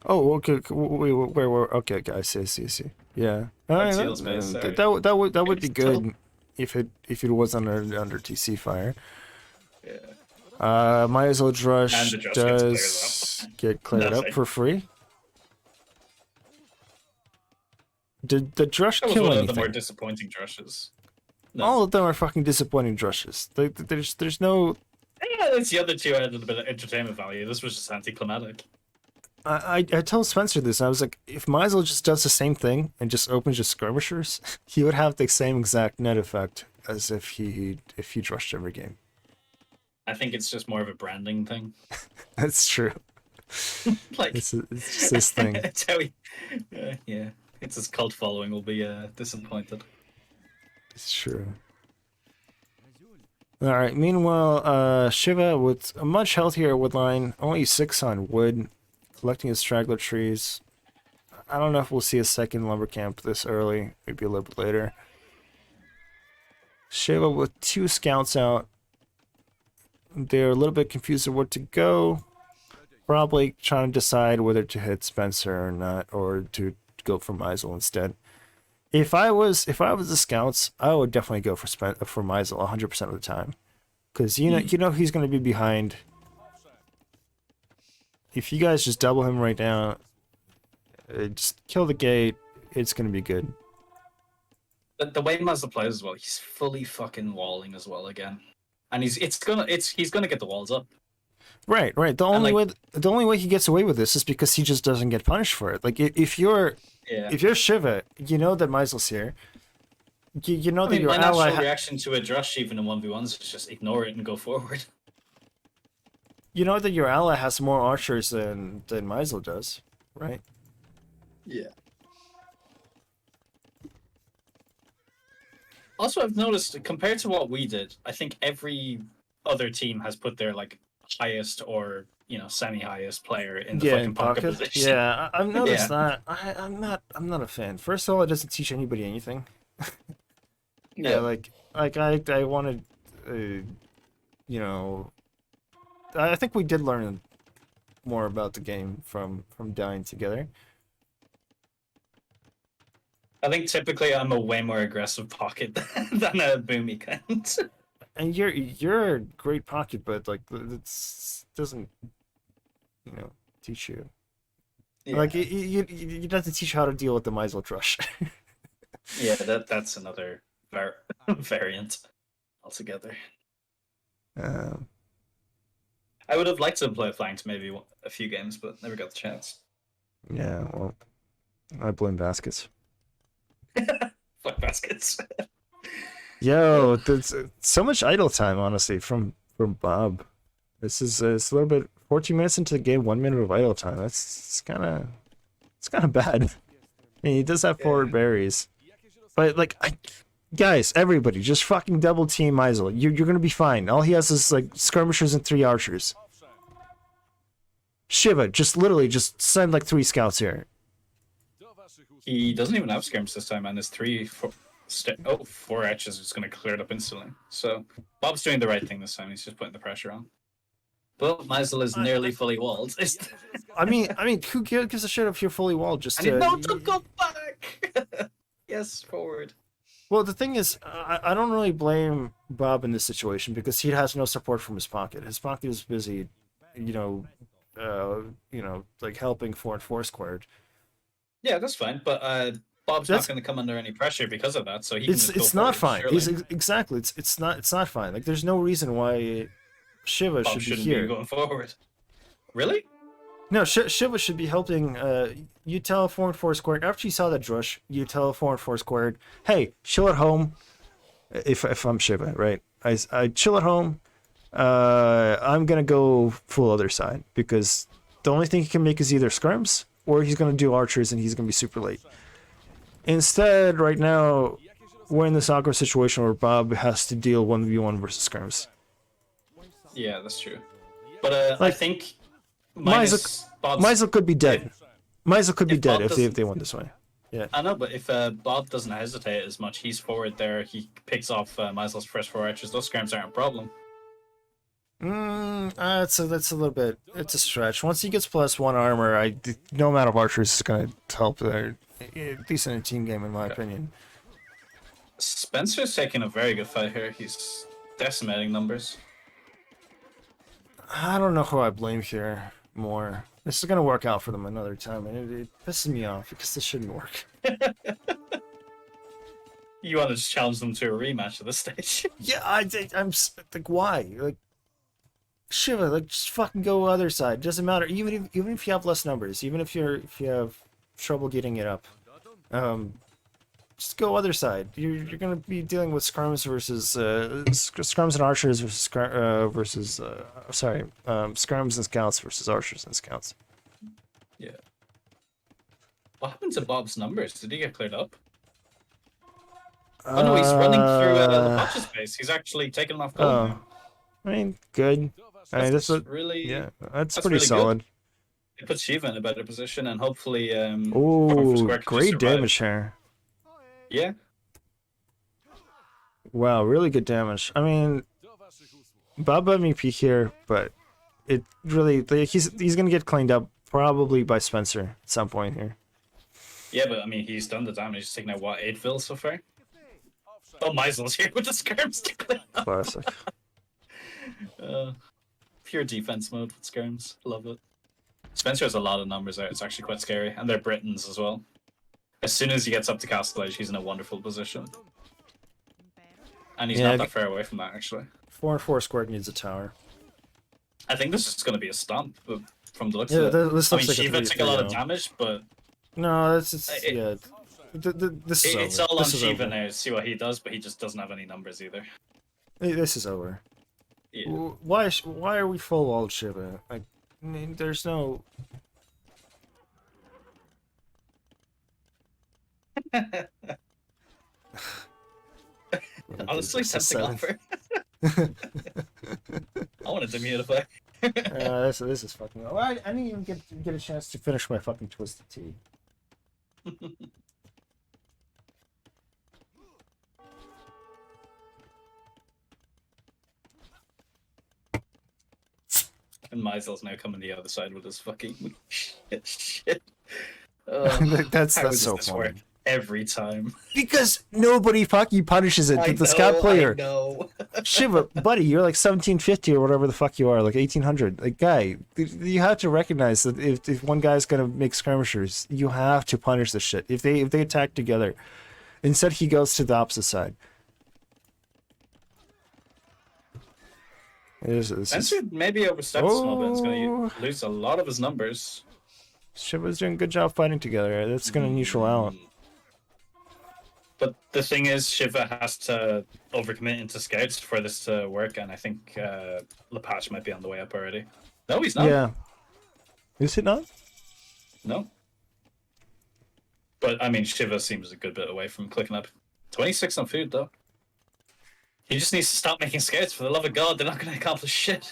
Speaker 1: Oh, okay. Wait, where? Okay, guys, I see. Yeah.
Speaker 4: That's
Speaker 1: Alright,
Speaker 4: Seal's base, sorry.
Speaker 1: that would be
Speaker 4: It's still-
Speaker 1: good if it was under TC fire.
Speaker 4: Yeah.
Speaker 1: Maizel
Speaker 4: And
Speaker 1: Drush
Speaker 4: the Drush
Speaker 1: does get cleared up
Speaker 4: Nothing.
Speaker 1: for free. Did the Drush
Speaker 4: That was
Speaker 1: kill
Speaker 4: one of the
Speaker 1: anything?
Speaker 4: more disappointing drushes. No.
Speaker 1: All of them are fucking disappointing Drushes. There's no.
Speaker 4: Yeah, that's the other 2 added a bit of entertainment value. This was just anticlimactic.
Speaker 1: I told Spencer this. I was like, if Meisel just does the same thing and just opens just skirmishers, he would have the same exact net effect as if he drushed every game.
Speaker 4: I think it's just more of a branding thing.
Speaker 1: That's true.
Speaker 4: Like
Speaker 1: It's just this thing.
Speaker 4: it's how he, yeah, it's his cult following will be disappointed.
Speaker 1: It's true. All right. Meanwhile, Shiva with a much healthier woodline, only 6 on wood, collecting his straggler trees. I don't know if we'll see a second lumber camp this early. Maybe a little bit later. Shiva with 2 scouts out. They're a little bit confused of where to go. Probably trying to decide whether to hit Spencer or not, or to go for Meisel instead. If I was the scouts, I would definitely go for Meisel 100% of the time, because you know he's going to be behind. If you guys just double him right now, just kill the gate, it's going to be good.
Speaker 4: The way Mazda plays as well, he's fully fucking walling as well again, and he's gonna get the walls up.
Speaker 1: Right. The only way he gets away with this is because he just doesn't get punished for it. Like if you're Shiva, you know that Maisel's here. You know that your
Speaker 4: my
Speaker 1: ally.
Speaker 4: natural reaction to a Drush even in 1v1s is just ignore it and go forward.
Speaker 1: You know that your ally has more archers than Maisel does, right?
Speaker 4: Yeah. Also, I've noticed compared to what we did, I think every other team has put their like highest or semi-highest player in the fucking pocket position.
Speaker 1: Yeah, I've noticed that. I'm not a fan. First of all, it doesn't teach anybody anything. Yeah, like I wanted, I think we did learn more about the game from dying together.
Speaker 4: I think typically I'm a way more aggressive pocket than a Boomy kind.
Speaker 1: And you're a great pocket, but like it doesn't, teach you.
Speaker 4: Yeah.
Speaker 1: Like you have to teach you how to deal with the Maisel Drush.
Speaker 4: Yeah, that's another variant altogether. I would have liked to play flanked maybe a few games, but never got the chance.
Speaker 1: Yeah, well, I blame baskets.
Speaker 4: Fuck baskets.
Speaker 1: Yo, there's so much idle time, honestly, from Bob. This is it's a little bit 14 minutes into the game, 1 minute of idle time. It's kind of bad. I mean, he does have forward berries, but like, guys, everybody, just fucking double team Maisel. You're gonna be fine. All he has is like skirmishers and 3 archers. Shiva, literally send like 3 scouts here.
Speaker 4: He doesn't even have skirms this time, and his 4 etches is going to clear it up instantly. So Bob's doing the right thing this time. He's just putting the pressure on. But Maisel is nearly fully walled.
Speaker 1: I mean, who gives a shit if you're fully walled? Just
Speaker 4: don't go back. Yes, forward.
Speaker 1: Well, the thing is, I don't really blame Bob in this situation because he has no support from his pocket. His pocket is busy, like helping 4 and 4 squared.
Speaker 4: Yeah, that's fine. But Bob's not going to come under any pressure because of that. So he can just go
Speaker 1: it's not fine.
Speaker 4: Surely.
Speaker 1: Exactly. It's not fine. Like there's no reason why Shiva
Speaker 4: Bob
Speaker 1: should be here.
Speaker 4: Be going forward. Really?
Speaker 1: No, Shiva should be helping. You tell 4 and 4 squared after you saw that Drush. You tell 4 and 4 squared, hey, chill at home. If I'm Shiva, right? I chill at home. I'm gonna go full other side because the only thing he can make is either scrims or he's gonna do archers and he's gonna be super late. Instead, right now, we're in this awkward situation where Bob has to deal 1v1 versus scrims.
Speaker 4: Yeah, that's true. But I think
Speaker 1: Maisel could be dead. Maisel could be dead if they won this way. Yeah.
Speaker 4: I know, but if Bob doesn't hesitate as much, he's forward there. He picks off Maisel's first 4 archers. Those scrims aren't a problem.
Speaker 1: That's a little bit. It's a stretch. Once he gets +1 armor, no amount of archers is gonna help there. At least in a team game, in my opinion.
Speaker 4: Spencer's taking a very good fight here. He's decimating numbers.
Speaker 1: I don't know who I blame here more. This is gonna work out for them another time, and it pisses me off because this shouldn't work.
Speaker 4: You want to just challenge them to a rematch at this stage?
Speaker 1: Yeah, I'm like, why? Like, Shiva, like, just fucking go other side. Doesn't matter. Even if you have less numbers, even if you have trouble getting it up, just go other side. You're gonna be dealing with scrums versus scrums and archers versus scrums and scouts versus archers and scouts.
Speaker 4: Yeah. What happened to Bob's numbers? Did he get cleared up? Oh no, he's running through Lapach's base. He's actually taking him off goal now.
Speaker 1: I mean, good. I mean, that's
Speaker 4: really
Speaker 1: that's pretty
Speaker 4: really
Speaker 1: solid.
Speaker 4: Good. It puts Shiva in a better position, and hopefully,
Speaker 1: oh, great damage here.
Speaker 4: Yeah.
Speaker 1: Wow, really good damage. I mean, Bob MVP here, but it really he's gonna get cleaned up probably by Spencer at some point here.
Speaker 4: Yeah, but I mean, he's done the damage. He's taken out what 8 fills so far. Oh, Maisel's here with the skirms to clean up.
Speaker 1: Classic.
Speaker 4: Pure defense mode with skirms. Love it. Spencer has a lot of numbers there. It's actually quite scary, and they're Britons as well. As soon as he gets up to Castle Edge, he's in a wonderful position. And he's
Speaker 1: Yeah,
Speaker 4: not that far away from that, actually.
Speaker 1: 4-4 squared needs a tower.
Speaker 4: I think this is going to be a stomp from the looks
Speaker 1: Yeah,
Speaker 4: of it.
Speaker 1: this
Speaker 4: I
Speaker 1: looks
Speaker 4: mean,
Speaker 1: like
Speaker 4: Shiva
Speaker 1: a
Speaker 4: took a lot of
Speaker 1: 3-3-0.
Speaker 4: damage, but
Speaker 1: No, it's yeah. This is
Speaker 4: it's
Speaker 1: over.
Speaker 4: all on
Speaker 1: This is
Speaker 4: Shiva
Speaker 1: over.
Speaker 4: now to see what he does, but he just doesn't have any numbers either.
Speaker 1: This is over.
Speaker 4: Yeah.
Speaker 1: Why are we full walled Shiva? Like, I mean, there's no.
Speaker 4: Honestly,
Speaker 1: This is
Speaker 4: tempting
Speaker 1: seven.
Speaker 4: offer. I wanted to mutify.
Speaker 1: This is fucking. Well, I didn't even get a chance to finish my fucking twisted tea.
Speaker 4: And Maisel's now coming the other side with his fucking shit.
Speaker 1: That's
Speaker 4: How does
Speaker 1: so
Speaker 4: this
Speaker 1: funny.
Speaker 4: work every time?
Speaker 1: Because nobody fucking punishes it.
Speaker 4: I
Speaker 1: The scout
Speaker 4: know,
Speaker 1: player.
Speaker 4: I know.
Speaker 1: Shiva, buddy, you're like 1750 or whatever the fuck you are, like 1800. Like, guy, you have to recognize that if one guy's gonna make skirmishers, you have to punish this shit. If they attack together, instead he goes to the opposite side.
Speaker 4: Spencer maybe overstepped a small bit. It's going to lose a lot of his numbers.
Speaker 1: Shiva's doing a good job fighting together. That's gonna neutral out.
Speaker 4: But the thing is, Shiva has to overcommit into scouts for this to work, and I think Lepage might be on the way up already. No, he's not.
Speaker 1: Yeah. Is it not?
Speaker 4: No. But, I mean, Shiva seems a good bit away from clicking up. 26 on food, though. He just needs to stop making scouts, for the love of God. They're not going to accomplish shit.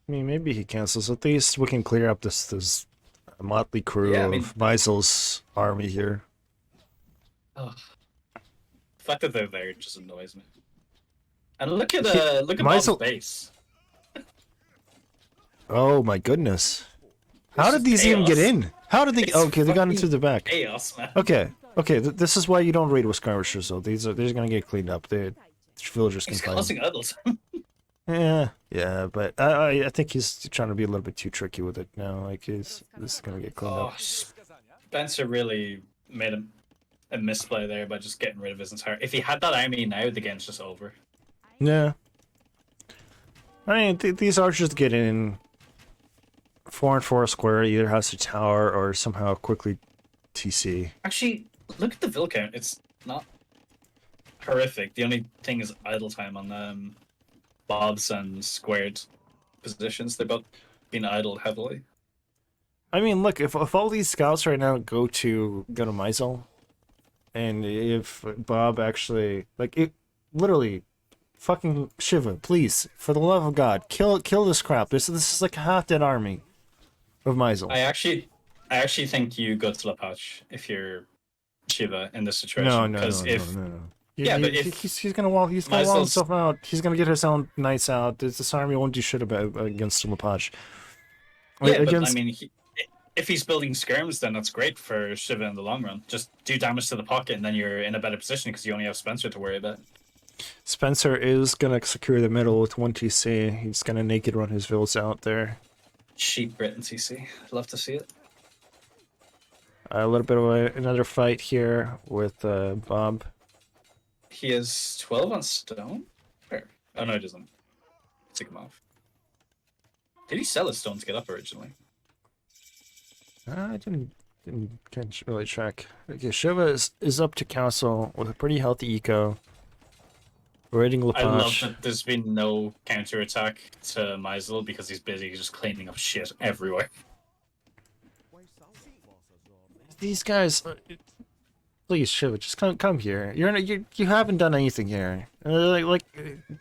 Speaker 1: I mean, maybe he cancels. At least we can clear up this motley crew
Speaker 4: Yeah, I mean-
Speaker 1: of Maisel's army here.
Speaker 4: Oh. The fact that they're there just annoys me. And look at
Speaker 1: Maisel-
Speaker 4: Bob's base.
Speaker 1: Oh my goodness. How
Speaker 4: This
Speaker 1: did
Speaker 4: is
Speaker 1: these even get
Speaker 4: chaos.
Speaker 1: in? How did they?
Speaker 4: It's
Speaker 1: Okay, they got
Speaker 4: fucking
Speaker 1: into the back.
Speaker 4: Chaos, man.
Speaker 1: Okay, this is why you don't raid with skirmishers. Though they're gonna get cleaned up. The villagers can
Speaker 4: He's
Speaker 1: find.
Speaker 4: causing idles.
Speaker 1: Yeah, but I think he's trying to be a little bit too tricky with it now. Like this is gonna get cleaned
Speaker 4: Oh,
Speaker 1: up.
Speaker 4: Spencer really made a misplay there by just getting rid of his entire. If he had that army now, the game's just over.
Speaker 1: Yeah. I mean, these archers get in 4-4 square. Either has a tower or somehow quickly TC.
Speaker 4: Actually, look at the Vil count. It's not horrific. The only thing is idle time on Bob's and squared positions. They're both being idled heavily.
Speaker 1: I mean, look, if all these scouts right now go to Maisel, and if Bob actually literally, fucking Shiva, please, for the love of God, kill this crap. This is like a half dead army of Maisel.
Speaker 4: I actually think you go to Lepage if you're Shiva in this situation.
Speaker 1: No.
Speaker 4: No.
Speaker 1: Yeah,
Speaker 4: but
Speaker 1: he's gonna wall
Speaker 4: Maisel's-
Speaker 1: himself out. He's gonna get his own knights out. This army won't do shit about against Lepage.
Speaker 4: Yeah, but I mean, if he's building skirms, then that's great for Shiva in the long run. Just do damage to the pocket, and then you're in a better position because you only have Spencer to worry about.
Speaker 1: Spencer is gonna secure the middle with 1 TC. He's gonna naked run his vills out there.
Speaker 4: Cheap Britain TC. Love to see it.
Speaker 1: A little bit of another fight here with Bob.
Speaker 4: He has 12 on stone? Where? Oh, no, he doesn't. Take him off. Did he sell his stone to get up originally?
Speaker 1: I can't really track. Okay, Shiva is up to castle with a pretty healthy eco. Raiding
Speaker 4: I love
Speaker 1: Lepage.
Speaker 4: that there's been no counterattack to Maisel because he's busy just cleaning up shit everywhere.
Speaker 1: These guys, please, Shiva, just come here. You haven't done anything here.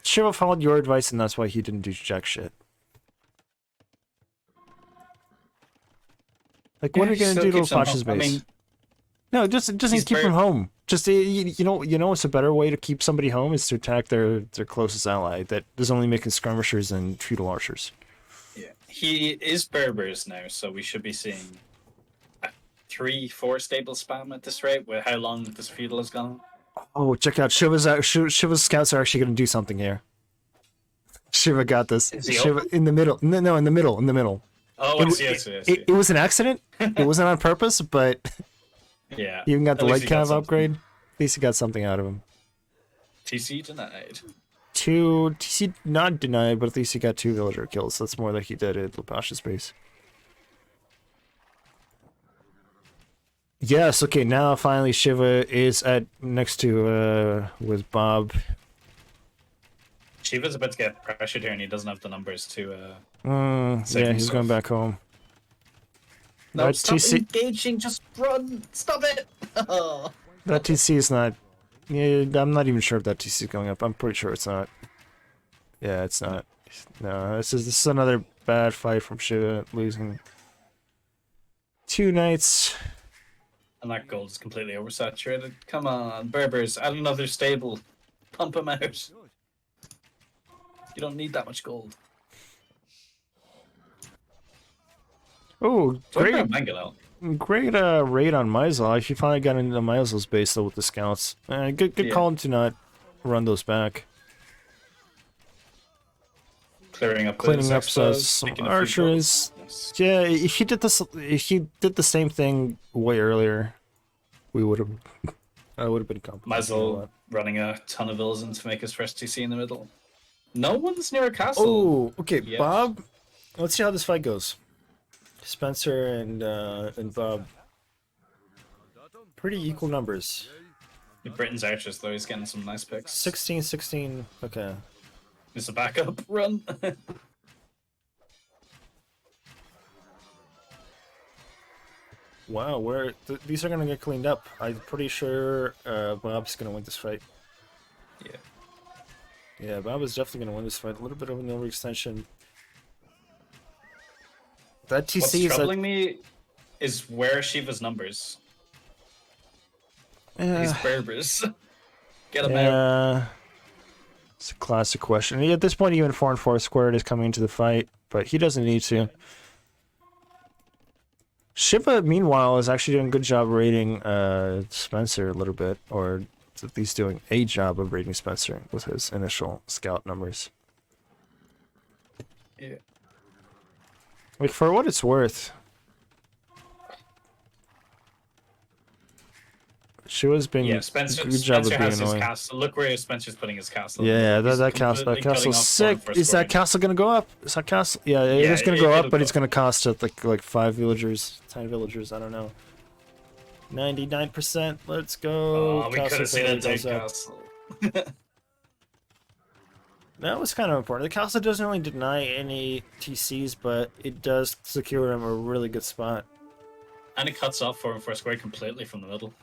Speaker 1: Shiva followed your advice, and that's why he didn't do jack shit. Like, what are you gonna do to Lepage's base?
Speaker 4: I mean,
Speaker 1: No, just
Speaker 4: he's
Speaker 1: keep
Speaker 4: very-
Speaker 1: him home. Just you know, it's a better way to keep somebody home is to attack their closest ally that is only making skirmishers and feudal archers.
Speaker 4: yeah. He is Berbers now, so we should be seeing a 3-4 stable spam at this rate with how long this feudal has gone.
Speaker 1: Oh, check out Shiva's scouts are actually gonna do something here. Shiva got this.
Speaker 4: Is he
Speaker 1: Shiva in the middle. No, in the middle.
Speaker 4: Oh, I see, I see, I see.
Speaker 1: It was an accident. It wasn't on purpose, but
Speaker 4: Yeah.
Speaker 1: you even got the
Speaker 4: At least
Speaker 1: leg
Speaker 4: he got
Speaker 1: cav
Speaker 4: something.
Speaker 1: upgrade. At least he got something out of him.
Speaker 4: TC denied.
Speaker 1: Two TC not denied, but at least he got 2 villager kills. That's more like he did at Lupash's base. Yes, okay, now finally Shiva is at next to with Bob.
Speaker 4: Shiva's about to get pressured here, and he doesn't have the numbers to.
Speaker 1: Yeah,
Speaker 4: Save
Speaker 1: he's going
Speaker 4: himself.
Speaker 1: back home.
Speaker 4: No,
Speaker 1: That
Speaker 4: stop
Speaker 1: TC
Speaker 4: engaging. Just run. Stop it. Oh.
Speaker 1: that TC is not. Yeah, I'm not even sure if that TC is going up. I'm pretty sure it's not. Yeah, it's not. No, this is another bad fight from Shiva, losing 2 knights.
Speaker 4: And that gold is completely oversaturated. Come on, Berbers, add another stable. Pump him out. You don't need that much gold.
Speaker 1: Oh, great!
Speaker 4: Mangalel.
Speaker 1: Great raid on Maisel. He finally got into Maisel's base though with the scouts. Good
Speaker 4: Yeah.
Speaker 1: call to not run those back.
Speaker 4: Clearing up
Speaker 1: Cleaning
Speaker 4: the
Speaker 1: up some
Speaker 4: taking a few
Speaker 1: archers.
Speaker 4: goals. Yes.
Speaker 1: Yeah, if he did this, if he did the same thing way earlier, we would have. I would have been complimenting him a
Speaker 4: Mazel
Speaker 1: lot.
Speaker 4: running a ton of vills in to make his first TC in the middle. No one's near a castle.
Speaker 1: Oh, okay,
Speaker 4: Yes.
Speaker 1: Bob. Let's see how this fight goes. Spencer and Bob. Pretty equal numbers.
Speaker 4: Britain's archers, though, he's getting some nice picks.
Speaker 1: 16-16. Okay.
Speaker 4: It's a backup run.
Speaker 1: Wow, these are gonna get cleaned up. I'm pretty sure Bob's gonna win this fight.
Speaker 4: Yeah.
Speaker 1: Yeah, Bob is definitely gonna win this fight. A little bit of an overextension. That TC
Speaker 4: What's
Speaker 1: is
Speaker 4: troubling me is where are Shiva's numbers? He's Berbers. Get him out.
Speaker 1: yeah. It's a classic question. At this point, even 4 and 4 squared is coming into the fight, but he doesn't need to. Shiva, meanwhile, is actually doing a good job raiding Spencer a little bit, or at least doing a job of raiding Spencer with his initial scout numbers.
Speaker 4: Yeah.
Speaker 1: Like, for what it's worth, Shiva's been
Speaker 4: Yeah,
Speaker 1: a
Speaker 4: Spencer,
Speaker 1: good job of
Speaker 4: Spencer
Speaker 1: being
Speaker 4: has his
Speaker 1: annoying.
Speaker 4: castle. Look where Spencer's putting his castle.
Speaker 1: Yeah,
Speaker 4: He's
Speaker 1: that
Speaker 4: completely
Speaker 1: castle's
Speaker 4: cutting
Speaker 1: sick.
Speaker 4: off
Speaker 1: Is that castle gonna go up? Is that castle? Yeah, it is gonna go up,
Speaker 4: it'll
Speaker 1: but
Speaker 4: go
Speaker 1: it's gonna cost it like 5 villagers, 10 villagers. I don't know. 99%. Let's go.
Speaker 4: Oh, we could have seen
Speaker 1: barely
Speaker 4: a big
Speaker 1: goes up.
Speaker 4: castle.
Speaker 1: That was kind of important. The castle doesn't really deny any TCs, but it does secure him a really good spot.
Speaker 4: And it cuts off 4 and 4 square completely from the middle.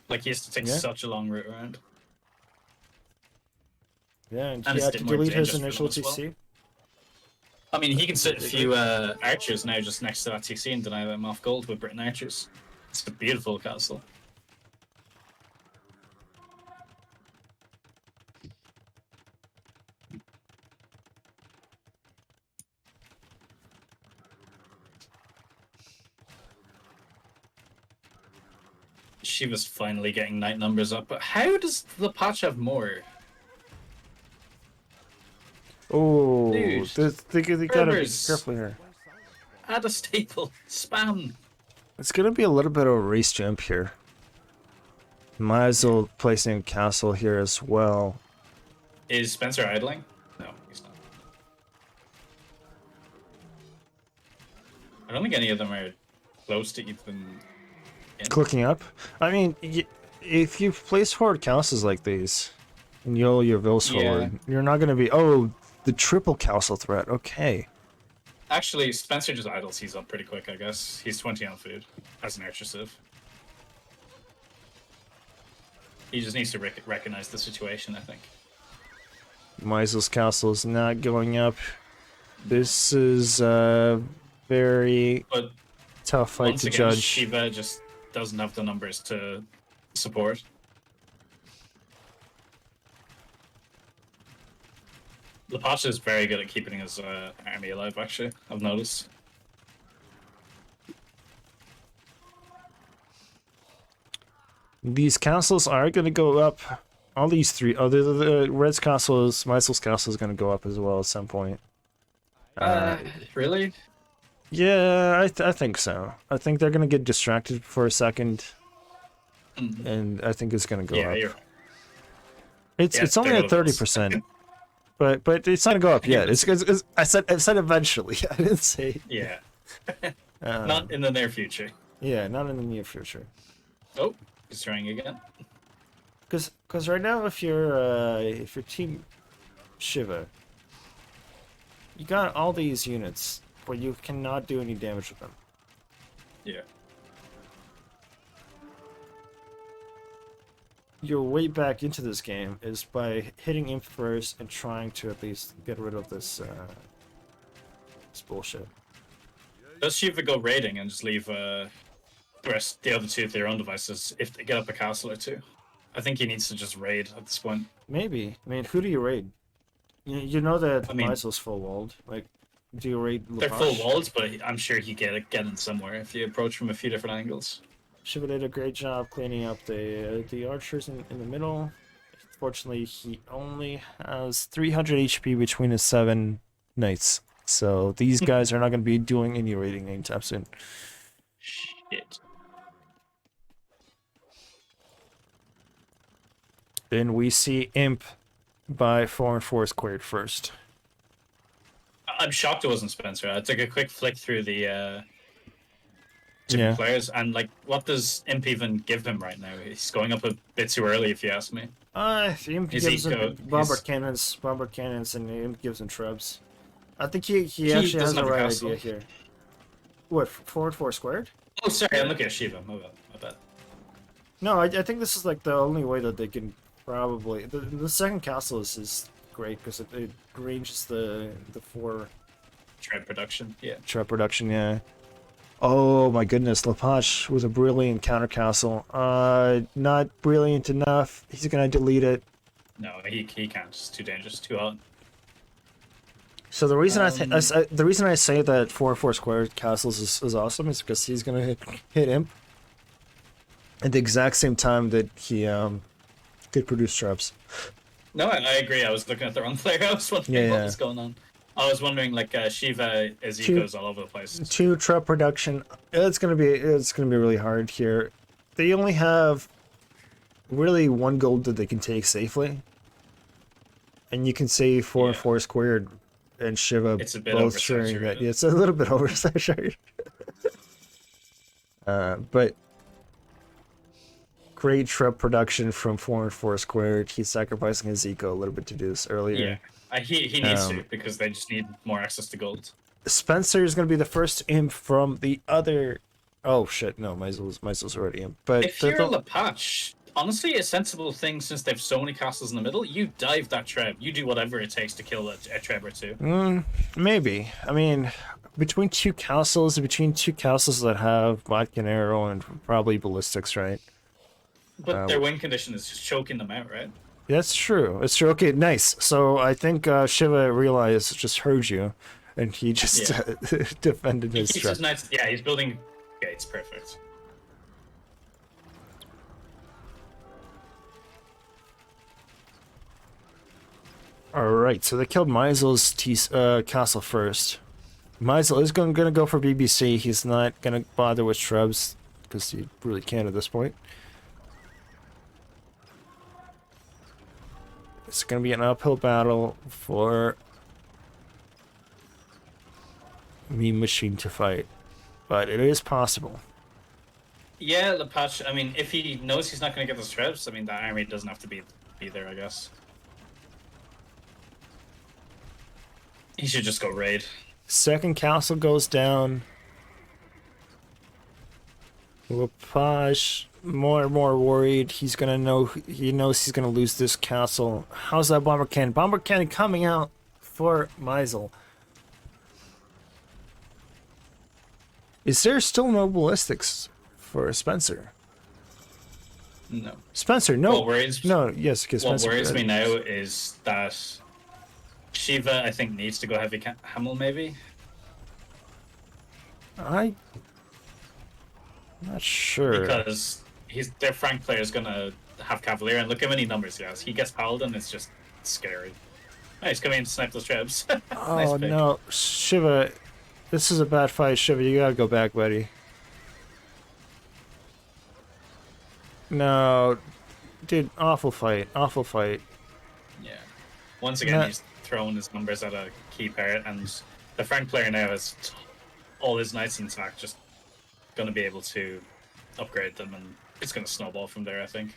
Speaker 4: Like, he has to take
Speaker 1: Yeah.
Speaker 4: such a long route around.
Speaker 1: Yeah, and
Speaker 4: And
Speaker 1: he
Speaker 4: it's
Speaker 1: had to
Speaker 4: more
Speaker 1: delete his
Speaker 4: dangerous for
Speaker 1: initial
Speaker 4: them as well.
Speaker 1: TC.
Speaker 4: I mean, he can sit a few archers now just next to that TC and deny them off gold with Britain archers. It's a beautiful castle. She was finally getting knight numbers up, but how does the patch have more?
Speaker 1: Oh,
Speaker 4: Dude,
Speaker 1: they gotta be
Speaker 4: Berbers.
Speaker 1: careful here.
Speaker 4: Add a staple. Spam.
Speaker 1: It's gonna be a little bit of a race jump here. Might as well placing a castle here as well.
Speaker 4: Is Spencer idling? No, he's not. I don't think any of them are close to even.
Speaker 1: Clicking up. I mean, if you place forward castles like these, and you'll your vills
Speaker 4: Yeah.
Speaker 1: forward, you're not gonna be. Oh, the triple castle threat. Okay.
Speaker 4: Actually, Spencer just idles. He's up pretty quick, I guess. He's 20 on food as an archer civ. He just needs to recognize the situation, I think.
Speaker 1: Maisel's castle is not going up. This is a very
Speaker 4: But
Speaker 1: tough fight
Speaker 4: once
Speaker 1: to
Speaker 4: again,
Speaker 1: judge.
Speaker 4: Shiva just doesn't have the numbers to support. Lepasha is very good at keeping his army alive, actually, I've noticed.
Speaker 1: These castles are going to go up. All these three. Oh, the Red's castle is. Maisel's castle is going to go up as well at some point.
Speaker 4: Really?
Speaker 1: Yeah, I think so. I think they're gonna get distracted for a second,
Speaker 4: Mhm.
Speaker 1: and I think it's gonna go
Speaker 4: Yeah,
Speaker 1: up.
Speaker 4: you're right.
Speaker 1: It's
Speaker 4: Yeah,
Speaker 1: it's only
Speaker 4: there
Speaker 1: at
Speaker 4: go the Bills.
Speaker 1: 30%, but it's not gonna go up yet. I said eventually. I didn't say.
Speaker 4: Yeah,
Speaker 1: Um,
Speaker 4: not in the near future.
Speaker 1: Yeah, not in the near future.
Speaker 4: Oh, he's trying again.
Speaker 1: Because right now, if you're Team Shiva, you got all these units, but you cannot do any damage with them.
Speaker 4: Yeah.
Speaker 1: Your way back into this game is by hitting Imp first and trying to at least get rid of this bullshit.
Speaker 4: Does Shiva go raiding and just leave the other two to their own devices if they get up a castle or two? I think he needs to just raid at this point.
Speaker 1: Maybe. I mean, who do you raid? You know that
Speaker 4: I mean-
Speaker 1: Meisel's full walled. Like, do you raid
Speaker 4: They're
Speaker 1: Lapage?
Speaker 4: full walls, but I'm sure he get in somewhere if you approach from a few different angles.
Speaker 1: Shiva did a great job cleaning up the archers in the middle. Fortunately, he only has 300 HP between his 7 knights. So these guys are not going to be doing any raiding anytime soon.
Speaker 4: Shit.
Speaker 1: Then we see Imp by 4 and 4 squared first.
Speaker 4: I'm shocked it wasn't Spencer. I took a quick flick through the different
Speaker 1: Yeah.
Speaker 4: players, and like, what does Imp even give him right now? He's going up a bit too early, if you ask me.
Speaker 1: Imp
Speaker 4: Is
Speaker 1: gives
Speaker 4: he
Speaker 1: him
Speaker 4: go-
Speaker 1: bombard cannons, and Imp gives him shrubs. I think he actually has
Speaker 4: doesn't
Speaker 1: the
Speaker 4: have a
Speaker 1: right
Speaker 4: castle.
Speaker 1: idea here. What, 4 and 4 squared?
Speaker 4: Oh, sorry, I'm looking at Shiva. My bad.
Speaker 1: No, I think this is like the only way that they can probably. The second castle is great because it ranges the 4
Speaker 4: Tread production. Yeah.
Speaker 1: trap reduction. Yeah. Oh my goodness, Lapage with a brilliant counter castle. Not brilliant enough. He's gonna delete it.
Speaker 4: No, he can't. It's too dangerous. Too hot.
Speaker 1: So the reason the reason I say that 4 and 4 squared castles is awesome is because he's gonna hit Imp at the exact same time that he could produce traps.
Speaker 4: No, I agree. I was looking at the wrong player. I was wondering what
Speaker 1: Yeah.
Speaker 4: was going on. I was wondering, like, Shiva, as he goes all over the place.
Speaker 1: 2 trap production. It's gonna be really hard here. They only have really 1 gold that they can take safely, and you can say 4 and
Speaker 4: Yeah.
Speaker 1: 4 squared and Shiva
Speaker 4: It's a bit
Speaker 1: both sharing that.
Speaker 4: oversaturated.
Speaker 1: Yeah, it's a little bit oversaturated. But great trap production from 4 and 4 squared. He's sacrificing his eco a little bit to do this earlier.
Speaker 4: Yeah. He needs to,
Speaker 1: Um,
Speaker 4: because they just need more access to gold.
Speaker 1: Spencer is going to be the first imp from the other. Oh shit! No, Meisel's already imp. But
Speaker 4: If you're a Lapach, honestly, a sensible thing, since they have so many castles in the middle, you dive that treb. You do whatever it takes to kill a treb or two.
Speaker 1: Maybe. I mean, between two castles that have vodka and arrow and probably ballistics, right?
Speaker 4: But their win condition is just choking them out, right?
Speaker 1: That's true. It's true. Okay, nice. So I think Shiva realized, just heard you, and he just defended his
Speaker 4: He's
Speaker 1: trap.
Speaker 4: just nice. Yeah, he's building gates. Perfect.
Speaker 1: Alright, so they killed Meisel's castle first. Meisel is going to go for BBC. He's not going to bother with shrubs, because he really can't at this point. It's going to be an uphill battle for Mean Machine to fight, but it is possible.
Speaker 4: Yeah, Lapach. I mean, if he knows he's not going to get those trebs, I mean, that army doesn't have to be there, I guess. He should just go raid.
Speaker 1: Second castle goes down. Lapage more and more worried. He's gonna know. He knows he's gonna lose this castle. How's that bomber cannon? Bomber cannon coming out for Meisel. Is there still no ballistics for Spencer?
Speaker 4: No.
Speaker 1: Spencer, no.
Speaker 4: What worries,
Speaker 1: No, yes, because
Speaker 4: what
Speaker 1: Spencer.
Speaker 4: worries me now is that Shiva, I think, needs to go heavy Hamel, maybe.
Speaker 1: I'm not sure.
Speaker 4: Because their Frank player is going to have Cavalier, and look how many numbers he has. He gets Paladin, it's just scary. Oh, he's coming in to snipe those trebs.
Speaker 1: Oh
Speaker 4: Nice pick.
Speaker 1: no, Shiva This is a bad fight, Shiva. You gotta go back, buddy. No, dude, awful fight. Awful fight.
Speaker 4: Yeah. Once again,
Speaker 1: Nah.
Speaker 4: he's throwing his numbers at a key pair, and the Frank player now has all his knights intact, just going to be able to upgrade them, and it's going to snowball from there, I think.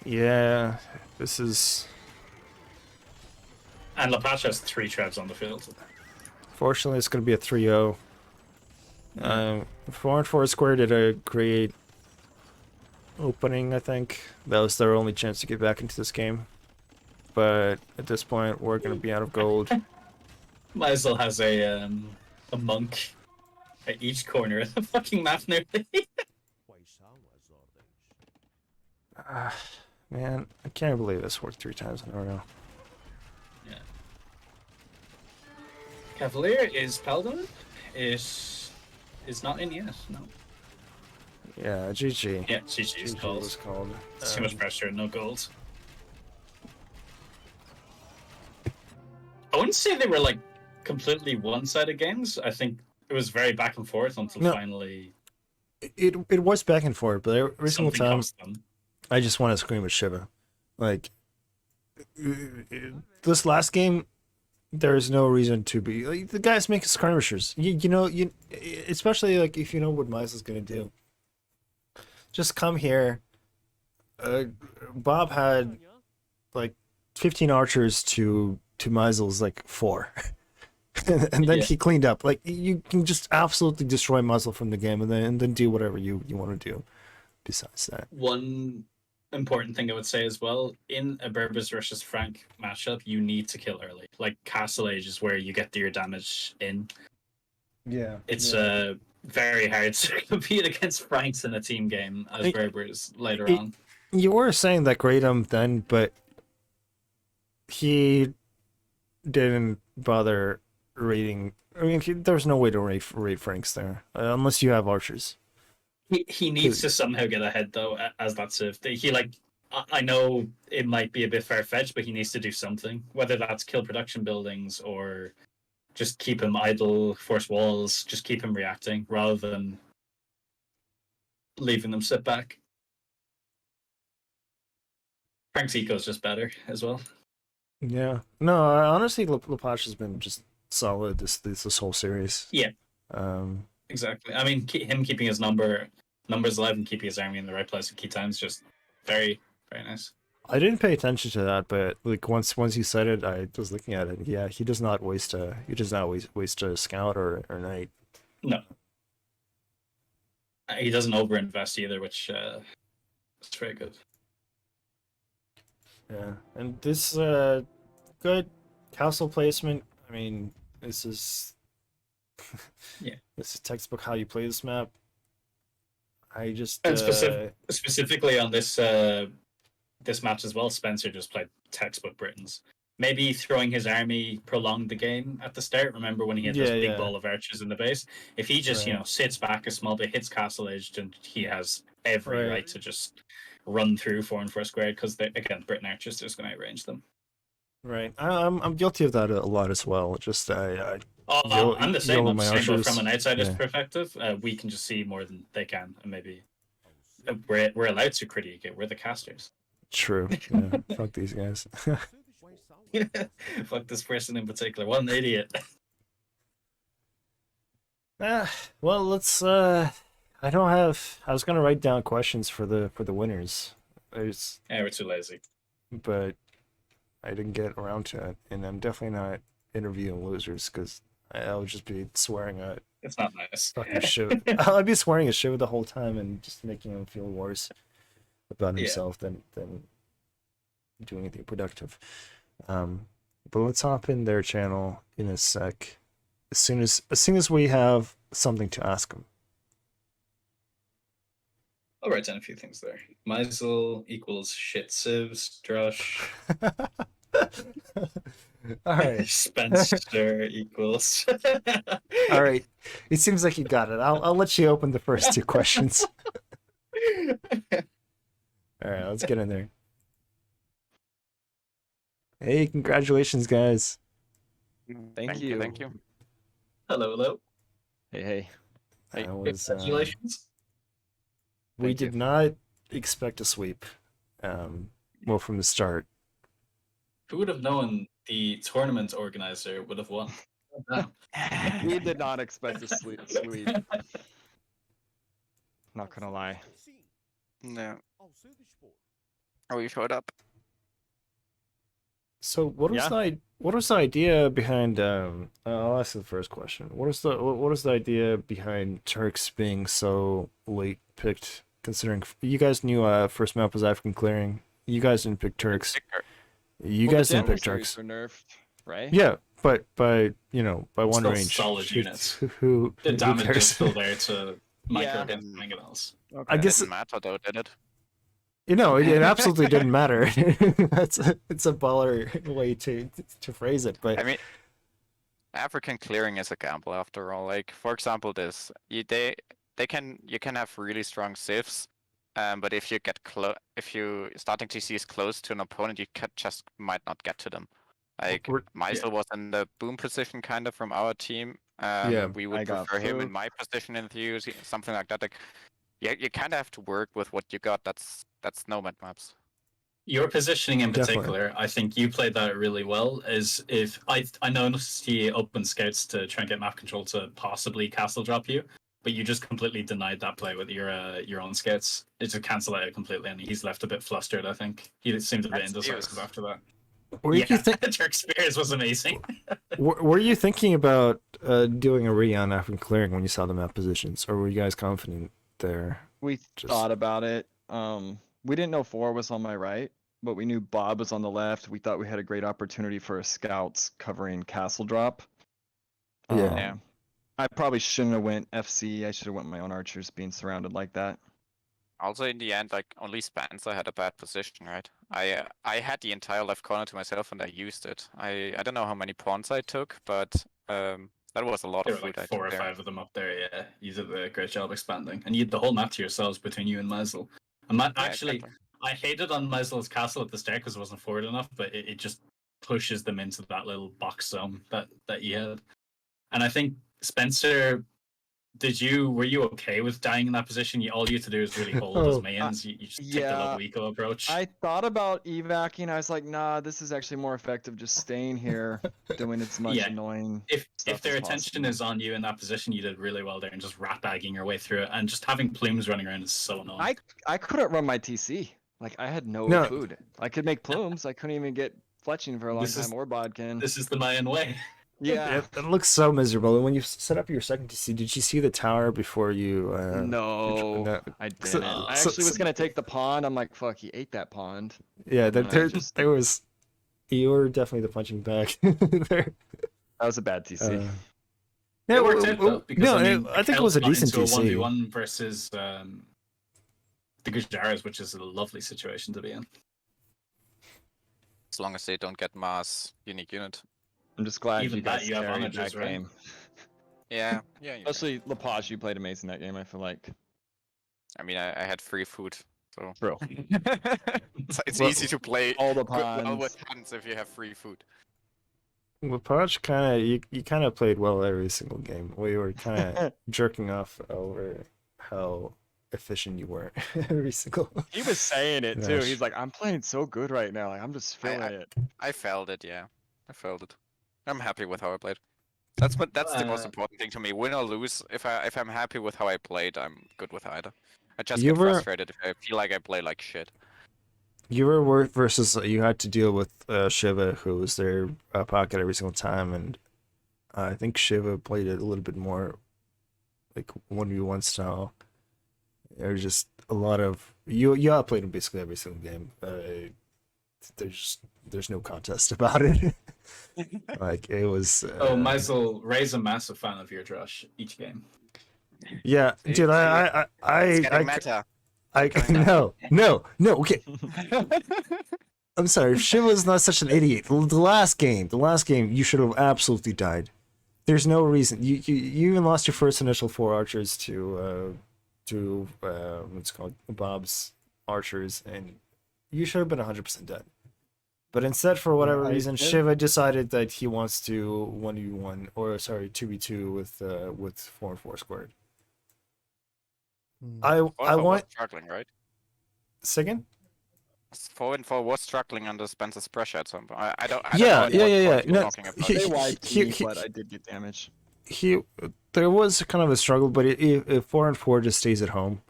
Speaker 1: Yeah, this is...
Speaker 4: And Lepage has 3 trebs on the field.
Speaker 1: Fortunately, it's gonna be a 3-0. 4 and 4 square did a great opening, I think. That was their only chance to get back into this game. But at this point, we're gonna be out of gold.
Speaker 4: Meisel has a monk at each corner of the fucking map nearly.
Speaker 1: Man, I can't believe this worked 3 times in a row.
Speaker 4: Yeah. Cavalier is Paladin. Is not in yet, no.
Speaker 1: Yeah, GG.
Speaker 4: Yeah, GG is
Speaker 1: GG
Speaker 4: called.
Speaker 1: was called.
Speaker 4: It's too much pressure, no gold. I wouldn't say they were like completely one-sided games. I think it was very back and forth until
Speaker 1: No.
Speaker 4: finally
Speaker 1: It was back and forth, but every single
Speaker 4: something
Speaker 1: time
Speaker 4: comes to them.
Speaker 1: I just want to scream at Shiva. Like, this last game, there's no reason to be like, the guys make skirmishers. You especially like if you know what Miles is gonna do. Just come here. Bob had like 15 archers to Meisel's like 4. and then
Speaker 4: Yeah.
Speaker 1: he cleaned up. Like you can just absolutely destroy Meisel from the game and then do whatever you want to do besides that.
Speaker 4: One important thing I would say as well, in a Berbers versus Frank matchup, you need to kill early. Like Castle Age is where you get your damage in.
Speaker 1: Yeah.
Speaker 4: It's very hard to compete against Franks in a team game as Berbers later on.
Speaker 1: You were saying that Kratom then, but he didn't bother raiding. I mean, there's no way to raid Franks there unless you have archers.
Speaker 4: He needs to somehow get ahead though, as that Civ. He like I know it might be a bit far fetched, but he needs to do something. Whether that's kill production buildings or just keep him idle, force walls, just keep him reacting rather than leaving them sit back. Frank's eco is just better as well.
Speaker 1: Yeah. No, honestly, Lepage has been just solid this whole series.
Speaker 4: Yeah.
Speaker 1: Um.
Speaker 4: Exactly. I mean, him keeping his numbers alive and keeping his army in the right place at key times, just very, very nice.
Speaker 1: I didn't pay attention to that, but like once you said it, I was looking at it. Yeah, he does not waste a a scout or knight.
Speaker 4: No, he doesn't overinvest either, which is very good.
Speaker 1: Yeah, and this good castle placement. I mean, this is
Speaker 4: Yeah.
Speaker 1: This is textbook how you play this map. I just
Speaker 4: And specifically on this this match as well, Spencer just played textbook Britons. Maybe throwing his army prolonged the game at the start. Remember when he had this big ball of archers in the base? If he just sits back a small bit, hits Castle Age, then he has every right to just run through 4 and 4 squared because again, Briton archers are just going to outrange them.
Speaker 1: Right, I'm guilty of that a lot as well. Just
Speaker 4: I'm the same. I'm saying, but from an outsider's
Speaker 1: Yeah.
Speaker 4: perspective, we can just see more than they can, and maybe we're allowed to critique it. We're the casters.
Speaker 1: True. Yeah. Fuck these guys.
Speaker 4: Fuck this person in particular. What an idiot.
Speaker 1: Well, let's. I was gonna write down questions for the winners.
Speaker 4: Yeah, we're too lazy.
Speaker 1: But I didn't get around to it, and I'm definitely not interviewing losers because I would just be swearing at
Speaker 4: It's not nice.
Speaker 1: fucking shit. I'd be swearing at shit the whole time and just making him feel worse about himself than doing anything productive. But let's hop in their channel in a sec. As soon as we have something to ask them.
Speaker 4: I'll write down a few things there. Meisel equals shit civs. Drush.
Speaker 1: All right.
Speaker 4: Spencer equals.
Speaker 1: All right. It seems like you got it. I'll let you open the first 2 questions. All right, let's get in there. Hey, congratulations, guys.
Speaker 3: Thank you.
Speaker 4: Hello, hello.
Speaker 5: Hey.
Speaker 1: That was,
Speaker 2: Congratulations.
Speaker 1: we
Speaker 5: Thank you.
Speaker 1: did not expect a sweep. Well, from the start.
Speaker 4: Who would have known the tournament organizer would have won? Damn.
Speaker 5: We did not expect a sweep. Not gonna lie.
Speaker 6: No. Oh, you showed up.
Speaker 1: So what was
Speaker 5: Yeah.
Speaker 1: what was the idea behind I'll ask the first question. What was the idea behind Turks being so late picked, considering you guys knew first map was African clearing. You guys didn't pick Turks. You
Speaker 5: Well,
Speaker 1: guys
Speaker 5: the
Speaker 1: didn't pick
Speaker 5: adversaries
Speaker 1: Turks.
Speaker 5: were nerfed, right?
Speaker 1: Yeah, but by by one
Speaker 2: Still
Speaker 1: range.
Speaker 2: solid
Speaker 1: Who-
Speaker 2: units.
Speaker 1: Who
Speaker 4: The
Speaker 1: who
Speaker 4: damage
Speaker 1: cares?
Speaker 4: is still there to micro
Speaker 5: Yeah.
Speaker 4: against mangonels.
Speaker 5: Okay.
Speaker 1: I guess
Speaker 6: Didn't matter though, did it?
Speaker 1: it absolutely didn't matter. It's a baller way to phrase it, but
Speaker 6: I mean, African clearing is a gamble after all. Like for example, this you can have really strong civs, but if you get if you starting to see is close to an opponent, you just might not get to them. Like
Speaker 1: We're-
Speaker 6: Meisel was in the boom position kind of from our team.
Speaker 1: Yeah,
Speaker 6: We
Speaker 5: I
Speaker 6: would
Speaker 5: got
Speaker 6: prefer him in
Speaker 5: food.
Speaker 6: my position in the something like that. Like, yeah, you kind of have to work with what you got. That's nomad maps.
Speaker 2: Your positioning in
Speaker 1: Definitely.
Speaker 2: particular, I think you played that really well. Is if I noticed he opened scouts to try and get map control to possibly castle drop you, but you just completely denied that play with your own scouts. It just cancelled out completely, and he's left a bit flustered. I think he seemed a bit
Speaker 6: That's
Speaker 2: indecisive
Speaker 6: Spears.
Speaker 2: after that.
Speaker 1: were
Speaker 2: Yeah,
Speaker 1: you think
Speaker 2: Turk Spears was amazing.
Speaker 1: were you thinking about doing a re on African clearing when you saw the map positions, or were you guys confident there?
Speaker 5: We
Speaker 1: Just-
Speaker 5: thought about it. We didn't know 4 was on my right, but we knew Bob was on the left. We thought we had a great opportunity for a scouts covering castle drop.
Speaker 1: Yeah.
Speaker 6: Yeah.
Speaker 5: I probably shouldn't have went FC. I should have went my own archers being surrounded like that.
Speaker 6: Also, in the end, like only Spencer had a bad position, right? I had the entire left corner to myself and I used it. I don't know how many pawns I took, but that was a lot
Speaker 2: There
Speaker 6: of
Speaker 2: were
Speaker 6: food
Speaker 2: like
Speaker 6: I
Speaker 2: 4
Speaker 6: took
Speaker 2: or
Speaker 6: there.
Speaker 2: 5 of them up there. Yeah, you did a great job expanding, and you had the whole map to yourselves between you and Meisel. And
Speaker 6: Yeah,
Speaker 2: actually,
Speaker 6: exactly.
Speaker 2: I hated on Meisel's castle at the start because it wasn't forward enough, but it just pushes them into that little box zone that you had. And I think Spencer, were you okay with dying in that position? All you had to do is really hold his
Speaker 1: Oh,
Speaker 2: minions. You just take the
Speaker 5: yeah,
Speaker 2: low eco approach.
Speaker 5: I thought about evacing. I was like, nah, this is actually more effective just staying here, doing as much
Speaker 2: Yeah.
Speaker 5: annoying.
Speaker 2: If
Speaker 5: stuff
Speaker 2: their
Speaker 5: as
Speaker 2: attention
Speaker 5: possible.
Speaker 2: is on you in that position, you did really well there, and just rat bagging your way through it, and just having plumes running around is so annoying.
Speaker 5: I couldn't run my TC. Like I had no
Speaker 1: No.
Speaker 5: food. I could make plumes. I couldn't even get fletching for a long
Speaker 2: This is-
Speaker 5: time or bodkin.
Speaker 2: This is the Mayan way.
Speaker 5: Yeah.
Speaker 1: It looks so miserable. And when you set up your second TC, did you see the tower before you?
Speaker 5: No,
Speaker 1: no.
Speaker 5: I
Speaker 1: So-
Speaker 5: didn't. I
Speaker 1: so-
Speaker 5: actually was gonna take the pond. I'm like, fuck, he ate that pond.
Speaker 1: Yeah,
Speaker 5: And then I
Speaker 1: there was. You were definitely the punching bag there.
Speaker 5: That was a bad TC.
Speaker 1: Yeah,
Speaker 2: It worked out though, because
Speaker 1: no,
Speaker 2: I mean,
Speaker 1: I think it was a
Speaker 2: Kel got
Speaker 1: decent
Speaker 2: into a
Speaker 1: TC.
Speaker 2: 1v1 versus the Gujaras, which is a lovely situation to be in.
Speaker 6: As long as they don't get Mars unique unit.
Speaker 5: I'm just glad
Speaker 2: Even
Speaker 5: you
Speaker 2: that,
Speaker 5: guys
Speaker 2: you have
Speaker 5: carried
Speaker 2: onagers,
Speaker 5: that
Speaker 2: right?
Speaker 5: game.
Speaker 6: Yeah, yeah. you're right.
Speaker 5: Especially Lepage, you played amazing that game. I feel like.
Speaker 6: I mean, I had free food, so
Speaker 5: Bro,
Speaker 6: it's
Speaker 1: Well,
Speaker 6: easy to play
Speaker 5: all the
Speaker 6: well
Speaker 5: ponds.
Speaker 6: with hands if you have free food.
Speaker 1: Lepage kind of you kind of played well every single game. We were kind of jerking off over how efficient you were every single.
Speaker 5: He was saying it too.
Speaker 1: Gosh.
Speaker 5: He's like, I'm playing so good right now. Like I'm just feeling it.
Speaker 6: I felt it, yeah. I felt it. I'm happy with how I played. That's the most important thing to me. Win or lose, if I'm happy with how I played, I'm good with either. I just
Speaker 1: You
Speaker 6: get
Speaker 1: were-
Speaker 6: frustrated if I feel like I play like shit.
Speaker 1: You were versus you had to deal with Shiva, who was their pocket every single time, and I think Shiva played it a little bit more like 1v1 style. There's just a lot of you outplayed him basically every single game. There's no contest about it. Like it was.
Speaker 2: Meisel, Ray's a massive fan of your Drush each game.
Speaker 1: Yeah, dude.
Speaker 6: It's getting meta.
Speaker 1: No. Okay, I'm sorry. Shiva is not such an idiot. The last game, you should have absolutely died. There's no reason. You even lost your first initial 4 archers to what's it called Bob's archers, and you should have been 100% dead. But instead, for whatever
Speaker 7: I
Speaker 1: reason,
Speaker 7: guess-
Speaker 1: Shiva decided that he wants to 1v1 or sorry 2v2 with 4 and 4 squared.
Speaker 7: Hmm.
Speaker 1: I
Speaker 6: Was
Speaker 1: want
Speaker 6: struggling, right?
Speaker 1: second.
Speaker 6: 4 and 4 was struggling under Spencer's pressure at some point. I don't know
Speaker 1: Yeah,
Speaker 6: at
Speaker 1: yeah,
Speaker 6: what
Speaker 1: yeah, yeah.
Speaker 6: point you're
Speaker 1: No,
Speaker 6: talking about.
Speaker 5: They wiped me,
Speaker 1: he-
Speaker 5: but I did get damage.
Speaker 1: he there was kind of a struggle, but if 4 and 4 just stays at home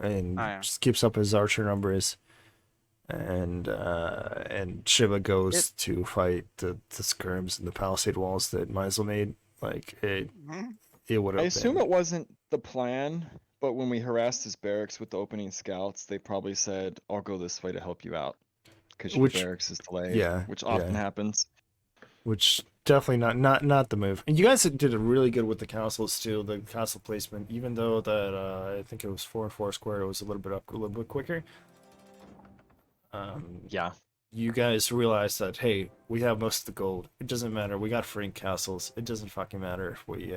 Speaker 1: and
Speaker 6: Oh, yeah.
Speaker 1: just keeps up his archer numbers, and Shiva goes to fight the skirms and the palisade walls that Meisel made, like
Speaker 6: Mhm.
Speaker 1: it would have.
Speaker 5: I assume it wasn't the plan, but when we harassed his barracks with the opening scouts, they probably said, "I'll go this way to help you out," because your
Speaker 1: Which-
Speaker 5: barracks is delayed.
Speaker 1: yeah,
Speaker 5: which often
Speaker 1: yeah.
Speaker 5: happens.
Speaker 1: Which definitely not the move. And you guys did it really good with the castles too. The castle placement, even though that I think it was 4 and 4 square, it was a little bit quicker.
Speaker 5: Yeah,
Speaker 1: You guys realized that, hey, we have most of the gold. It doesn't matter. We got free castles. It doesn't fucking matter if we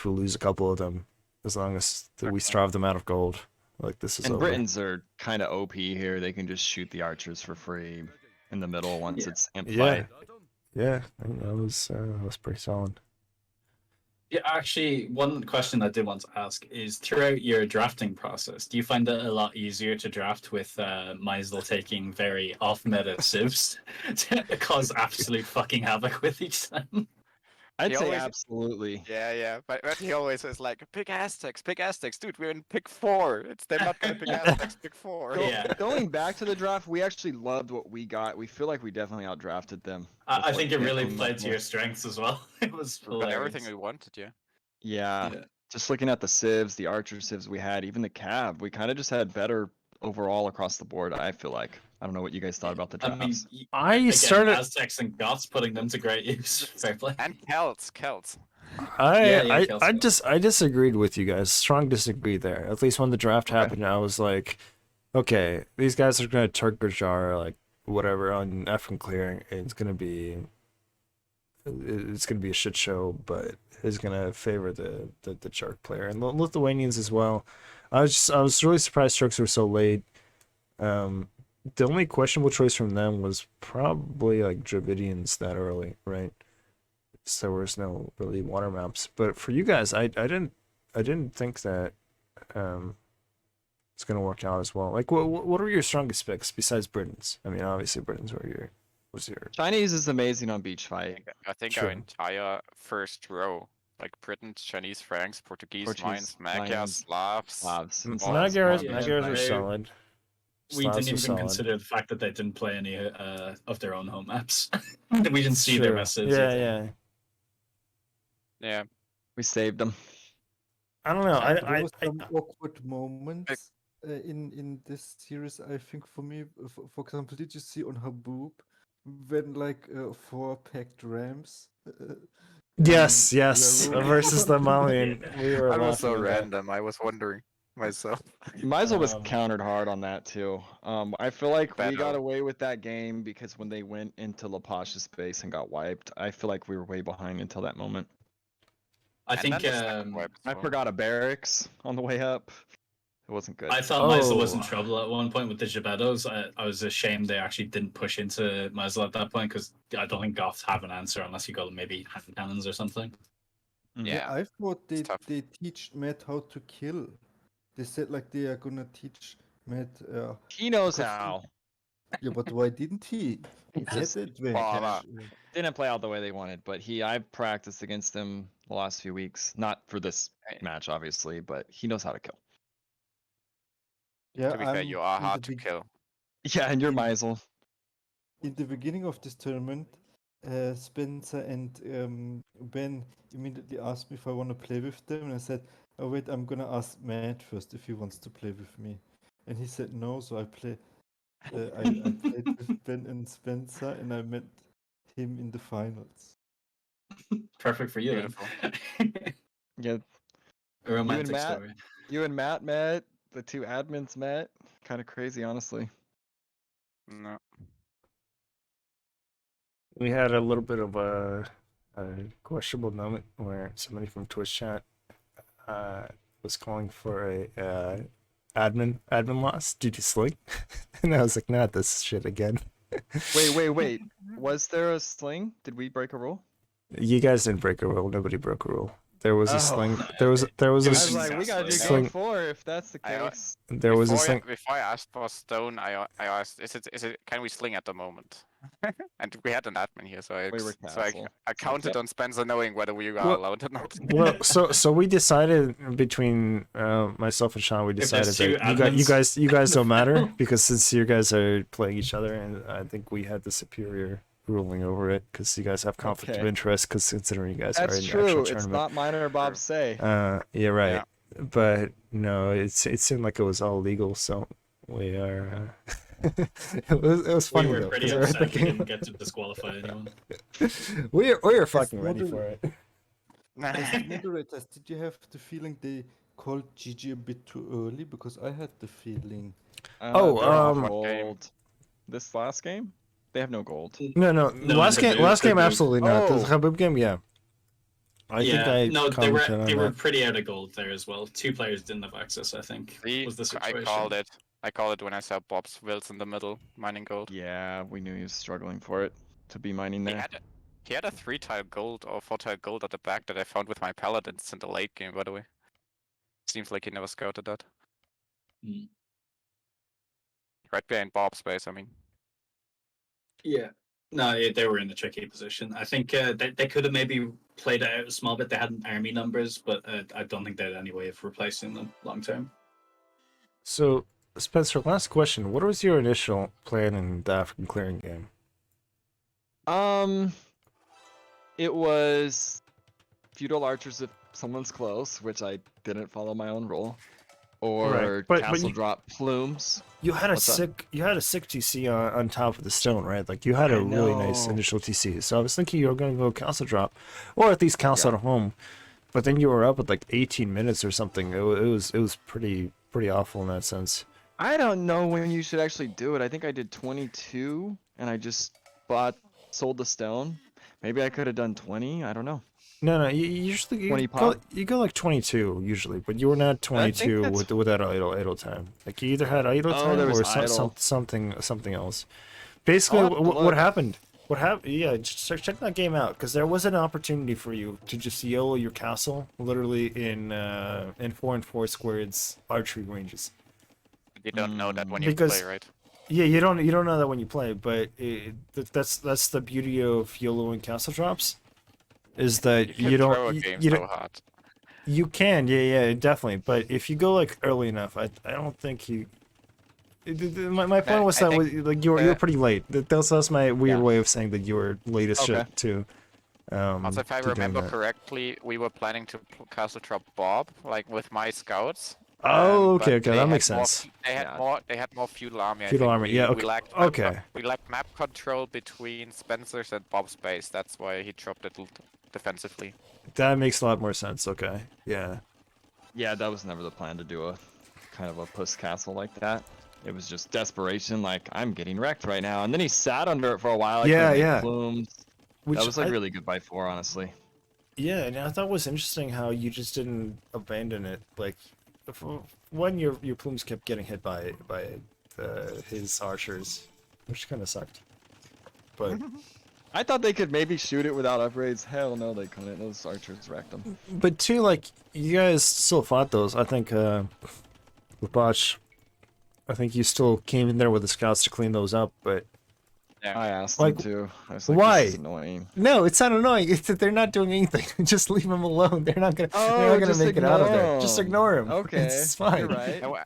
Speaker 1: lose a couple of them, as long as we starve them out of gold. Like this is
Speaker 5: and
Speaker 1: over.
Speaker 5: Britons are kind of OP here. They can just shoot the archers for free in the middle once
Speaker 2: Yeah.
Speaker 5: it's in
Speaker 1: Yeah,
Speaker 5: play.
Speaker 1: yeah, I think that was pretty solid.
Speaker 4: Yeah, actually, one question I did want to ask is throughout your drafting process, do you find it a lot easier to draft with Meisel taking very off-meta civs to cause absolute fucking havoc with each time?
Speaker 5: I'd
Speaker 6: He
Speaker 5: say
Speaker 6: always-
Speaker 5: absolutely.
Speaker 6: Yeah, but he always is like, pick Aztecs, dude. We're in pick 4. They're not gonna pick Aztecs, pick 4.
Speaker 4: Yeah.
Speaker 5: Going back to the draft, we actually loved what we got. We feel like we definitely outdrafted them.
Speaker 4: I
Speaker 5: with
Speaker 4: think
Speaker 5: what
Speaker 4: it really
Speaker 5: came up
Speaker 4: played to
Speaker 5: with.
Speaker 4: your strengths as well. It was
Speaker 6: We got
Speaker 4: hilarious.
Speaker 6: everything we wanted, yeah.
Speaker 5: Yeah,
Speaker 4: Yeah.
Speaker 5: just looking at the civs, the archer civs we had, even the cav, we kind of just had better overall across the board. I feel like. I don't know what you guys thought about the
Speaker 4: I mean,
Speaker 5: drafts.
Speaker 1: I
Speaker 4: again,
Speaker 1: started.
Speaker 4: Aztecs and Goths putting them to great use. Fair play.
Speaker 6: And Celts.
Speaker 1: I disagreed with you guys. Strong disagree there. At least when the draft happened, I was like, okay, these guys are gonna Turk jar like whatever on F and clearing. It's gonna be a shit show, but it's gonna favor the Chark player and the Lithuanians as well. I was really surprised Turks were so late. The only questionable choice from them was probably like Dravidians that early, right? So there was no really water maps. But for you guys, I didn't think that it's gonna work out as well. Like what are your strongest picks besides Britons? I mean, obviously Britons was your
Speaker 5: Chinese is amazing on beach fight.
Speaker 6: I think
Speaker 1: True.
Speaker 6: our entire first row, like Britons, Chinese, Franks, Portuguese,
Speaker 5: Portuguese,
Speaker 6: Mainz, Magyars,
Speaker 5: Mayans,
Speaker 6: Slavs.
Speaker 5: Slavs, and
Speaker 6: Well,
Speaker 5: Slavs.
Speaker 1: Magyars.
Speaker 4: Yeah,
Speaker 1: Magyars are
Speaker 4: they-
Speaker 1: solid.
Speaker 4: We
Speaker 1: Slavs
Speaker 4: didn't
Speaker 1: are
Speaker 4: even
Speaker 1: solid.
Speaker 4: consider the fact that they didn't play any of their own home maps. We didn't see their
Speaker 1: True.
Speaker 4: messages.
Speaker 1: Yeah, yeah.
Speaker 6: Yeah,
Speaker 5: We saved them.
Speaker 1: I don't know.
Speaker 7: There
Speaker 1: I
Speaker 7: was some awkward moments in this series. I think for me, for example, did you see on Haboob when like 4 packed rams?
Speaker 1: yes,
Speaker 7: we are
Speaker 1: yes.
Speaker 7: rolling
Speaker 1: Versus the
Speaker 7: on-
Speaker 1: Malian. We were
Speaker 6: that was so
Speaker 1: laughing at that.
Speaker 6: random. I was wondering myself.
Speaker 5: Meisel was
Speaker 1: Um,
Speaker 5: countered hard on that too. I feel like we got
Speaker 6: Beto.
Speaker 5: away with that game because when they went into Lapash's space and got wiped, I feel like we were way behind until that moment.
Speaker 4: I
Speaker 6: And
Speaker 4: think
Speaker 6: then the second wipe as
Speaker 5: I
Speaker 6: well.
Speaker 5: forgot a barracks on the way up. It wasn't good.
Speaker 4: I thought Meisel was in
Speaker 1: Oh.
Speaker 4: trouble at one point with the Gebettos. I was ashamed they actually didn't push into Meisel at that point because I don't think Goths have an answer unless you go maybe hand cannons or something.
Speaker 6: Yeah,
Speaker 7: I thought
Speaker 6: it's tough.
Speaker 7: they teach Matt how to kill. They said like they are gonna teach Matt.
Speaker 5: He knows
Speaker 7: because-
Speaker 5: how.
Speaker 7: Yeah, but why didn't he? He had
Speaker 5: Just
Speaker 7: the
Speaker 6: Baba.
Speaker 7: advantage.
Speaker 5: Didn't play out the way they wanted, but I've practiced against him the last few weeks. Not for this
Speaker 6: Right.
Speaker 5: match, obviously, but he knows how to kill.
Speaker 7: Yeah,
Speaker 6: to be fair, you are hard to kill.
Speaker 5: Yeah, and you're
Speaker 7: In-
Speaker 5: Meisel.
Speaker 7: In the beginning of this tournament, Spencer and Ben immediately asked me if I want to play with them, and I said, "Oh wait, I'm gonna ask Matt first if he wants to play with me," and he said no. So I played with Ben and Spencer, and I met him in the finals.
Speaker 4: Perfect for you.
Speaker 6: Beautiful.
Speaker 4: Then.
Speaker 5: Yeah,
Speaker 4: A romantic
Speaker 5: Matt?
Speaker 4: story.
Speaker 5: you and Matt met. The 2 admins met. Kind of crazy, honestly.
Speaker 6: No.
Speaker 1: We had a little bit of a questionable moment where somebody from Twitch chat was calling for a admin loss due to Sling, and I was like, not this shit again.
Speaker 5: Wait. Was there a sling? Did we break a rule?
Speaker 1: You guys didn't break a rule. Nobody broke a rule. There was a
Speaker 5: Oh.
Speaker 1: sling.
Speaker 2: No,
Speaker 1: There was a
Speaker 2: it
Speaker 5: I
Speaker 2: was
Speaker 5: was
Speaker 2: in
Speaker 5: like, we gotta do
Speaker 2: Castle,
Speaker 5: game
Speaker 1: Sling.
Speaker 5: 4 if that's the
Speaker 6: I-
Speaker 5: case.
Speaker 1: There was a
Speaker 6: before,
Speaker 1: sling.
Speaker 6: before I asked for stone, I asked, is it can we sling at the moment? And we had an admin here, so
Speaker 5: We were
Speaker 6: so I
Speaker 5: castle.
Speaker 6: counted on Spencer knowing whether we are
Speaker 1: Well-
Speaker 6: allowed or not.
Speaker 1: Well, so we decided between myself and Sean, we
Speaker 2: If
Speaker 1: decided
Speaker 2: there's
Speaker 1: that
Speaker 2: two
Speaker 1: you guys don't matter
Speaker 2: admins.
Speaker 1: because since you guys are playing each other, and I think we had the superior ruling over it because you guys have conflict of
Speaker 5: Okay.
Speaker 1: interest because considering you guys are
Speaker 5: That's
Speaker 1: in the actual
Speaker 5: true. It's
Speaker 1: tournament.
Speaker 5: not mine or Bob's say.
Speaker 1: Yeah, right.
Speaker 6: Yeah.
Speaker 1: But no, it seemed like it was all legal, so we are. It was funny
Speaker 2: We were
Speaker 1: though,
Speaker 2: pretty
Speaker 1: 'cause we were
Speaker 2: upset we
Speaker 1: thinking
Speaker 2: didn't get to disqualify anyone.
Speaker 1: we were fucking
Speaker 7: not
Speaker 1: ready
Speaker 7: a-
Speaker 1: for it.
Speaker 7: As moderators, did you have the feeling they called GG a bit too early? Because I had the feeling.
Speaker 1: Oh,
Speaker 5: they're off
Speaker 6: What game?
Speaker 5: gold. This last game? They have no gold.
Speaker 1: No,
Speaker 2: No,
Speaker 1: last game,
Speaker 2: Habib,
Speaker 1: absolutely not. The
Speaker 5: Oh.
Speaker 1: Habib game, yeah. I think I
Speaker 2: no, they
Speaker 1: commented on
Speaker 2: were
Speaker 1: that.
Speaker 2: pretty out of gold there as well. 2 players didn't have access, I think.
Speaker 6: See,
Speaker 2: Was the
Speaker 6: I
Speaker 2: situation.
Speaker 6: called it. I called it when I saw Bob's Wills in the middle, mining gold.
Speaker 5: Yeah, we knew he was struggling for it to be mining
Speaker 6: He
Speaker 5: there.
Speaker 6: had a 3-tile gold or 4-tile gold at the back that I found with my paladins in the late game, by the way. Seems like he never scouted that.
Speaker 2: Mm.
Speaker 6: Right behind Bob's base, I mean.
Speaker 2: Yeah. No, they were in a tricky position. I think they could have maybe played it out a small bit. They had army numbers, but I don't think they had any way of replacing them long term.
Speaker 1: So, Spencer, last question. What was your initial plan in the African clearing game?
Speaker 5: It was feudal archers if someone's close, which I didn't follow my own rule, or
Speaker 1: but
Speaker 5: castle
Speaker 1: you-
Speaker 5: drop plumes.
Speaker 1: You had a
Speaker 5: What's that?
Speaker 1: sick TC on top of the stone, right? Like you had a
Speaker 5: I
Speaker 1: really nice
Speaker 5: know.
Speaker 1: initial TC. So I was thinking you were going to go castle drop, or at least castle at home. But then you were up at like 18 minutes or something. It was pretty awful in that sense.
Speaker 5: I don't know when you should actually do it. I think I did 22, and I just sold the stone. Maybe I could have done 20. I don't know.
Speaker 1: No, you usually
Speaker 5: 20
Speaker 1: you go like 22 usually, but you were not 22
Speaker 5: that's-
Speaker 1: with that idle time. Like you either had idle
Speaker 5: Oh,
Speaker 1: time
Speaker 5: there was
Speaker 1: or
Speaker 5: idle.
Speaker 1: something else. Basically,
Speaker 5: I'll have to
Speaker 1: what
Speaker 5: look.
Speaker 1: happened? What happened? Yeah, just check that game out because there was an opportunity for you to just YOLO your castle literally in 4 and 4 squareds archery ranges.
Speaker 6: You don't know that when you
Speaker 1: Because-
Speaker 6: play, right?
Speaker 1: Yeah, you don't know that when you play, but that's the beauty of YOLOing castle drops, is that
Speaker 6: You,
Speaker 1: you
Speaker 6: can throw
Speaker 1: don't
Speaker 6: a
Speaker 1: you,
Speaker 6: game
Speaker 1: you
Speaker 6: so
Speaker 1: don't
Speaker 6: hard.
Speaker 1: you can, yeah, definitely. But if you go like early enough, I don't think you. My point was
Speaker 6: I
Speaker 1: that
Speaker 6: think,
Speaker 1: like you were pretty late. That's my weird
Speaker 5: Yeah.
Speaker 1: way of saying that you were late as
Speaker 5: Okay.
Speaker 1: shit too.
Speaker 6: Also, if I
Speaker 1: to doing
Speaker 6: remember
Speaker 1: that.
Speaker 6: correctly, we were planning to castle drop Bob, like with my scouts.
Speaker 1: Oh,
Speaker 6: but
Speaker 1: okay,
Speaker 6: they
Speaker 1: that makes
Speaker 6: had more
Speaker 1: sense.
Speaker 6: They had more feudal army. I
Speaker 1: Feudal
Speaker 6: think.
Speaker 1: army,
Speaker 6: We,
Speaker 1: yeah,
Speaker 6: We
Speaker 1: okay,
Speaker 6: lacked
Speaker 1: okay.
Speaker 6: We lacked map control between Spencer's and Bob's base. That's why he dropped it defensively.
Speaker 1: That makes a lot more sense. Okay, yeah.
Speaker 5: Yeah, that was never the plan to do a kind of a puss castle like that. It was just desperation, like I'm getting wrecked right now. And then he sat under it for a while. I
Speaker 1: Yeah,
Speaker 5: couldn't make
Speaker 1: yeah.
Speaker 5: Plumes.
Speaker 1: Which
Speaker 5: That was like
Speaker 1: I-
Speaker 5: really good by 4, honestly.
Speaker 1: Yeah, and I thought it was interesting how you just didn't abandon it. Like, when your plumes kept getting hit by his archers, which kind of sucked. But
Speaker 5: I thought they could maybe shoot it without upgrades. Hell no, they couldn't. Those archers wrecked them.
Speaker 1: but too, like you guys still fought those. I think with Botch, I think you still came in there with the scouts to clean those up. But
Speaker 5: I asked
Speaker 1: Like,
Speaker 5: them to. I was like,
Speaker 1: why?
Speaker 5: This is annoying.
Speaker 1: no, it's not annoying. It's that they're not doing anything. Just leave them alone. They're not gonna. they're
Speaker 5: Oh,
Speaker 1: not gonna
Speaker 5: just
Speaker 1: make it out of there.
Speaker 5: ignore
Speaker 1: Just
Speaker 5: 'em.
Speaker 1: ignore them.
Speaker 5: Okay,
Speaker 1: it's fine.
Speaker 5: you're right.
Speaker 6: I was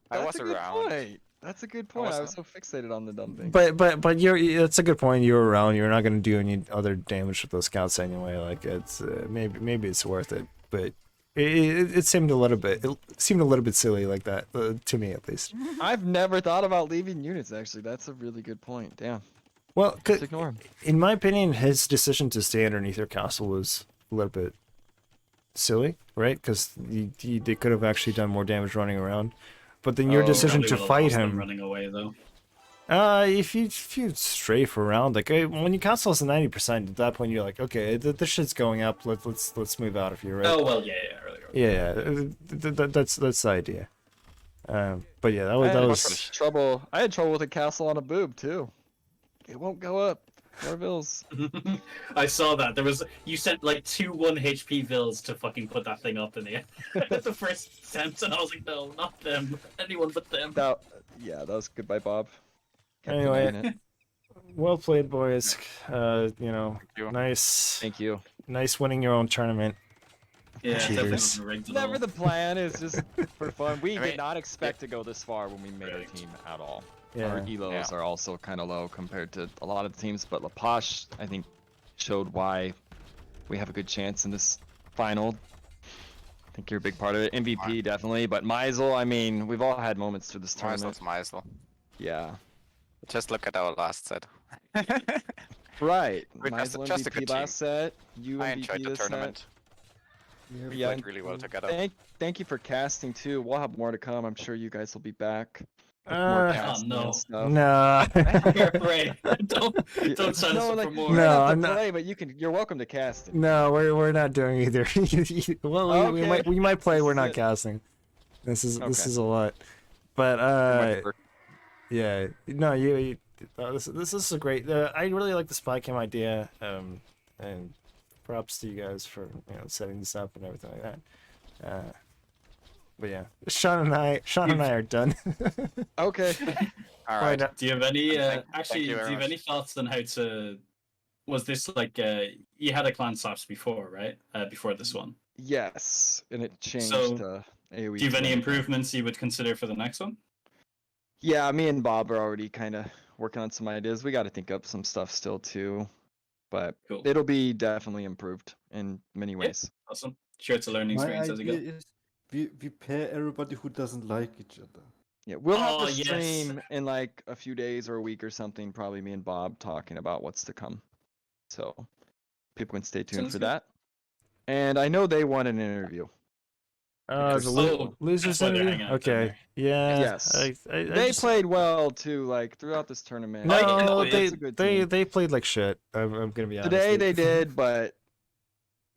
Speaker 5: That's a good
Speaker 6: around.
Speaker 5: point. That's a good point. I was so fixated on the dumb thing.
Speaker 1: But that's a good point. You're around. You're not gonna do any other damage with those scouts anyway. Like it's maybe it's worth it. But it seemed a little bit. It seemed a little bit silly like that to me at least.
Speaker 5: I've never thought about leaving units. Actually, that's a really good point. Damn.
Speaker 1: Well,
Speaker 5: Just ignore him.
Speaker 1: in my opinion, his decision to stay underneath your castle was a little bit silly, right? Because they could have actually done more damage running around. But then your
Speaker 5: Oh,
Speaker 1: decision
Speaker 2: Probably
Speaker 1: to
Speaker 2: would've
Speaker 1: fight
Speaker 2: lost them
Speaker 1: him.
Speaker 2: running away though.
Speaker 1: If you strafe around, like when your castle is 90%, at that point you're like, okay, this shit's going up. Let's move out of here, right?
Speaker 2: Oh well, yeah, earlier.
Speaker 1: Yeah, that's the idea. But yeah, that
Speaker 5: I had
Speaker 1: was
Speaker 5: trouble. I had trouble with a castle on a boob too. It won't go up. 4 bills.
Speaker 4: I saw that. You sent like 2 1 HP vills to fucking put that thing up in the air. The first attempt, and I was like, no, not them. Anyone but them.
Speaker 5: That was goodbye, Bob. Kept
Speaker 1: Anyway.
Speaker 5: denying it.
Speaker 1: Well played, boys. You know,
Speaker 6: you.
Speaker 1: nice,
Speaker 5: Thank you.
Speaker 1: nice winning your own tournament.
Speaker 4: Yeah,
Speaker 1: Cheaters.
Speaker 4: definitely wasn't rigged at
Speaker 5: Never
Speaker 4: all.
Speaker 5: the plan. It's just for fun. We
Speaker 6: I mean,
Speaker 5: did not expect to go this far when we made our
Speaker 4: Right.
Speaker 5: team at all.
Speaker 1: Yeah.
Speaker 5: Our elos
Speaker 6: Yeah.
Speaker 5: are also kind of low compared to a lot of the teams, but Lapoche, I think, showed why we have a good chance in this final. I think you're a big part of it. MVP definitely, but Meisel, I mean, we've all had moments through this tournament.
Speaker 6: Meisel.
Speaker 5: Yeah.
Speaker 6: Just look at our last set.
Speaker 5: Right.
Speaker 6: We're
Speaker 5: Meisel
Speaker 6: just a
Speaker 5: MVP
Speaker 6: good
Speaker 5: last set. You
Speaker 6: I
Speaker 5: MVP
Speaker 6: enjoyed the
Speaker 5: this
Speaker 6: tournament.
Speaker 7: Yeah,
Speaker 6: We
Speaker 5: Yeah,
Speaker 6: played really well together.
Speaker 5: Thank you for casting too. We'll have more to come. I'm sure you guys will be back. with
Speaker 1: Uh,
Speaker 5: more
Speaker 1: oh,
Speaker 5: casting
Speaker 4: no.
Speaker 5: and stuff.
Speaker 1: Nah.
Speaker 4: Right. Don't sign us
Speaker 5: No,
Speaker 4: up
Speaker 5: like,
Speaker 4: for more.
Speaker 5: you
Speaker 1: No,
Speaker 5: don't have to
Speaker 1: I'm not-
Speaker 5: play, but you're welcome to cast it.
Speaker 1: No, we're not doing either. Well, we
Speaker 5: Okay.
Speaker 1: might play.
Speaker 5: This
Speaker 1: We're
Speaker 5: is
Speaker 1: not
Speaker 5: it.
Speaker 1: casting. This is
Speaker 5: Okay.
Speaker 1: a lot. But
Speaker 6: Whatever.
Speaker 1: yeah, no, this is a great. I really like the spy cam idea. And props to you guys for setting this up and everything like that. But yeah, Sean and I are done.
Speaker 5: Okay.
Speaker 6: All
Speaker 1: Why
Speaker 6: right.
Speaker 1: not?
Speaker 4: Do you have any
Speaker 6: Thank
Speaker 4: actually?
Speaker 6: you
Speaker 4: Do
Speaker 6: very
Speaker 4: you have
Speaker 6: much.
Speaker 4: any thoughts on how to? Was this like you had a clan slaps before, right? Before this one.
Speaker 5: Yes, and it changed
Speaker 4: So,
Speaker 5: to AoE.
Speaker 4: Do you have any
Speaker 5: 200.
Speaker 4: improvements you would consider for the next one?
Speaker 5: Yeah, me and Bob are already kind of working on some ideas. We got to think up some stuff still too, but
Speaker 4: Cool.
Speaker 5: it'll be definitely improved in many
Speaker 4: Yeah.
Speaker 5: ways.
Speaker 4: Awesome. Sure, it's a learning
Speaker 7: My
Speaker 4: experience as you
Speaker 7: idea
Speaker 4: go.
Speaker 7: is we pair everybody who doesn't like each other.
Speaker 5: Yeah, we'll have
Speaker 4: Oh,
Speaker 5: the
Speaker 4: yes.
Speaker 5: stream in like a few days or a week or something. Probably me and Bob talking about what's to come. So people can stay tuned
Speaker 4: Sounds
Speaker 5: for
Speaker 4: good.
Speaker 5: that. And I know they want an interview.
Speaker 1: It's a
Speaker 4: Oh,
Speaker 1: losers
Speaker 4: that's why they're
Speaker 1: interview.
Speaker 4: hanging out down
Speaker 1: Okay, yeah.
Speaker 5: Yes.
Speaker 1: I
Speaker 5: They
Speaker 1: just-
Speaker 5: played well too, like throughout this tournament.
Speaker 4: Oh, yeah,
Speaker 1: No,
Speaker 4: no,
Speaker 1: they
Speaker 4: it's
Speaker 5: a good
Speaker 1: they
Speaker 5: team.
Speaker 1: they played like shit. I'm gonna be honest.
Speaker 5: Today they did, but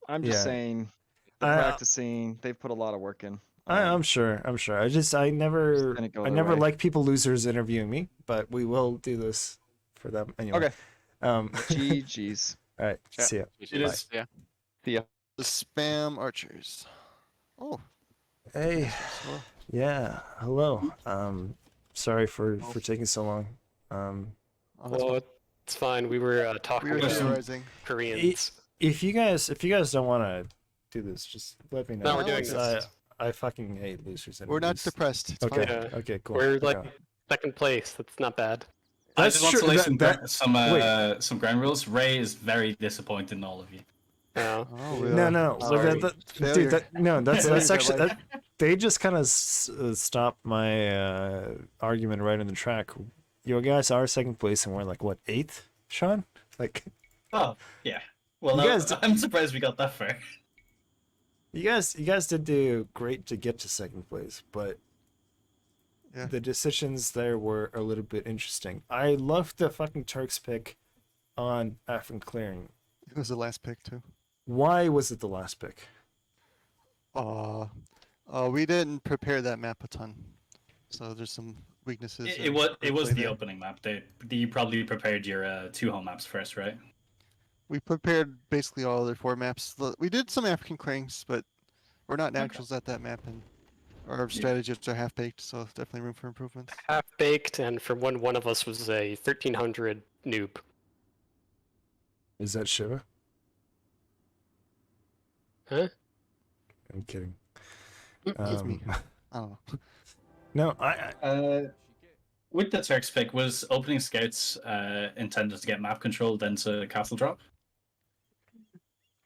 Speaker 5: I'm just
Speaker 1: Yeah.
Speaker 5: saying, they're
Speaker 1: I-
Speaker 5: practicing. They've put a lot of work in.
Speaker 1: I'm sure. I never
Speaker 5: didn't go
Speaker 1: I
Speaker 5: their
Speaker 1: never
Speaker 5: way.
Speaker 1: like people losers interviewing me, but we will do this for them anyway.
Speaker 5: Okay.
Speaker 1: Um.
Speaker 5: GG's.
Speaker 1: All right.
Speaker 6: Yeah.
Speaker 1: See ya.
Speaker 4: It is.
Speaker 6: Yeah.
Speaker 5: Yeah.
Speaker 8: The spam archers. Oh,
Speaker 1: Hey.
Speaker 8: well,
Speaker 1: Yeah. Hello. Sorry for
Speaker 8: Oh.
Speaker 1: taking so long.
Speaker 8: oh, that's
Speaker 9: Well, it's fine. We were talking
Speaker 8: we were
Speaker 9: about
Speaker 8: theorizing.
Speaker 9: Koreans.
Speaker 1: If you guys don't want to do this, just let me know.
Speaker 9: No, we're doing
Speaker 1: because
Speaker 9: this.
Speaker 1: I fucking hate losers.
Speaker 8: We're not
Speaker 1: interviews.
Speaker 8: depressed. It's
Speaker 1: Okay.
Speaker 8: fine.
Speaker 9: Yeah.
Speaker 1: Okay. Cool.
Speaker 9: We're
Speaker 1: Okay.
Speaker 9: like second place. That's not bad.
Speaker 4: I
Speaker 1: That's
Speaker 4: just want to
Speaker 1: true,
Speaker 4: lay
Speaker 1: that-
Speaker 4: some ground rules. Ray is very disappointed in all of you.
Speaker 9: Yeah.
Speaker 8: Oh, we
Speaker 1: No,
Speaker 8: are.
Speaker 1: no,
Speaker 8: Sorry.
Speaker 1: dude,
Speaker 8: Failure.
Speaker 1: that's
Speaker 8: Failures are
Speaker 1: actually
Speaker 8: like-
Speaker 1: they just kind of stopped my argument right in the track. You guys are second place, and we're like what, 8th, Sean? Like
Speaker 4: Oh, yeah. Well,
Speaker 1: You
Speaker 4: no,
Speaker 1: guys d-
Speaker 4: I'm surprised we got that far.
Speaker 1: you guys did do great to get to second place, but
Speaker 8: Yeah.
Speaker 1: the decisions there were a little bit interesting. I loved the fucking Turks pick on African clearing.
Speaker 8: It was the last pick too.
Speaker 1: Why was it the last pick?
Speaker 8: We didn't prepare that map a ton, so there's some weaknesses.
Speaker 4: It
Speaker 8: in
Speaker 4: was
Speaker 8: play
Speaker 4: the
Speaker 8: there.
Speaker 4: opening map. You probably prepared your 2 home maps first, right?
Speaker 8: We prepared basically all other 4 maps. We did some African clearings, but we're not naturals at that map, and our strategies are half baked, so definitely room for improvements.
Speaker 9: Half baked, and for one of us was a 1300 noob.
Speaker 1: Is that Shiva?
Speaker 9: Huh?
Speaker 1: I'm kidding.
Speaker 8: It's me. I don't know.
Speaker 1: No, I
Speaker 4: With the Turks pick, was opening scouts intended to get map control, then to castle drop?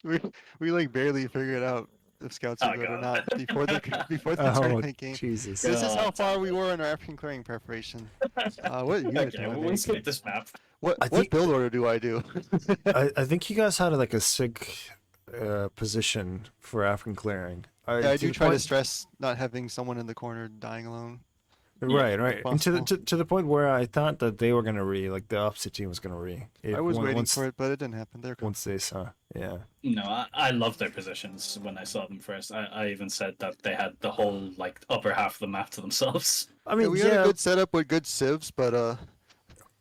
Speaker 8: We like barely figured out if scouts are
Speaker 4: Oh,
Speaker 8: good or
Speaker 4: God.
Speaker 8: not before the
Speaker 1: oh
Speaker 8: tournament game.
Speaker 1: Jesus.
Speaker 8: This is how
Speaker 4: God.
Speaker 8: far we were in our African clearing preparation. What unit
Speaker 4: Okay,
Speaker 8: do I
Speaker 4: well,
Speaker 8: make?
Speaker 4: we'll skip this map.
Speaker 8: What
Speaker 1: I
Speaker 8: what
Speaker 1: think-
Speaker 8: build order do I do?
Speaker 1: I think you guys had like a sick position for African clearing.
Speaker 8: Yeah, I
Speaker 1: to
Speaker 8: do
Speaker 1: the
Speaker 8: try to
Speaker 1: point-
Speaker 8: stress not having someone in the corner dying alone.
Speaker 1: Right,
Speaker 8: if
Speaker 1: right. And to the
Speaker 8: possible.
Speaker 1: to the point where I thought that they were gonna like the opposite team was gonna
Speaker 8: I was waiting
Speaker 1: once,
Speaker 8: for it, but it didn't happen. They're cool.
Speaker 1: once they saw. Yeah.
Speaker 4: No, I love their positions when I saw them first. I even said that they had the whole like upper half of the map to themselves.
Speaker 1: I
Speaker 8: Yeah,
Speaker 1: mean,
Speaker 8: we had a good setup with good civs, but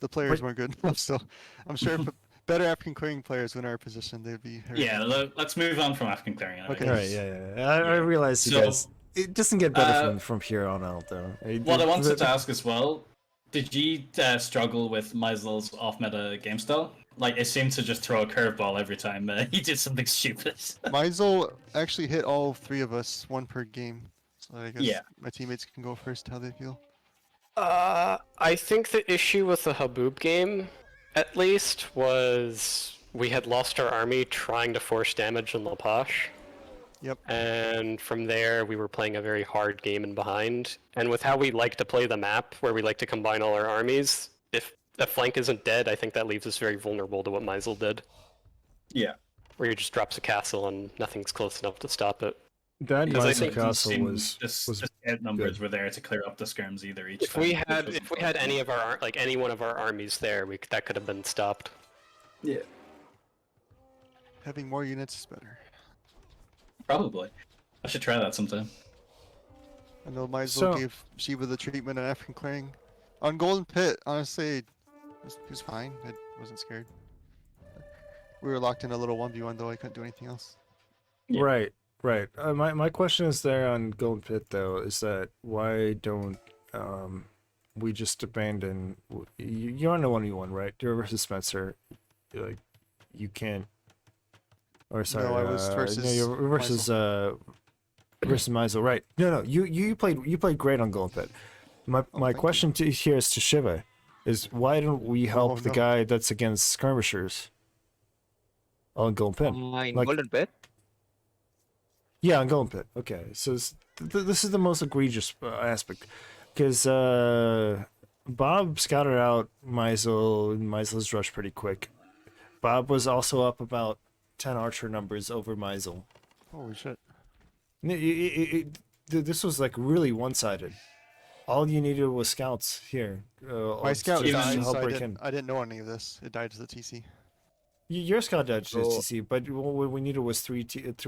Speaker 8: the players
Speaker 1: But-
Speaker 8: weren't good enough. So I'm sure if better African clearing players win our position, they'd be hurt.
Speaker 4: Yeah, let's move on from African clearing. Anyway.
Speaker 8: Okay.
Speaker 1: All right, yeah. I realize you
Speaker 4: So,
Speaker 1: guys. It doesn't get better from here on out, though.
Speaker 4: What I wanted to ask as well, did you struggle with Meisel's off-meta game style? Like, it seemed to just throw a curveball every time he did something stupid.
Speaker 8: Meisel actually hit all three of us, one per game. So I guess
Speaker 4: Yeah.
Speaker 8: my teammates can go first how they feel.
Speaker 9: I think the issue with the Haboob game, at least, was we had lost our army trying to force damage on Lapache.
Speaker 8: Yep.
Speaker 9: And from there, we were playing a very hard game in behind. And with how we like to play the map, where we like to combine all our armies, if that flank isn't dead, I think that leaves us very vulnerable to what Meisel did.
Speaker 4: Yeah.
Speaker 9: Where he just drops a castle and nothing's close enough to stop it.
Speaker 1: That
Speaker 4: Because I
Speaker 1: Meisel
Speaker 4: think
Speaker 1: castle was
Speaker 4: the numbers were there to clear up the skirms either each
Speaker 9: If
Speaker 4: time.
Speaker 9: we had any of our any one of our armies there, that could have been stopped.
Speaker 4: Yeah.
Speaker 8: Having more units is better.
Speaker 4: Probably. I should try that sometime.
Speaker 8: I know Meisel
Speaker 1: So-
Speaker 8: gave Shiva the treatment on African clearing. On Golden Pit, honestly, it was fine. I wasn't scared. We were locked in a little 1v1 though, I couldn't do anything else.
Speaker 4: Yeah.
Speaker 1: Right. My question is there on Golden Pit though is that why don't we just abandon? You're on a 1v1, right? You're versus Spencer. Like you can't. Or sorry,
Speaker 8: No, I was versus
Speaker 1: no, you're versus versus Meisel, right? No, you played great on Golden Pit. My
Speaker 8: thank you.
Speaker 1: question here is to Shiva, is why don't we help
Speaker 8: Oh,
Speaker 1: the
Speaker 8: no.
Speaker 1: guy that's against skirmishers on Golden Pit?
Speaker 10: In
Speaker 1: Like-
Speaker 10: Golden Pit?
Speaker 1: Yeah, on Golden Pit. Okay, so this is the most egregious aspect, because Bob scouted out Meisel, and Meisel's rushed pretty quick. Bob was also up about 10 archer numbers over Meisel.
Speaker 8: Holy shit.
Speaker 1: This was like really one-sided. All you needed was scouts here.
Speaker 8: My scout
Speaker 1: to
Speaker 8: died,
Speaker 1: help
Speaker 8: so
Speaker 1: break in.
Speaker 8: I didn't know any of this. It died to the TC.
Speaker 1: Your scout died to
Speaker 10: So-
Speaker 1: TC, but what we needed was three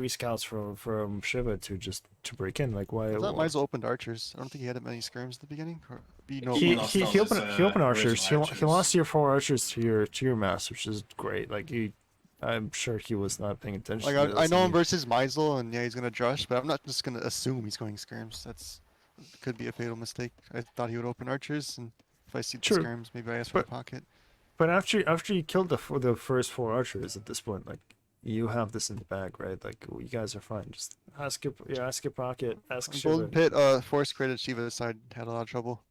Speaker 1: scouts from Shiva to break in. Like why?
Speaker 8: I thought Meisel opened archers. I don't think he had that many skirms at the beginning. Or,
Speaker 1: He
Speaker 4: lost all his,
Speaker 1: opened archers. He
Speaker 4: original
Speaker 1: lost your 4 archers to your mass, which is great. Like I'm sure he was not paying attention.
Speaker 8: Like
Speaker 1: to
Speaker 8: I
Speaker 1: this,
Speaker 8: know
Speaker 1: and
Speaker 8: him versus Meisel, and yeah, he's gonna drush, but I'm not just gonna assume he's going skirms. That's could be a fatal mistake. I thought he would open archers, and if I see the
Speaker 1: True.
Speaker 8: skirms, maybe I ask for
Speaker 1: But-
Speaker 8: a pocket.
Speaker 1: But after you killed the first 4 archers, at this point, like you have this in the bag, right? Like you guys are fine. Just ask your pocket. Ask
Speaker 8: On
Speaker 1: Shiva.
Speaker 8: Golden Pit, force created Shiva's side had a lot of trouble.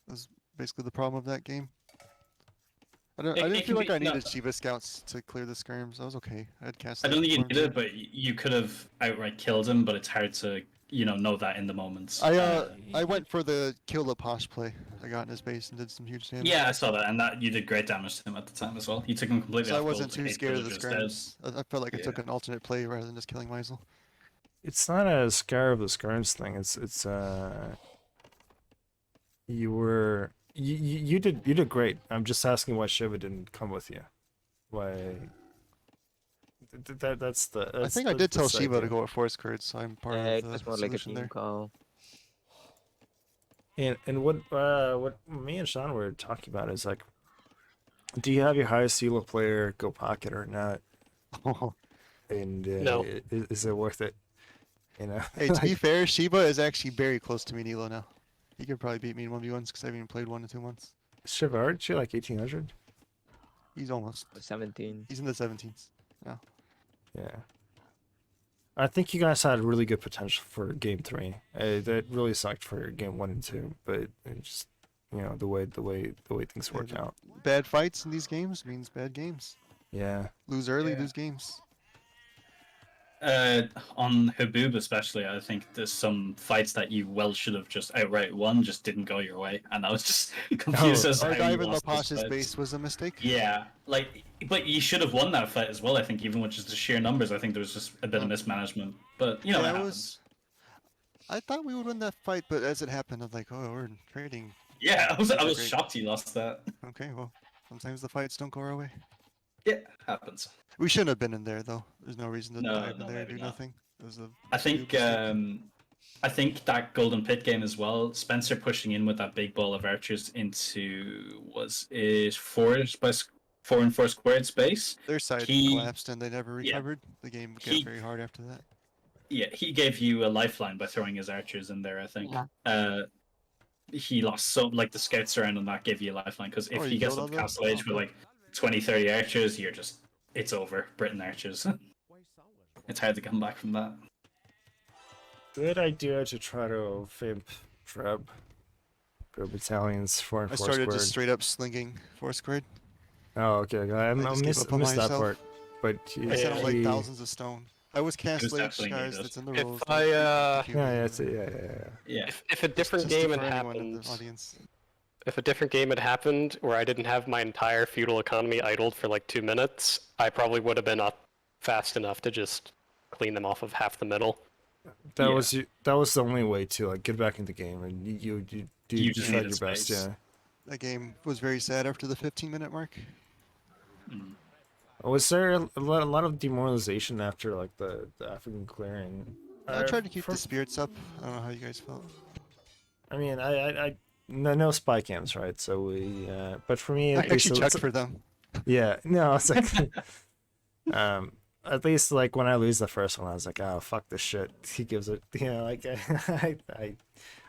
Speaker 8: That was basically the problem of that game. I
Speaker 4: It
Speaker 8: didn't
Speaker 4: can
Speaker 8: feel like
Speaker 4: be-
Speaker 8: I
Speaker 4: no.
Speaker 8: needed Shiva scouts to clear the skirms. I was okay. I had cast.
Speaker 4: I don't think you
Speaker 8: Storm
Speaker 4: needed
Speaker 8: King.
Speaker 4: it, but you could have outright killed him, but it's hard to, know that in the moment.
Speaker 8: I went for the kill the Posh play. I got in his base and did some huge damage.
Speaker 4: Yeah, I saw that, and that you did great damage to him at the time as well. You took him completely
Speaker 8: So I
Speaker 4: off
Speaker 8: wasn't
Speaker 4: gold,
Speaker 8: too
Speaker 4: 8
Speaker 8: scared of the
Speaker 4: villagers dead.
Speaker 8: skirms. I felt like I took
Speaker 4: Yeah.
Speaker 8: an alternate play rather than just killing Meisel.
Speaker 1: It's not a scare of the skirms thing. It's you did great. I'm just asking why Shiva didn't come with you. Why? That's the.
Speaker 8: I think I
Speaker 1: that's
Speaker 8: did tell
Speaker 1: the
Speaker 8: Shiva to
Speaker 1: idea.
Speaker 8: go with force cards, so I'm part
Speaker 10: Yeah,
Speaker 8: of
Speaker 10: it
Speaker 8: the
Speaker 10: was more like a
Speaker 8: solution
Speaker 10: team
Speaker 8: there.
Speaker 10: call.
Speaker 1: And what me and Sean were talking about is like, do you have your highest elo player go pocket or not? And
Speaker 9: No.
Speaker 1: is it worth it? You know.
Speaker 8: Hey, to be fair, Shiva is actually very close to me in elo now. He could probably beat me in 1v1s because I haven't even played 1 in 2 months.
Speaker 1: Shiva, aren't you like 1800?
Speaker 8: He's almost.
Speaker 10: 17.
Speaker 8: He's in the 17s.
Speaker 1: Yeah. I think you guys had really good potential for game 3. That really sucked for game 1 and 2, but it just the way things work
Speaker 8: Yeah,
Speaker 1: out.
Speaker 8: Bad fights in these games means bad games.
Speaker 1: Yeah.
Speaker 8: Lose early,
Speaker 4: Yeah.
Speaker 8: lose games.
Speaker 4: On Haboob especially, I think there's some fights that you should have just outright won, just didn't go your way, and I was just confused as to
Speaker 8: Our
Speaker 4: how you
Speaker 8: dive in
Speaker 4: lost those
Speaker 8: Lapash's
Speaker 4: fights.
Speaker 8: base was a mistake.
Speaker 4: Yeah, but you should have won that fight as well. I think even with just the sheer numbers, I think there was just a bit of mismanagement. But it
Speaker 8: Yeah,
Speaker 4: happens.
Speaker 8: I thought we would win that fight, but as it happened, I'm like, oh, we're trading.
Speaker 4: Yeah, I was
Speaker 8: Great.
Speaker 4: shocked you lost that.
Speaker 8: Okay, well, sometimes the fights don't go our way.
Speaker 4: Yeah, happens.
Speaker 8: We shouldn't have been in there, though. There's no reason to
Speaker 4: No,
Speaker 8: dive in
Speaker 4: no,
Speaker 8: there and
Speaker 4: maybe
Speaker 8: do
Speaker 4: not.
Speaker 8: nothing. It was a
Speaker 4: I think
Speaker 8: stupid mistake.
Speaker 4: I think that Golden Pit game as well, Spencer pushing in with that big ball of archers into, was it 4 and 4 squared space?
Speaker 8: Their side
Speaker 4: He-
Speaker 8: collapsed and they never
Speaker 4: yeah.
Speaker 8: recovered. The game got
Speaker 4: He-
Speaker 8: very hard after that.
Speaker 4: Yeah, he gave you a lifeline by throwing his archers in there, I think. He lost so, like, the scouts around and that gave you a lifeline, because if
Speaker 8: Oh,
Speaker 4: he
Speaker 8: you
Speaker 4: gets
Speaker 8: killed
Speaker 4: up
Speaker 8: all them?
Speaker 4: Castle Age
Speaker 8: Oh,
Speaker 4: with
Speaker 8: cool.
Speaker 4: like 20, 30 archers, it's over. Britain archers. It's hard to come back from that.
Speaker 1: Good idea to try to fimp Treb. Go battalions 4 and
Speaker 8: I
Speaker 1: 4
Speaker 8: started
Speaker 1: squared.
Speaker 8: just straight up slinging 4 squared.
Speaker 1: Oh, okay. I
Speaker 8: just gave
Speaker 1: missed
Speaker 8: up on
Speaker 1: that
Speaker 8: myself.
Speaker 1: part. But
Speaker 8: I sent him like
Speaker 1: he-
Speaker 8: thousands of stone. I was cast
Speaker 4: was
Speaker 8: late,
Speaker 4: definitely
Speaker 8: guys.
Speaker 4: needed.
Speaker 8: That's in the
Speaker 9: If
Speaker 8: rules.
Speaker 9: I,
Speaker 1: Yeah, that's it. Yeah.
Speaker 4: Yeah.
Speaker 9: If a different
Speaker 8: Just
Speaker 9: game had
Speaker 8: for anyone in the
Speaker 9: happened,
Speaker 8: audience.
Speaker 9: if a different game had happened where I didn't have my entire feudal economy idled for like 2 minutes, I probably would have been up fast enough to just clean them off of half the middle.
Speaker 1: That
Speaker 4: Yeah.
Speaker 1: was the only way to like get back in the game, and you
Speaker 4: You
Speaker 1: just
Speaker 4: just
Speaker 1: tried
Speaker 4: needed
Speaker 1: your best.
Speaker 4: space.
Speaker 1: Yeah.
Speaker 8: That game was very sad after the 15-minute mark.
Speaker 1: Was there a lot of demoralization after like the African clearing?
Speaker 8: I tried to keep
Speaker 1: for-
Speaker 8: the spirits up. I don't know how you guys felt.
Speaker 1: I mean, I no spy cams, right? So we, but for me,
Speaker 8: I
Speaker 1: at least
Speaker 8: actually
Speaker 1: it's-
Speaker 8: checked for them.
Speaker 1: Yeah, no, it's like, at least like when I lose the first one, I was like, oh fuck this shit. He gives it, like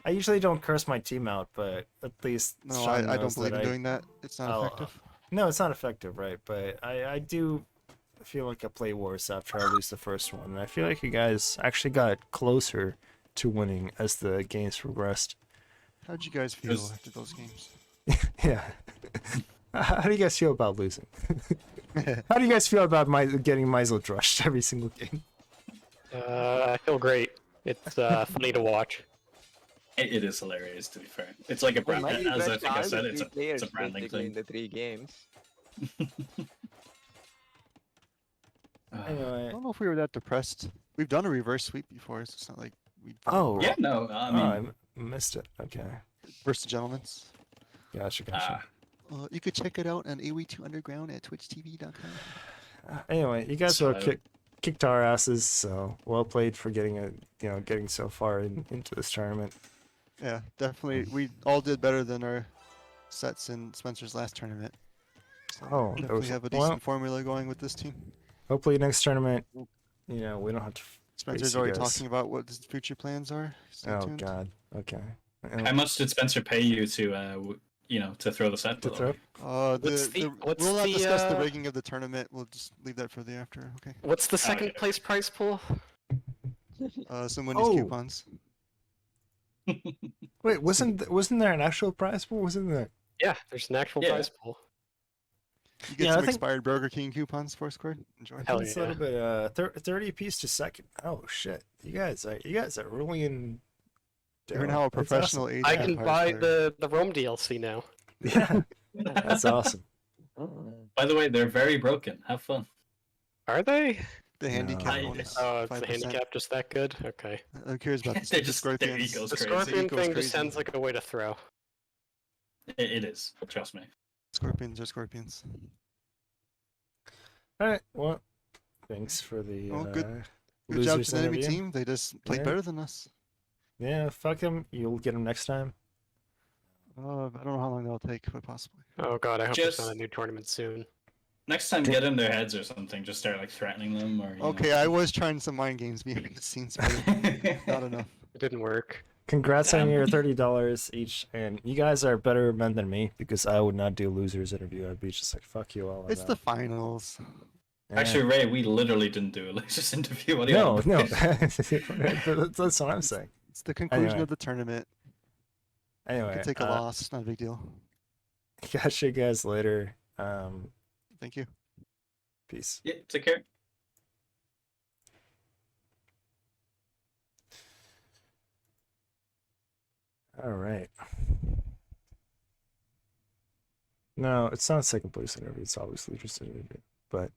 Speaker 1: I usually don't curse my team out, but at least
Speaker 8: No,
Speaker 1: Sean
Speaker 8: I don't
Speaker 1: knows
Speaker 8: believe
Speaker 1: that
Speaker 8: in doing that. It's not
Speaker 1: I'll-
Speaker 8: effective.
Speaker 1: No, it's not effective, right? But I do feel like I play worse after I lose the first one. And I feel like you guys actually got closer to winning as the games progressed.
Speaker 8: How'd you guys feel
Speaker 4: There's-
Speaker 8: after those games?
Speaker 1: Yeah. How do you guys feel about losing? How do you guys feel about getting Meisel drushed every single game?
Speaker 9: I feel great. It's funny to watch.
Speaker 4: It is hilarious, to be fair. It's like a brand, as I think I said, it's a branding
Speaker 10: in
Speaker 4: thing.
Speaker 10: the 3 games.
Speaker 8: I
Speaker 1: Anyway.
Speaker 8: don't know if we were that depressed. We've done a reverse sweep before, so it's not like we
Speaker 1: Oh.
Speaker 4: Yeah, no, I mean,
Speaker 1: I missed it. Okay.
Speaker 8: versus the gentlemen's.
Speaker 1: Gotcha.
Speaker 8: You could check it out on AW2 Underground at twitchtv.com.
Speaker 1: Anyway, you guys
Speaker 4: So-
Speaker 1: kicked our asses, so well played for getting so far into this tournament.
Speaker 8: Yeah, definitely. We all did better than our sets in Spencer's last tournament. So
Speaker 1: Oh, that
Speaker 8: definitely
Speaker 1: was-
Speaker 8: have a
Speaker 1: well-
Speaker 8: decent formula going with this team.
Speaker 1: Hopefully next tournament, we don't have to.
Speaker 8: Spencer's
Speaker 1: you
Speaker 8: already
Speaker 1: guys.
Speaker 8: talking about what his future plans are. Stay
Speaker 1: Oh
Speaker 8: tuned.
Speaker 1: God. Okay.
Speaker 4: how much did Spencer pay you to throw the set
Speaker 1: To
Speaker 4: bill?
Speaker 1: throw?
Speaker 8: We'll not discuss the rigging of the tournament. We'll just leave that for the after. Okay.
Speaker 9: What's the second
Speaker 4: okay.
Speaker 9: place prize pool?
Speaker 8: Some Wendy's
Speaker 1: Oh.
Speaker 8: coupons.
Speaker 1: Wait, wasn't there an actual prize pool? Wasn't there?
Speaker 9: Yeah, there's an actual
Speaker 4: Yeah.
Speaker 9: prize pool.
Speaker 8: You get
Speaker 1: Yeah, I
Speaker 8: some
Speaker 1: think-
Speaker 8: expired Burger King coupons for squared. Enjoy.
Speaker 9: Hell
Speaker 1: It's a
Speaker 9: yeah.
Speaker 1: little bit 30 piece to second. Oh shit. You guys are really in.
Speaker 8: Given how a
Speaker 1: That's
Speaker 8: professional age
Speaker 9: I can
Speaker 8: Empires
Speaker 9: buy
Speaker 8: player-
Speaker 9: the Rome DLC now.
Speaker 1: awesome. Yeah. That's awesome.
Speaker 4: By the way, they're very broken. Have fun.
Speaker 9: Are they?
Speaker 8: the handicap
Speaker 4: I-
Speaker 8: bonus.
Speaker 9: Oh, it's the
Speaker 8: 5%.
Speaker 9: handicap just that good? Okay.
Speaker 8: Who cares about this?
Speaker 4: They're
Speaker 8: The
Speaker 4: just- their
Speaker 8: Scorpions.
Speaker 4: egos
Speaker 9: The
Speaker 4: crazy.
Speaker 9: scorpion
Speaker 8: Ego's
Speaker 9: thing
Speaker 8: crazy.
Speaker 9: just sounds like a way to throw.
Speaker 4: It is. Trust me.
Speaker 8: Scorpions are scorpions.
Speaker 1: All right. Well, thanks for the.
Speaker 8: Well, good job
Speaker 1: losers
Speaker 8: to the enemy
Speaker 1: interview.
Speaker 8: team. They just played
Speaker 1: Yeah.
Speaker 8: better than us.
Speaker 1: Yeah, fuck them. You'll get them next time.
Speaker 8: I don't know how long that'll take, but possibly.
Speaker 9: Oh god, I hope there's
Speaker 4: Just-
Speaker 9: not a new tournament soon.
Speaker 4: Next time, get in their heads or something. Just start like threatening them, or
Speaker 8: Okay, I was trying some mind games behind the scenes, but not enough.
Speaker 9: It didn't work.
Speaker 1: Congrats on
Speaker 4: Damn.
Speaker 1: your $30 each, and you guys are better men than me because I would not do losers interview. I'd be just like, fuck you all. on
Speaker 8: It's
Speaker 1: that.
Speaker 8: the finals.
Speaker 1: Yeah.
Speaker 4: Actually, Ray, we literally didn't do a lasers interview. What do you
Speaker 1: no,
Speaker 4: want?
Speaker 1: no. That's what I'm saying.
Speaker 8: It's the conclusion
Speaker 1: Anyway.
Speaker 8: of the tournament. You
Speaker 1: Anyway,
Speaker 8: can take a loss. It's not a big deal.
Speaker 1: catch you guys later.
Speaker 8: Thank you.
Speaker 4: Yeah,
Speaker 1: Peace.
Speaker 4: take care.
Speaker 1: All right. No, it's not second place interview. It's obviously just an interview. But